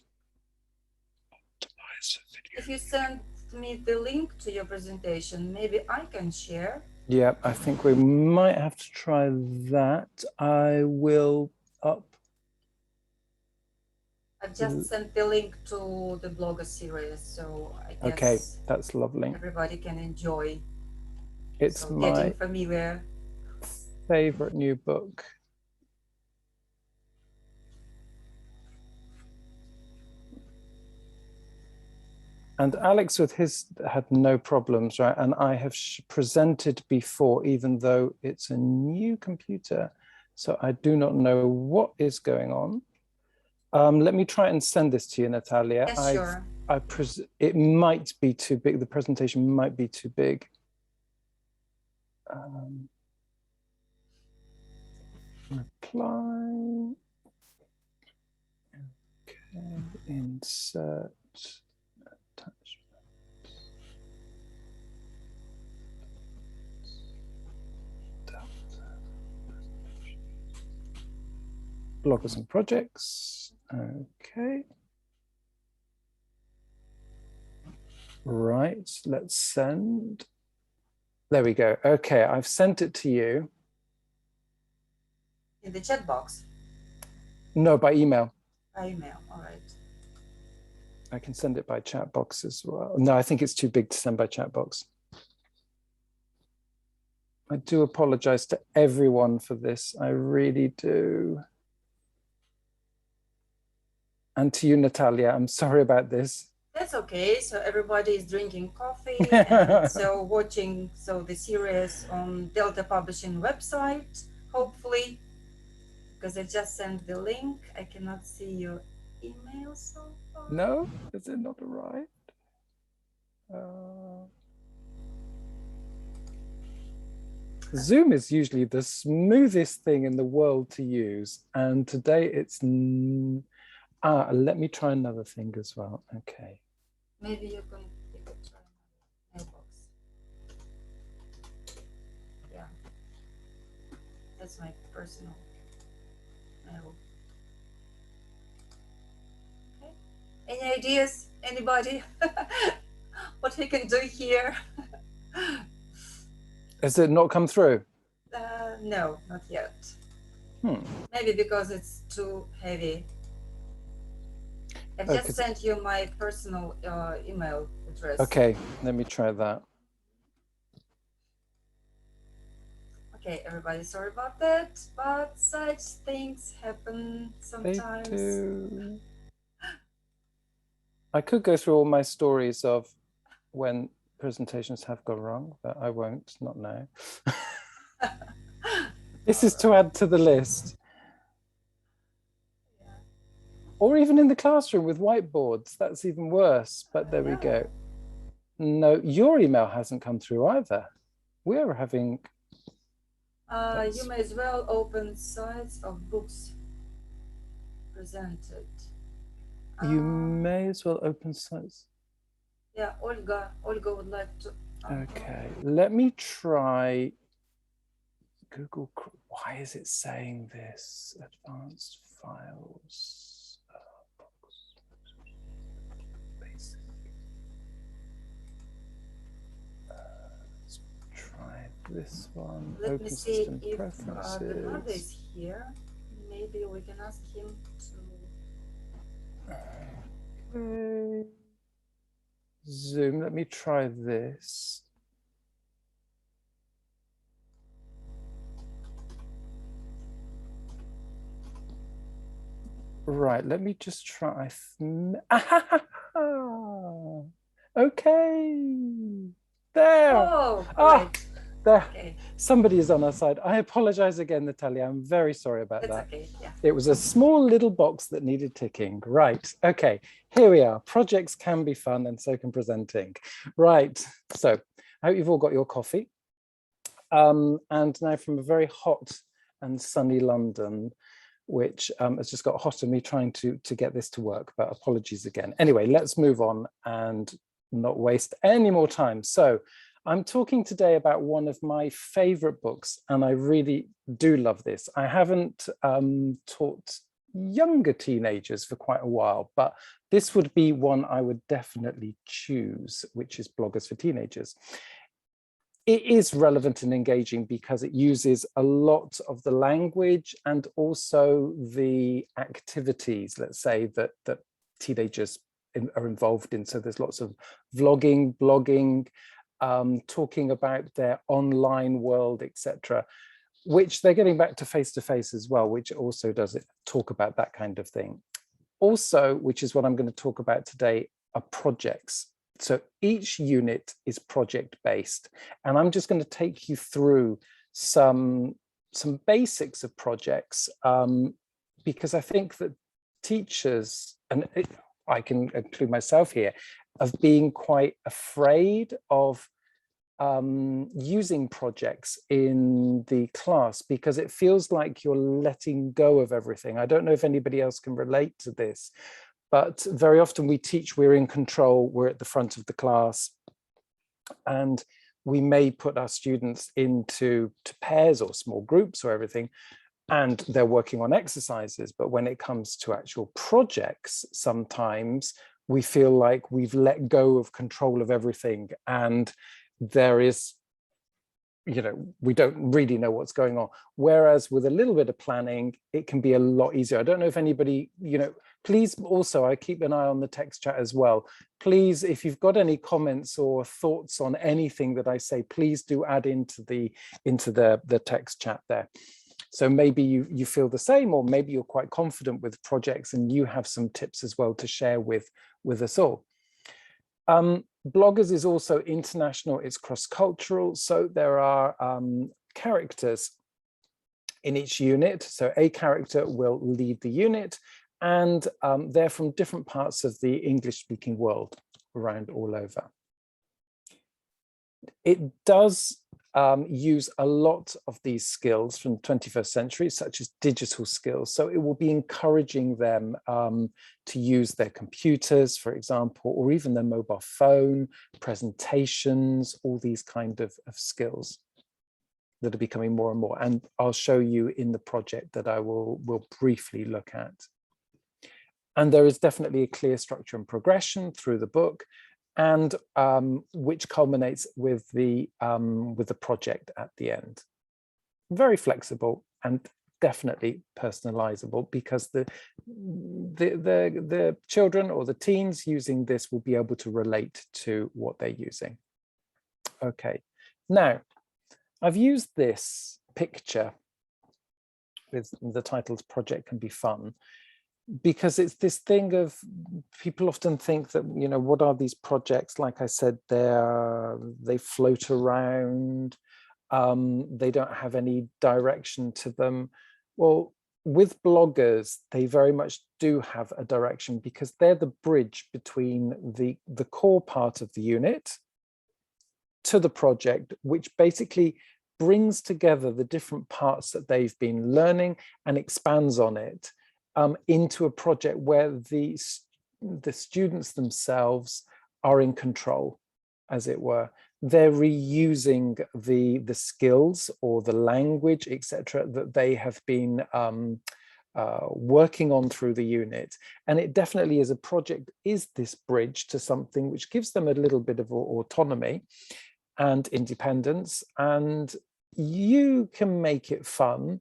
If you send me the link to your presentation, maybe I can share. Yeah, I think we might have to try that. I will up. I've just sent the link to the blogger series, so I guess okay, that's lovely. Everybody can enjoy. It's so my getting familiar. favorite new book. And Alex with his had no problems, right? And I have presented before, even though it's a new computer. So I do not know what is going on. Let me try and send this to you, Natalia. Yes, sure. It might be too big. The presentation might be too big. Reply. Okay, insert. Bloggers and projects. Okay. Right, let's send. There we go. Okay, I've sent it to you. In the chat box? No, by email. By email, all right. I can send it by chat box as well. No, I think it's too big to send by chat box. I do apologize to everyone for this. I really do. And to you, Natalia, I'm sorry about this. That's okay. So everybody is drinking coffee and so watching the series on Delta Publishing website, hopefully, because I just sent the link. I cannot see your email so far. No, is it not arrived? Zoom is usually the smoothest thing in the world to use, and today it's let me try another thing as well. Okay. Maybe you could try mailbox. Yeah, that's my personal mail. Okay. Any ideas? Anybody? What we can do here? Has it not come through? No, not yet. Hmm. Maybe because it's too heavy. I've just sent you my personal email address. Okay, let me try that. Okay, everybody, sorry about that, but such things happen sometimes. They do. I could go through all my stories of when presentations have gone wrong, but I won't, not now. This is to add to the list. Or even in the classroom with whiteboards, that's even worse, but there we go. No, your email hasn't come through either. We're having... You may as well open sites of books presented. You may as well open sites. Yeah, Olga would like to. Okay, let me try Google. Why is it saying this? Advanced files. Basic. Let's try this one. Let Open me see system if preferences. Bernardo is here. Maybe we can ask him to. Okay. Zoom, let me try this. Right, let me just try. Okay. There. Oh, right. There. Okay. Somebody is on our side. I apologize again, Natalia. I'm very sorry about that. Okay. Yeah. It was a small little box that needed ticking. Right. Okay. Here we are. Projects can be fun and so can presenting. Right. So I hope you've all got your coffee. And now from a very hot and sunny London, which has just got hotter, me trying to get this to work, but apologies again. Anyway, let's move on and not waste any more time. So I'm talking today about one of my favorite books, and I really do love this. I haven't taught younger teenagers for quite a while, but this would be one I would definitely choose, which is Bloggers for Teenagers. It is relevant and engaging because it uses a lot of the language and also the activities, let's say, that teenagers are involved in. So there's lots of vlogging, blogging, talking about their online world, etc., which they're getting back to face as well, which also does talk about that kind of thing. Also, which is what I'm going to talk about today, are projects. So each unit is project-based, and I'm just going to take you through some basics of projects, because I think that teachers, and I can include myself here, of being quite afraid of using projects in the class because it feels like you're letting go of everything. I don't know if anybody else can relate to this, but very often we teach, we're in control, we're at the front of the class, and we may put our students into pairs or small groups or everything, and they're working on exercises. But when it comes to actual projects, sometimes we feel like we've let go of control of everything, and there is, we don't really know what's going on. Whereas with a little bit of planning, it can be a lot easier. I don't know if anybody, please also, I keep an eye on the text chat as well. Please, if you've got any comments or thoughts on anything that I say, please do add into the text chat there. So maybe you feel the same, or maybe you're quite confident with projects and you have some tips as well to share with us all. Bloggers is also international, it's cross-cultural, so there are characters in each unit. So a character will lead the unit, and they're from different parts of the English-speaking world around all over. It does use a lot of these skills from the 21st century, such as digital skills. So it will be encouraging them to use their computers, for example, or even their mobile phone, presentations, all these kind of skills that are becoming more and more. And I'll show you in the project that I will briefly look at. And there is definitely a clear structure and progression through the book, and which culminates with the project at the end. Very flexible and definitely personalizable, because the children or the teens using this will be able to relate to what they're using. Okay, now I've used this picture with the titles Project Can Be Fun, because it's this thing of, people often think that, you know, what are these projects? Like I said, they float around, they don't have any direction to them. Well, with bloggers, they very much do have a direction, because they're the bridge between the core part of the unit to the project, which basically brings together the different parts that they've been learning and expands on it into a project where the students themselves are in control, as it were. They're reusing the skills or the language, etc., that they have been working on through the unit. And it definitely, as a project, is this bridge to something which gives them a little bit of autonomy and independence. And you can make it fun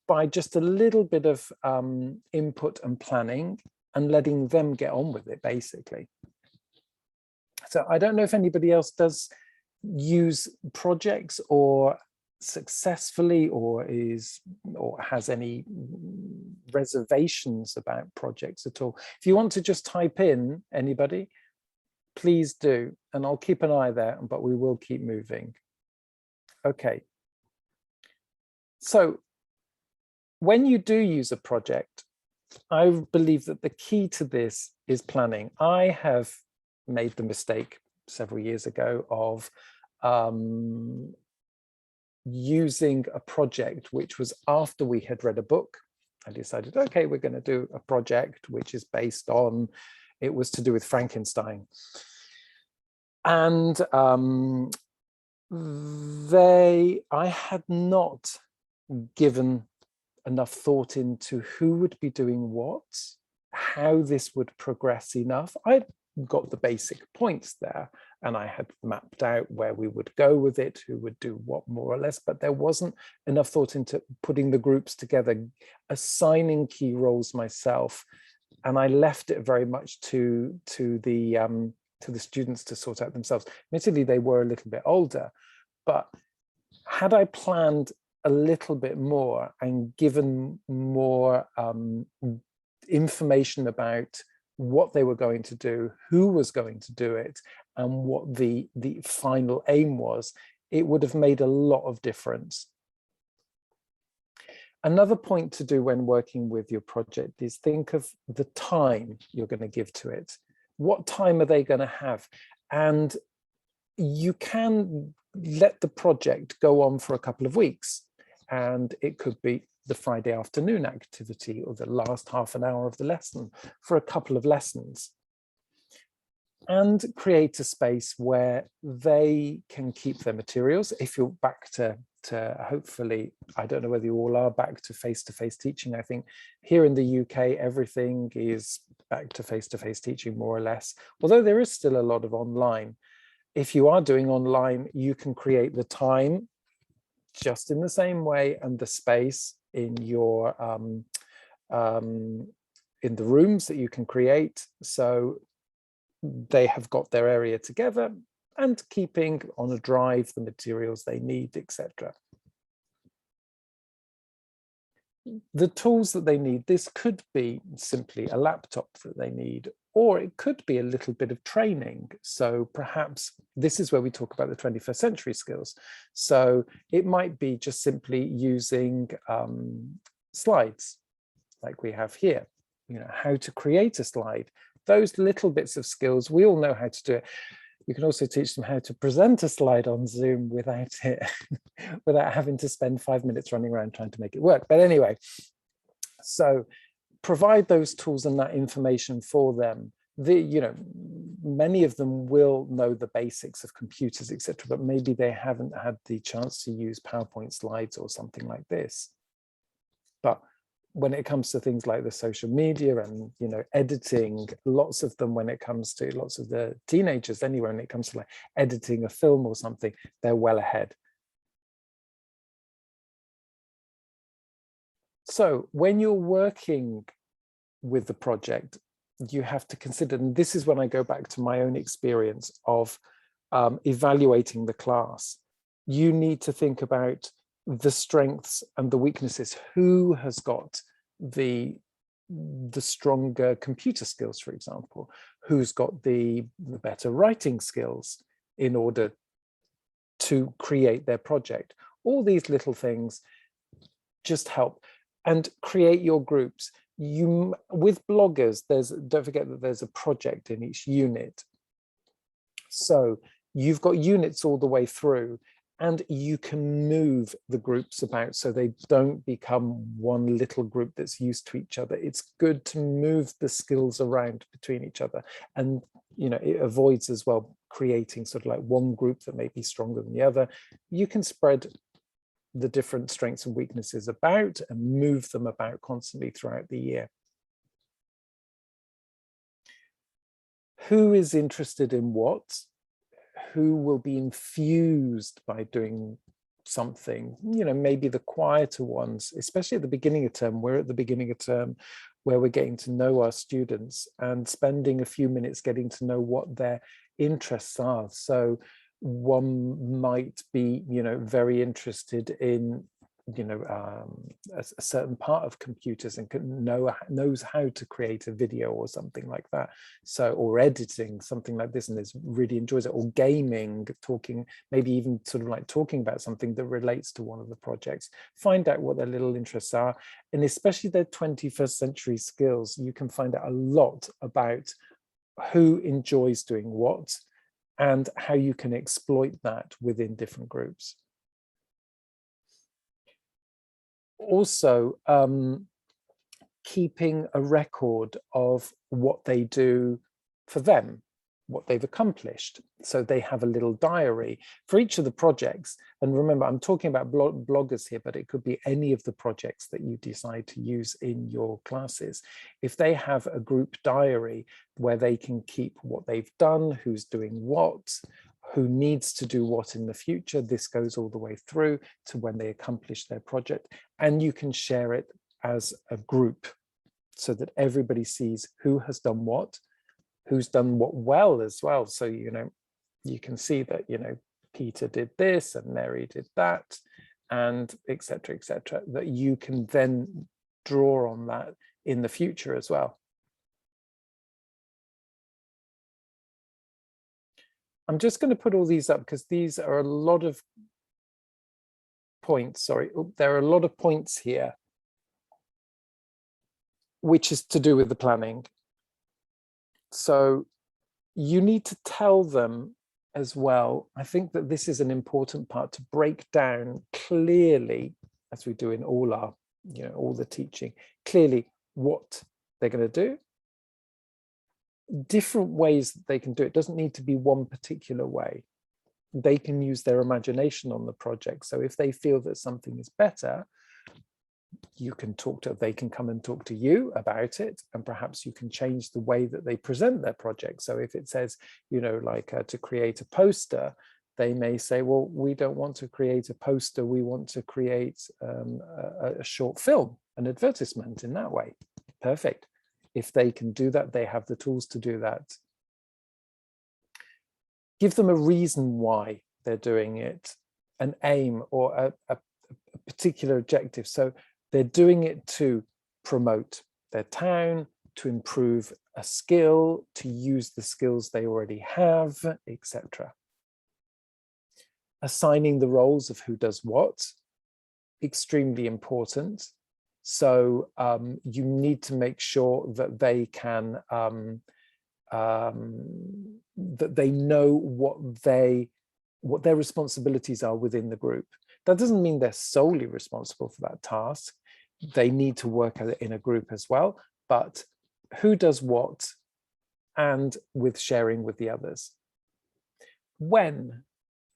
by just a little bit of input and planning and letting them get on with it, basically. So I don't know if anybody else does use projects or successfully, or has any reservations about projects at all. If you want to just type in, anybody, please do, and I'll keep an eye there, but we will keep moving. Okay. So when you do use a project, I believe that the key to this is planning. I have made the mistake several years ago of using a project which was after we had read a book. I decided, okay, we're going to do a project which is based on, it was to do with Frankenstein. And I had not given enough thought into who would be doing what, how this would progress enough. I got the basic points there, and I had mapped out where we would go with it, who would do what more or less, but there wasn't enough thought into putting the groups together, assigning key roles myself, and I left it very much to the students to sort out themselves. Admittedly, they were a little bit older, but had I planned a little bit more and given more information about what they were going to do, who was going to do it, and what the final aim was, it would have made a lot of difference. Another point to do when working with your project is think of the time you're going to give to it. What time are they going to have? And you can let the project go on for a couple of weeks, and it could be the Friday afternoon activity or the last half an hour of the lesson for a couple of lessons, and create a space where they can keep their materials. If you're back to hopefully, I don't know whether you all are back to face-to-face teaching. I think here in the UK, everything is back to face-to-face teaching more or less, although there is still a lot of online. If you are doing online, you can create the time just in the same way and the space in your in the rooms that you can create, so they have got their area together and keeping on a drive the materials they need, etc. The tools that they need, this could be simply a laptop that they need, or it could be a little bit of training. So perhaps this is where we talk about the 21st century skills. So it might be just simply using slides like we have here, you know, how to create a slide, those little bits of skills, we all know how to do it. You can also teach them how to present a slide on Zoom without it, without having to spend 5 minutes running around trying to make it work. But anyway, so provide those tools and that information for them. You know, many of them will know the basics of computers, etc., but maybe they haven't had the chance to use PowerPoint slides or something like this. But when it comes to things like the social media and, you know, editing, lots of them, when it comes to lots of the teenagers anyway, when it comes to like editing a film or something, they're well ahead. So when you're working with the project, you have to consider, and this is when I go back to my own experience of evaluating the class. You need to think about the strengths and the weaknesses. Who has got the stronger computer skills, for example? Who's got the better writing skills in order to create their project? All these little things just help. And create your groups. With bloggers, don't forget that there's a project in each unit. So you've got units all the way through, and you can move the groups about so they don't become one little group that's used to each other. It's good to move the skills around between each other, and it avoids as well creating sort of like one group that may be stronger than the other. You can spread the different strengths and weaknesses about and move them about constantly throughout the year. Who is interested in what? Who will be infused by doing something? Maybe the quieter ones, especially at the beginning of term. We're at the beginning of term where we're getting to know our students and spending a few minutes getting to know what their interests are. So one might be, very interested in, a certain part of computers and knows how to create a video or something like that. So, or editing, something like this, and really enjoys it, or gaming, talking, maybe even sort of like talking about something that relates to one of the projects. Find out what their little interests are, and especially their 21st century skills. You can find out a lot about who enjoys doing what, and how you can exploit that within different groups. Also, keeping a record of what they do for them, what they've accomplished. So they have a little diary for each of the projects. And remember, I'm talking about bloggers here, but it could be any of the projects that you decide to use in your classes. If they have a group diary where they can keep what they've done, who's doing what, who needs to do what in the future, this goes all the way through to when they accomplish their project. And you can share it as a group so that everybody sees who has done what, who's done what well as well. So, you can see that, Peter did this and Mary did that, and et cetera, that you can then draw on that in the future as well. I'm just going to put all these up because these are a lot of points. Sorry, there are a lot of points here, which is to do with the planning. So you need to tell them as well. I think that this is an important part, to break down clearly, as we do in all our, all the teaching, clearly what they're going to do. Different ways that they can do it. Doesn't need to be one particular way. They can use their imagination on the project. So if they feel that something is better, you can they can come and talk to you about it, and perhaps you can change the way that they present their project. So if it says, to create a poster, they may say, well, we don't want to create a poster, we want to create a short film, an advertisement in that way. Perfect. If they can do that, they have the tools to do that. Give them a reason why they're doing it, an aim or a particular objective. So they're doing it to promote their town, to improve a skill, to use the skills they already have, etc. Assigning the roles of who does what, extremely important. So you need to make sure that they can, that they know what their responsibilities are within the group. That doesn't mean they're solely responsible for that task. They need to work in a group as well, but who does what, and with sharing with the others. When,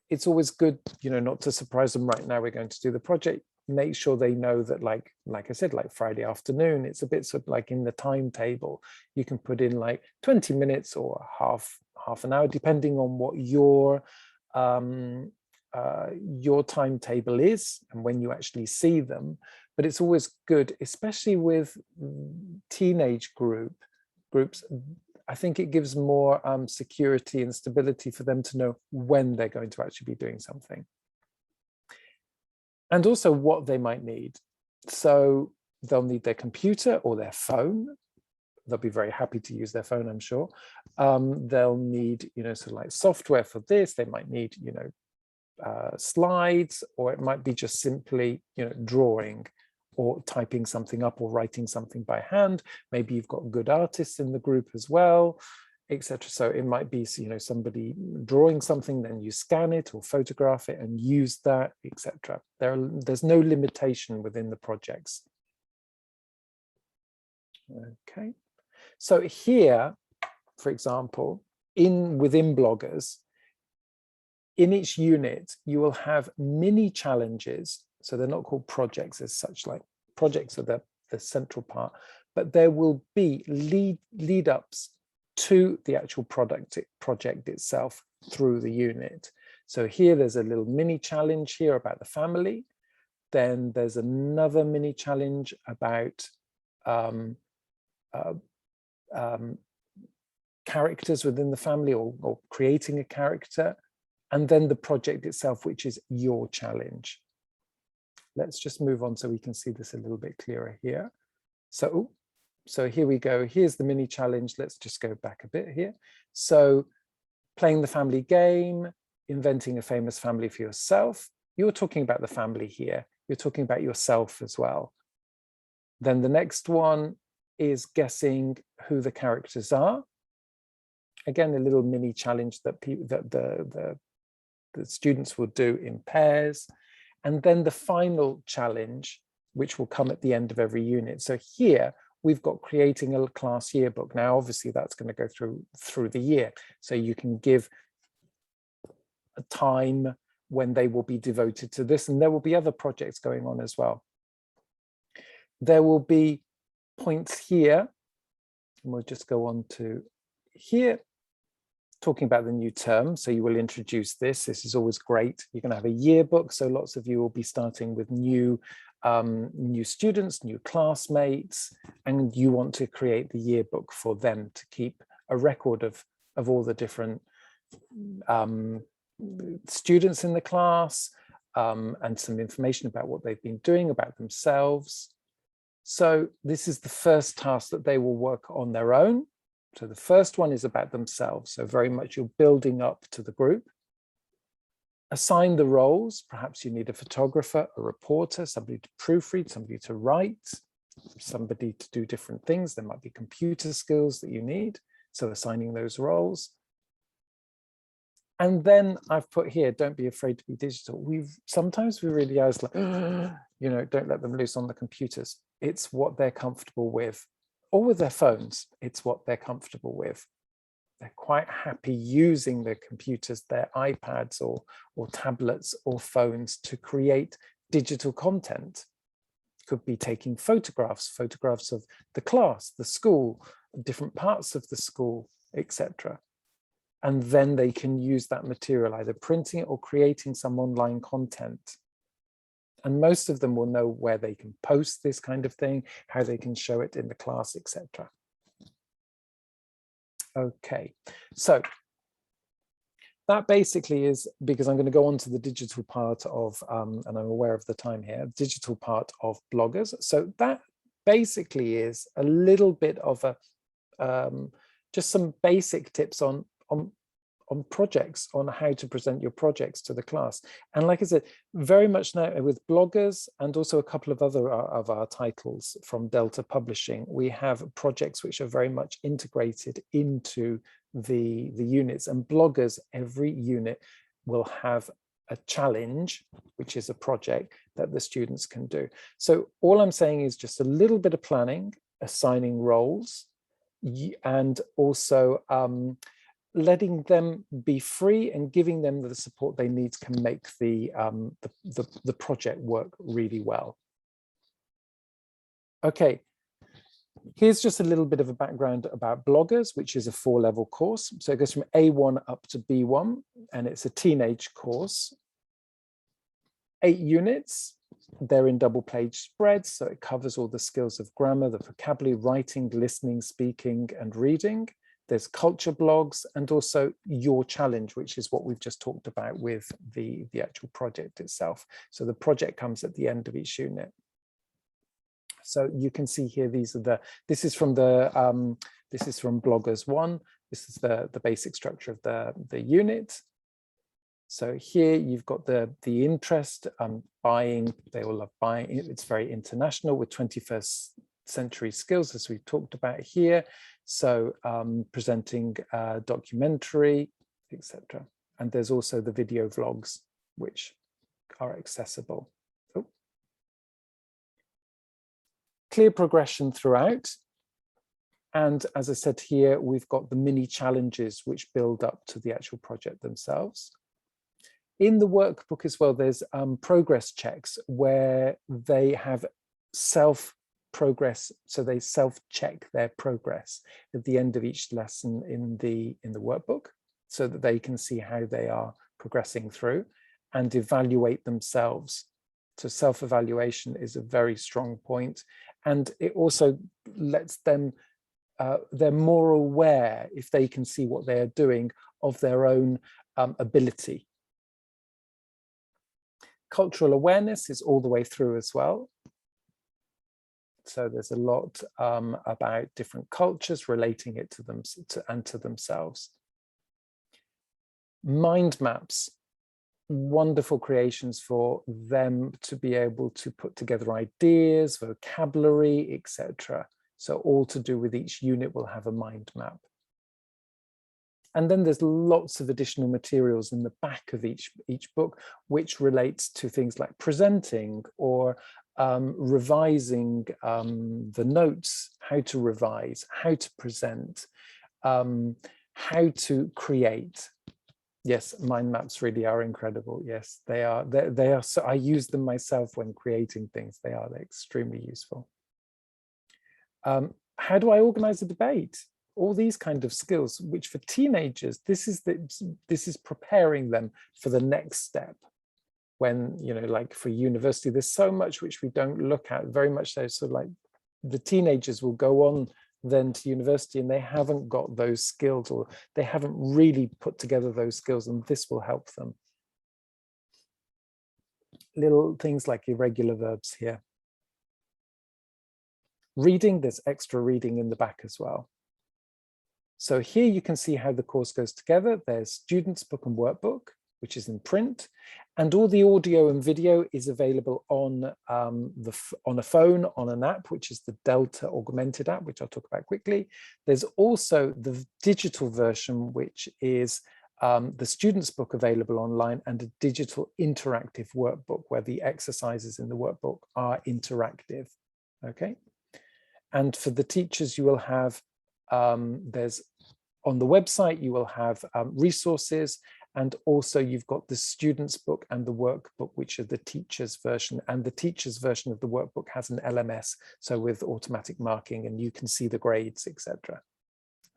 it's always good, not to surprise them right now, we're going to do the project. Make sure they know that, like I said, like Friday afternoon, it's a bit sort of like in the timetable. You can put in like 20 minutes or half an hour, depending on what your timetable is and when you actually see them. but it's always good, especially with teenage groups. I think it gives more security and stability for them to know when they're going to actually be doing something. And also what they might need. So they'll need their computer or their phone. They'll be very happy to use their phone, I'm sure. They'll need, sort of like software for this. They might need, slides, or it might be just simply, drawing or typing something up or writing something by hand. Maybe you've got good artists in the group as well, etc. So it might be, somebody drawing something, then you scan it or photograph it and use that, etc. There's no limitation within the projects. Okay, so here, for example, within bloggers, in each unit, you will have mini challenges. So they're not called projects as such, like projects are the central part, but there will be lead ups to the actual project itself through the unit. So here there's a little mini challenge here about the family. Then there's another mini challenge about characters within the family, or creating a character. And then the project itself, which is your challenge. Let's just move on so we can see this a little bit clearer here. So here we go. Here's the mini challenge. Let's just go back a bit here. So playing the family game, inventing a famous family for yourself. You're talking about the family here. You're talking about yourself as well. Then the next one is guessing who the characters are. Again, a little mini challenge that the students will do in pairs. And then the final challenge, which will come at the end of every unit. So here we've got creating a class yearbook. Now, obviously that's going to go through the year. So you can give a time when they will be devoted to this, and there will be other projects going on as well. There will be points here, and we'll just go on to here, talking about the new term. So you will introduce this. This is always great. You're going to have a yearbook. So lots of you will be starting with new students, new classmates, and you want to create the yearbook for them to keep a record of all the different students in the class, and some information about what they've been doing, about themselves. So this is the first task that they will work on their own. So the first one is about themselves. So very much you're building up to the group. Assign the roles. Perhaps you need a photographer, a reporter, somebody to proofread, somebody to write, somebody to do different things. There might be computer skills that you need. So assigning those roles. And then I've put here, don't be afraid to be digital. Sometimes we really are like, don't let them loose on the computers. It's what they're comfortable with. Or with their phones, it's what they're comfortable with. They're quite happy using their computers, their iPads or tablets or phones to create digital content. Could be taking photographs of the class, the school, different parts of the school, etc. And then they can use that material, either printing it or creating some online content. And most of them will know where they can post this kind of thing, how they can show it in the class, etc. Okay, so that basically is, because I'm going to go on to the digital part of, and I'm aware of the time here, digital part of bloggers. So that basically is a little bit of a, just some basic tips on projects, on how to present your projects to the class. And like I said, very much now with bloggers and also a couple of other of our titles from Delta Publishing, we have projects which are very much integrated into the units, and bloggers, every unit will have a challenge, which is a project that the students can do. So all I'm saying is just a little bit of planning, assigning roles, and also letting them be free and giving them the support they need can make the project work really well. Okay, here's just a little bit of a background about bloggers, which is a 4-level course. So it goes from A1 up to B1, and it's a teenage course. 8 units, they're in double page spreads, so it covers all the skills of grammar, the vocabulary, writing, listening, speaking, and reading. There's culture blogs and also your challenge, which is what we've just talked about with the actual project itself. So the project comes at the end of each unit. So you can see here, this is from Bloggers 1. This is the basic structure of the unit. So here you've got the interest, buying, they all love buying. It's very international with 21st century skills, as we've talked about here. So presenting a documentary, etc. And there's also the video vlogs, which are accessible. Oh. Clear progression throughout. And as I said here, we've got the mini challenges which build up to the actual project themselves. In the workbook as well, there's progress checks where they have self-progress, so they self-check their progress at the end of each lesson in the workbook, so that they can see how they are progressing through and evaluate themselves. So self-evaluation is a very strong point, and it also lets them, they're more aware, if they can see what they are doing, of their own ability. Cultural awareness is all the way through as well. So there's a lot about different cultures, relating it to them and to themselves. Mind maps, wonderful creations for them to be able to put together ideas, vocabulary, etc. So all to do with each unit will have a mind map. And then there's lots of additional materials in the back of each book, which relates to things like presenting or revising the notes, how to revise, how to present, how to create. Yes, mind maps really are incredible. Yes, they are. They are. So I use them myself when creating things. They're extremely useful. How do I organize a debate? All these kind of skills, which for teenagers, this is preparing them for the next step. When, you know, like for university, there's so much which we don't look at, very much so. So like the teenagers will go on then to university and they haven't got those skills, or they haven't really put together those skills, and this will help them. Little things like irregular verbs here. Reading, there's extra reading in the back as well. So here you can see how the course goes together. There's student's book and workbook, which is in print, and all the audio and video is available on a phone, on an app, which is the Delta Augmented app, which I'll talk about quickly. There's also the digital version, which is the student's book available online, and a digital interactive workbook where the exercises in the workbook are interactive. Okay, and for the teachers, you will have there's on the website, you will have resources, and also you've got the student's book and the workbook, which are the teacher's version, and the teacher's version of the workbook has an LMS, so with automatic marking, and you can see the grades, etc.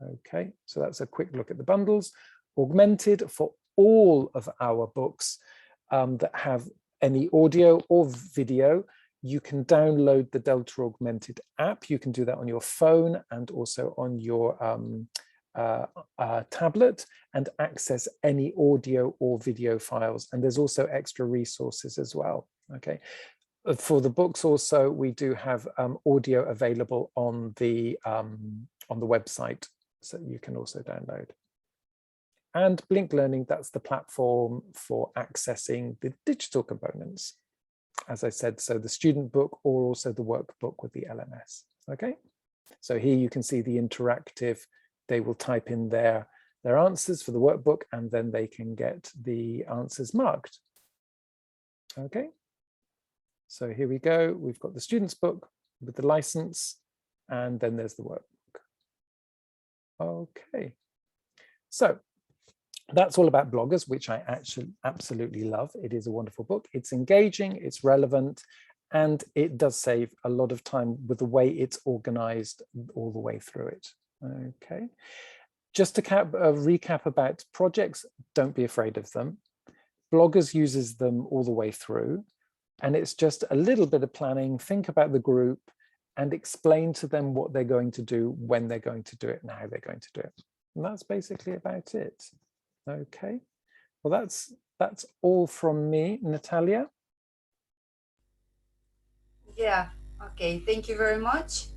Okay, so that's a quick look at the bundles. Augmented for all of our books that have any audio or video. You can download the Delta Augmented app. You can do that on your phone and also on your tablet, and access any audio or video files. And there's also extra resources as well. Okay, for the books also, we do have audio available on the website, so you can also download. And Blink Learning, that's the platform for accessing the digital components. As I said, so the student book or also the workbook with the LMS. Okay, so here you can see the interactive. They will type in their answers for the workbook, and then they can get the answers marked. Okay, so here we go. We've got the student's book with the license, and then there's the workbook. Okay, so that's all about bloggers, which I actually absolutely love. It is a wonderful book. It's engaging, it's relevant, and it does save a lot of time with the way it's organized all the way through it. Okay, just to recap about projects, don't be afraid of them. Bloggers uses them all the way through. And it's just a little bit of planning, think about the group and explain to them what they're going to do, when they're going to do it and how they're going to do it. And that's basically about it. Okay, well, that's all from me, Natalia. Yeah, okay, thank you very much.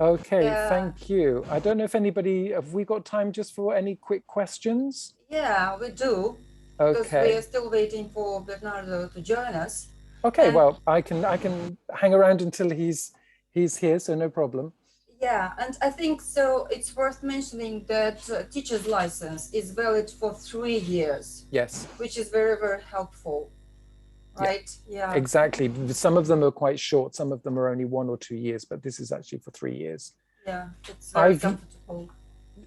Okay, thank you. I don't know if anybody, have we got time just for any quick questions? Yeah, we do. Because we are still waiting for Bernardo to join us. Okay, well, I can hang around until he's here, so no problem. Yeah, and I think so it's worth mentioning that teacher's license is valid for 3 years. Yes. Which is very, very helpful, right? Yeah. Exactly. Some of them are quite short, some of them are only 1 or 2 years, but this is actually for 3 years. Yeah, it's very comfortable.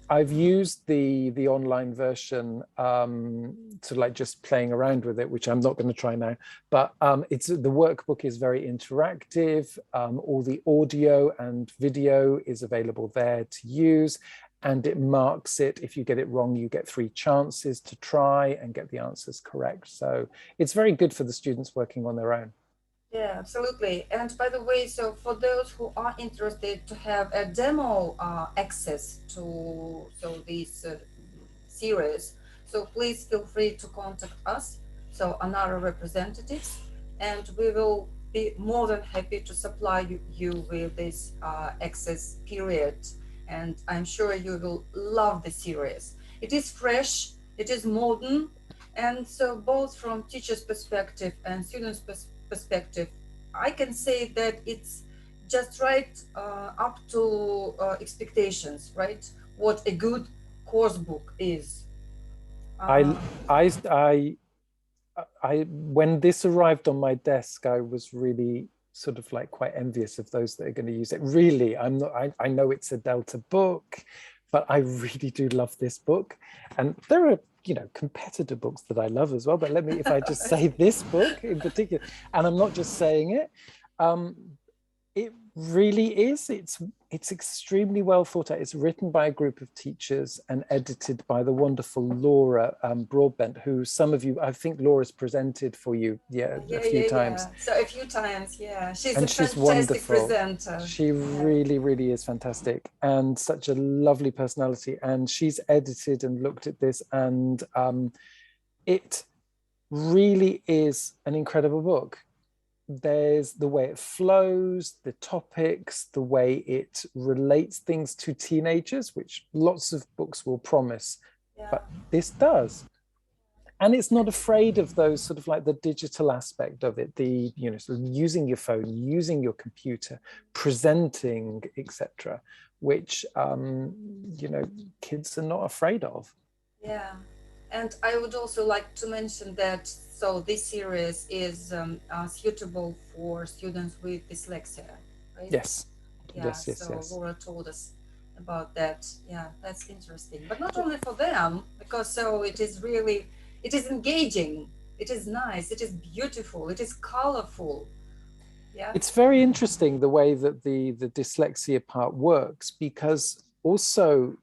I've used the online version to like just playing around with it, which I'm not going to try now. But the workbook is very interactive. All the audio and video is available there to use, and it marks it. If you get it wrong, you get 3 chances to try and get the answers correct. So it's very good for the students working on their own. Yeah, absolutely. And by the way, so for those who are interested to have a demo access to this series, so please feel free to contact us, so ONARA representatives, and we will be more than happy to supply you with this access period. And I'm sure you will love the series. It is fresh, it is modern, and so both from teacher's perspective and students' perspective, I can say that it's just right up to expectations, right? What a good course book is. When this arrived on my desk, I was really sort of like quite envious of those that are going to use it. Really, I'm not. I know it's a Delta book, but I really do love this book, and there are competitor books that I love as well. But let me, if I just say this book in particular, and I'm not just saying it, it really is. It's extremely well thought out. It's written by a group of teachers and edited by the wonderful Laura Broadbent, who some of you, I think Laura's presented for you, a few times. Yeah. So a few times, yeah. She's and a she's fantastic wonderful. presenter. She really, really is fantastic and such a lovely personality. And she's edited and looked at this, and it really is an incredible book. There's the way it flows, the topics, the way it relates things to teenagers, which lots of books will promise, but this does. And it's not afraid of those sort of like the digital aspect of it, the sort of using your phone, using your computer, presenting, etc., which kids are not afraid of. Yeah, and I would also like to mention that so this series is suitable for students with dyslexia, right? Yes. Yeah, yes. Laura told us about that. Yeah, that's interesting. But not only for them, because so it is engaging, it is nice, it is beautiful, it is colorful. Yeah. It's very interesting the way that the dyslexia part works, because also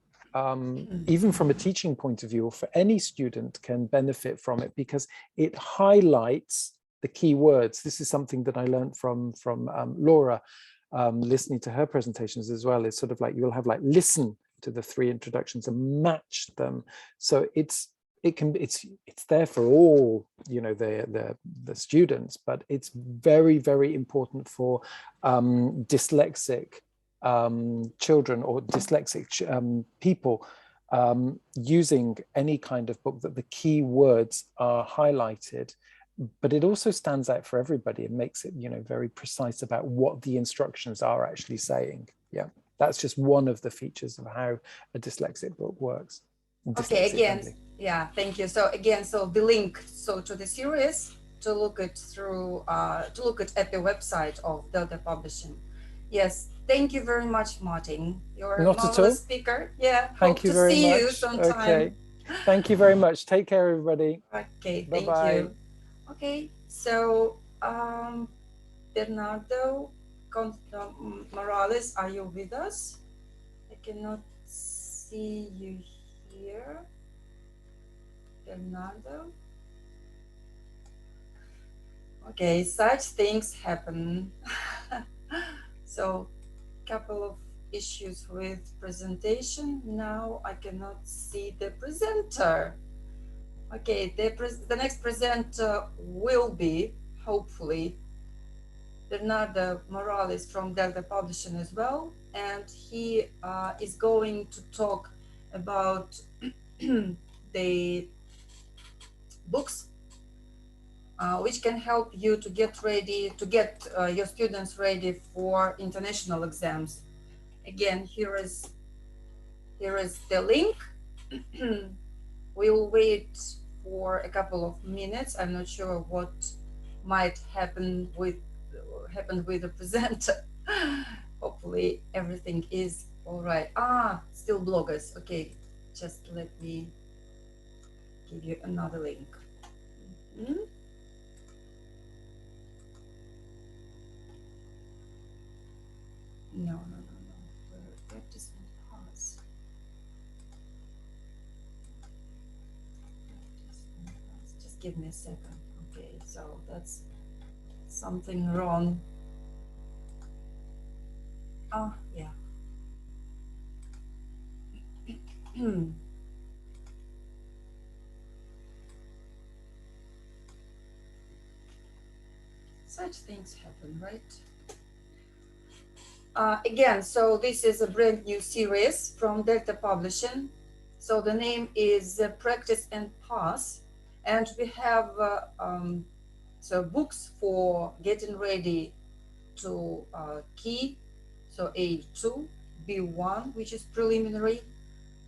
even from a teaching point of view, or for any student can benefit from it, because it highlights the key words. This is something that I learned from Laura, listening to her presentations as well. It's sort of like you'll have like listen to the 3 introductions and match them. So it's there for all the students, but it's very, very important for dyslexic children or dyslexic people using any kind of book that the key words are highlighted. But it also stands out for everybody and makes it very precise about what the instructions are actually saying. Yeah, that's just one of the features of how a dyslexic book works. Okay, again, yeah, thank you. So again, so the link to the series to look at at the website of Delta Publishing. Yes, thank you very much, Martin. You're a marvelous speaker. Yeah, thank you very much. See you sometime. Okay, thank you very much. Take care, everybody. Okay, Bye-bye. Thank you. Okay, so Bernardo Morales, are you with us? I cannot see you here. Bernardo. Okay, such things happen. So, couple of issues with presentation. Now I cannot see the presenter. Okay, the next presenter will be, hopefully, Bernardo Morales from Delta Publishing as well, and he is going to talk about the books which can help you to get ready, to get your students ready for international exams. Again, here is the link. We'll wait for a couple of minutes. I'm not sure what might happen with the presenter. Hopefully everything is all right. Still bloggers. Okay, just let me give you another link. No. Practice and pause. Just give me a second. Okay, so that's something wrong. Yeah. Such things happen, right? Again, so this is a brand new series from Delta Publishing. So the name is Practice and Pass, and we have so books for getting ready to key, so A2, B1, which is preliminary,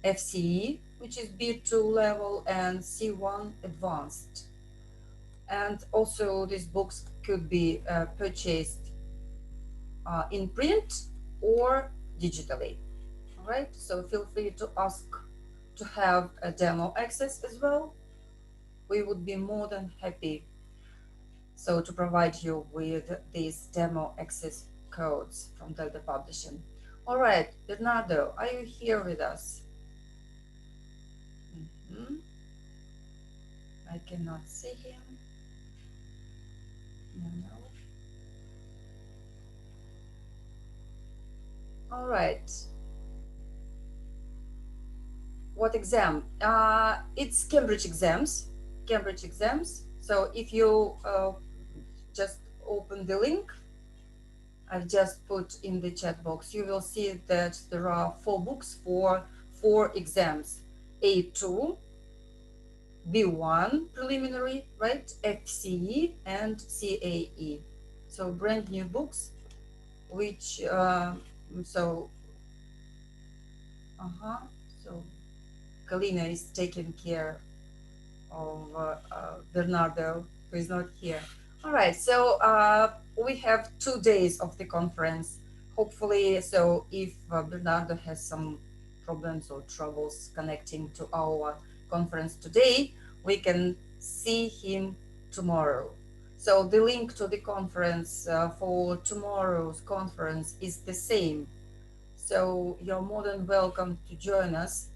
FCE, which is B2 level, and C1 advanced. And also these books could be purchased in print or digitally. All right, so feel free to ask to have a demo access as well. We would be more than happy so to provide you with these demo access codes from Delta Publishing. All right, Bernardo, are you here with us? I cannot see him. No. All right. What exam? It's Cambridge exams. Cambridge exams. So if you just open the link I've just put in the chat box, you will see that there are 4 books for 4 exams: A2, B1 preliminary, right? FCE and CAE. So brand new books, which so Galina is taking care of Bernardo, who is not here. All right, so we have 2 days of the conference. Hopefully, so if Bernardo has some problems or troubles connecting to our conference today, we can see him tomorrow. So the link to the conference for tomorrow's conference is the same. So you're more than welcome to join us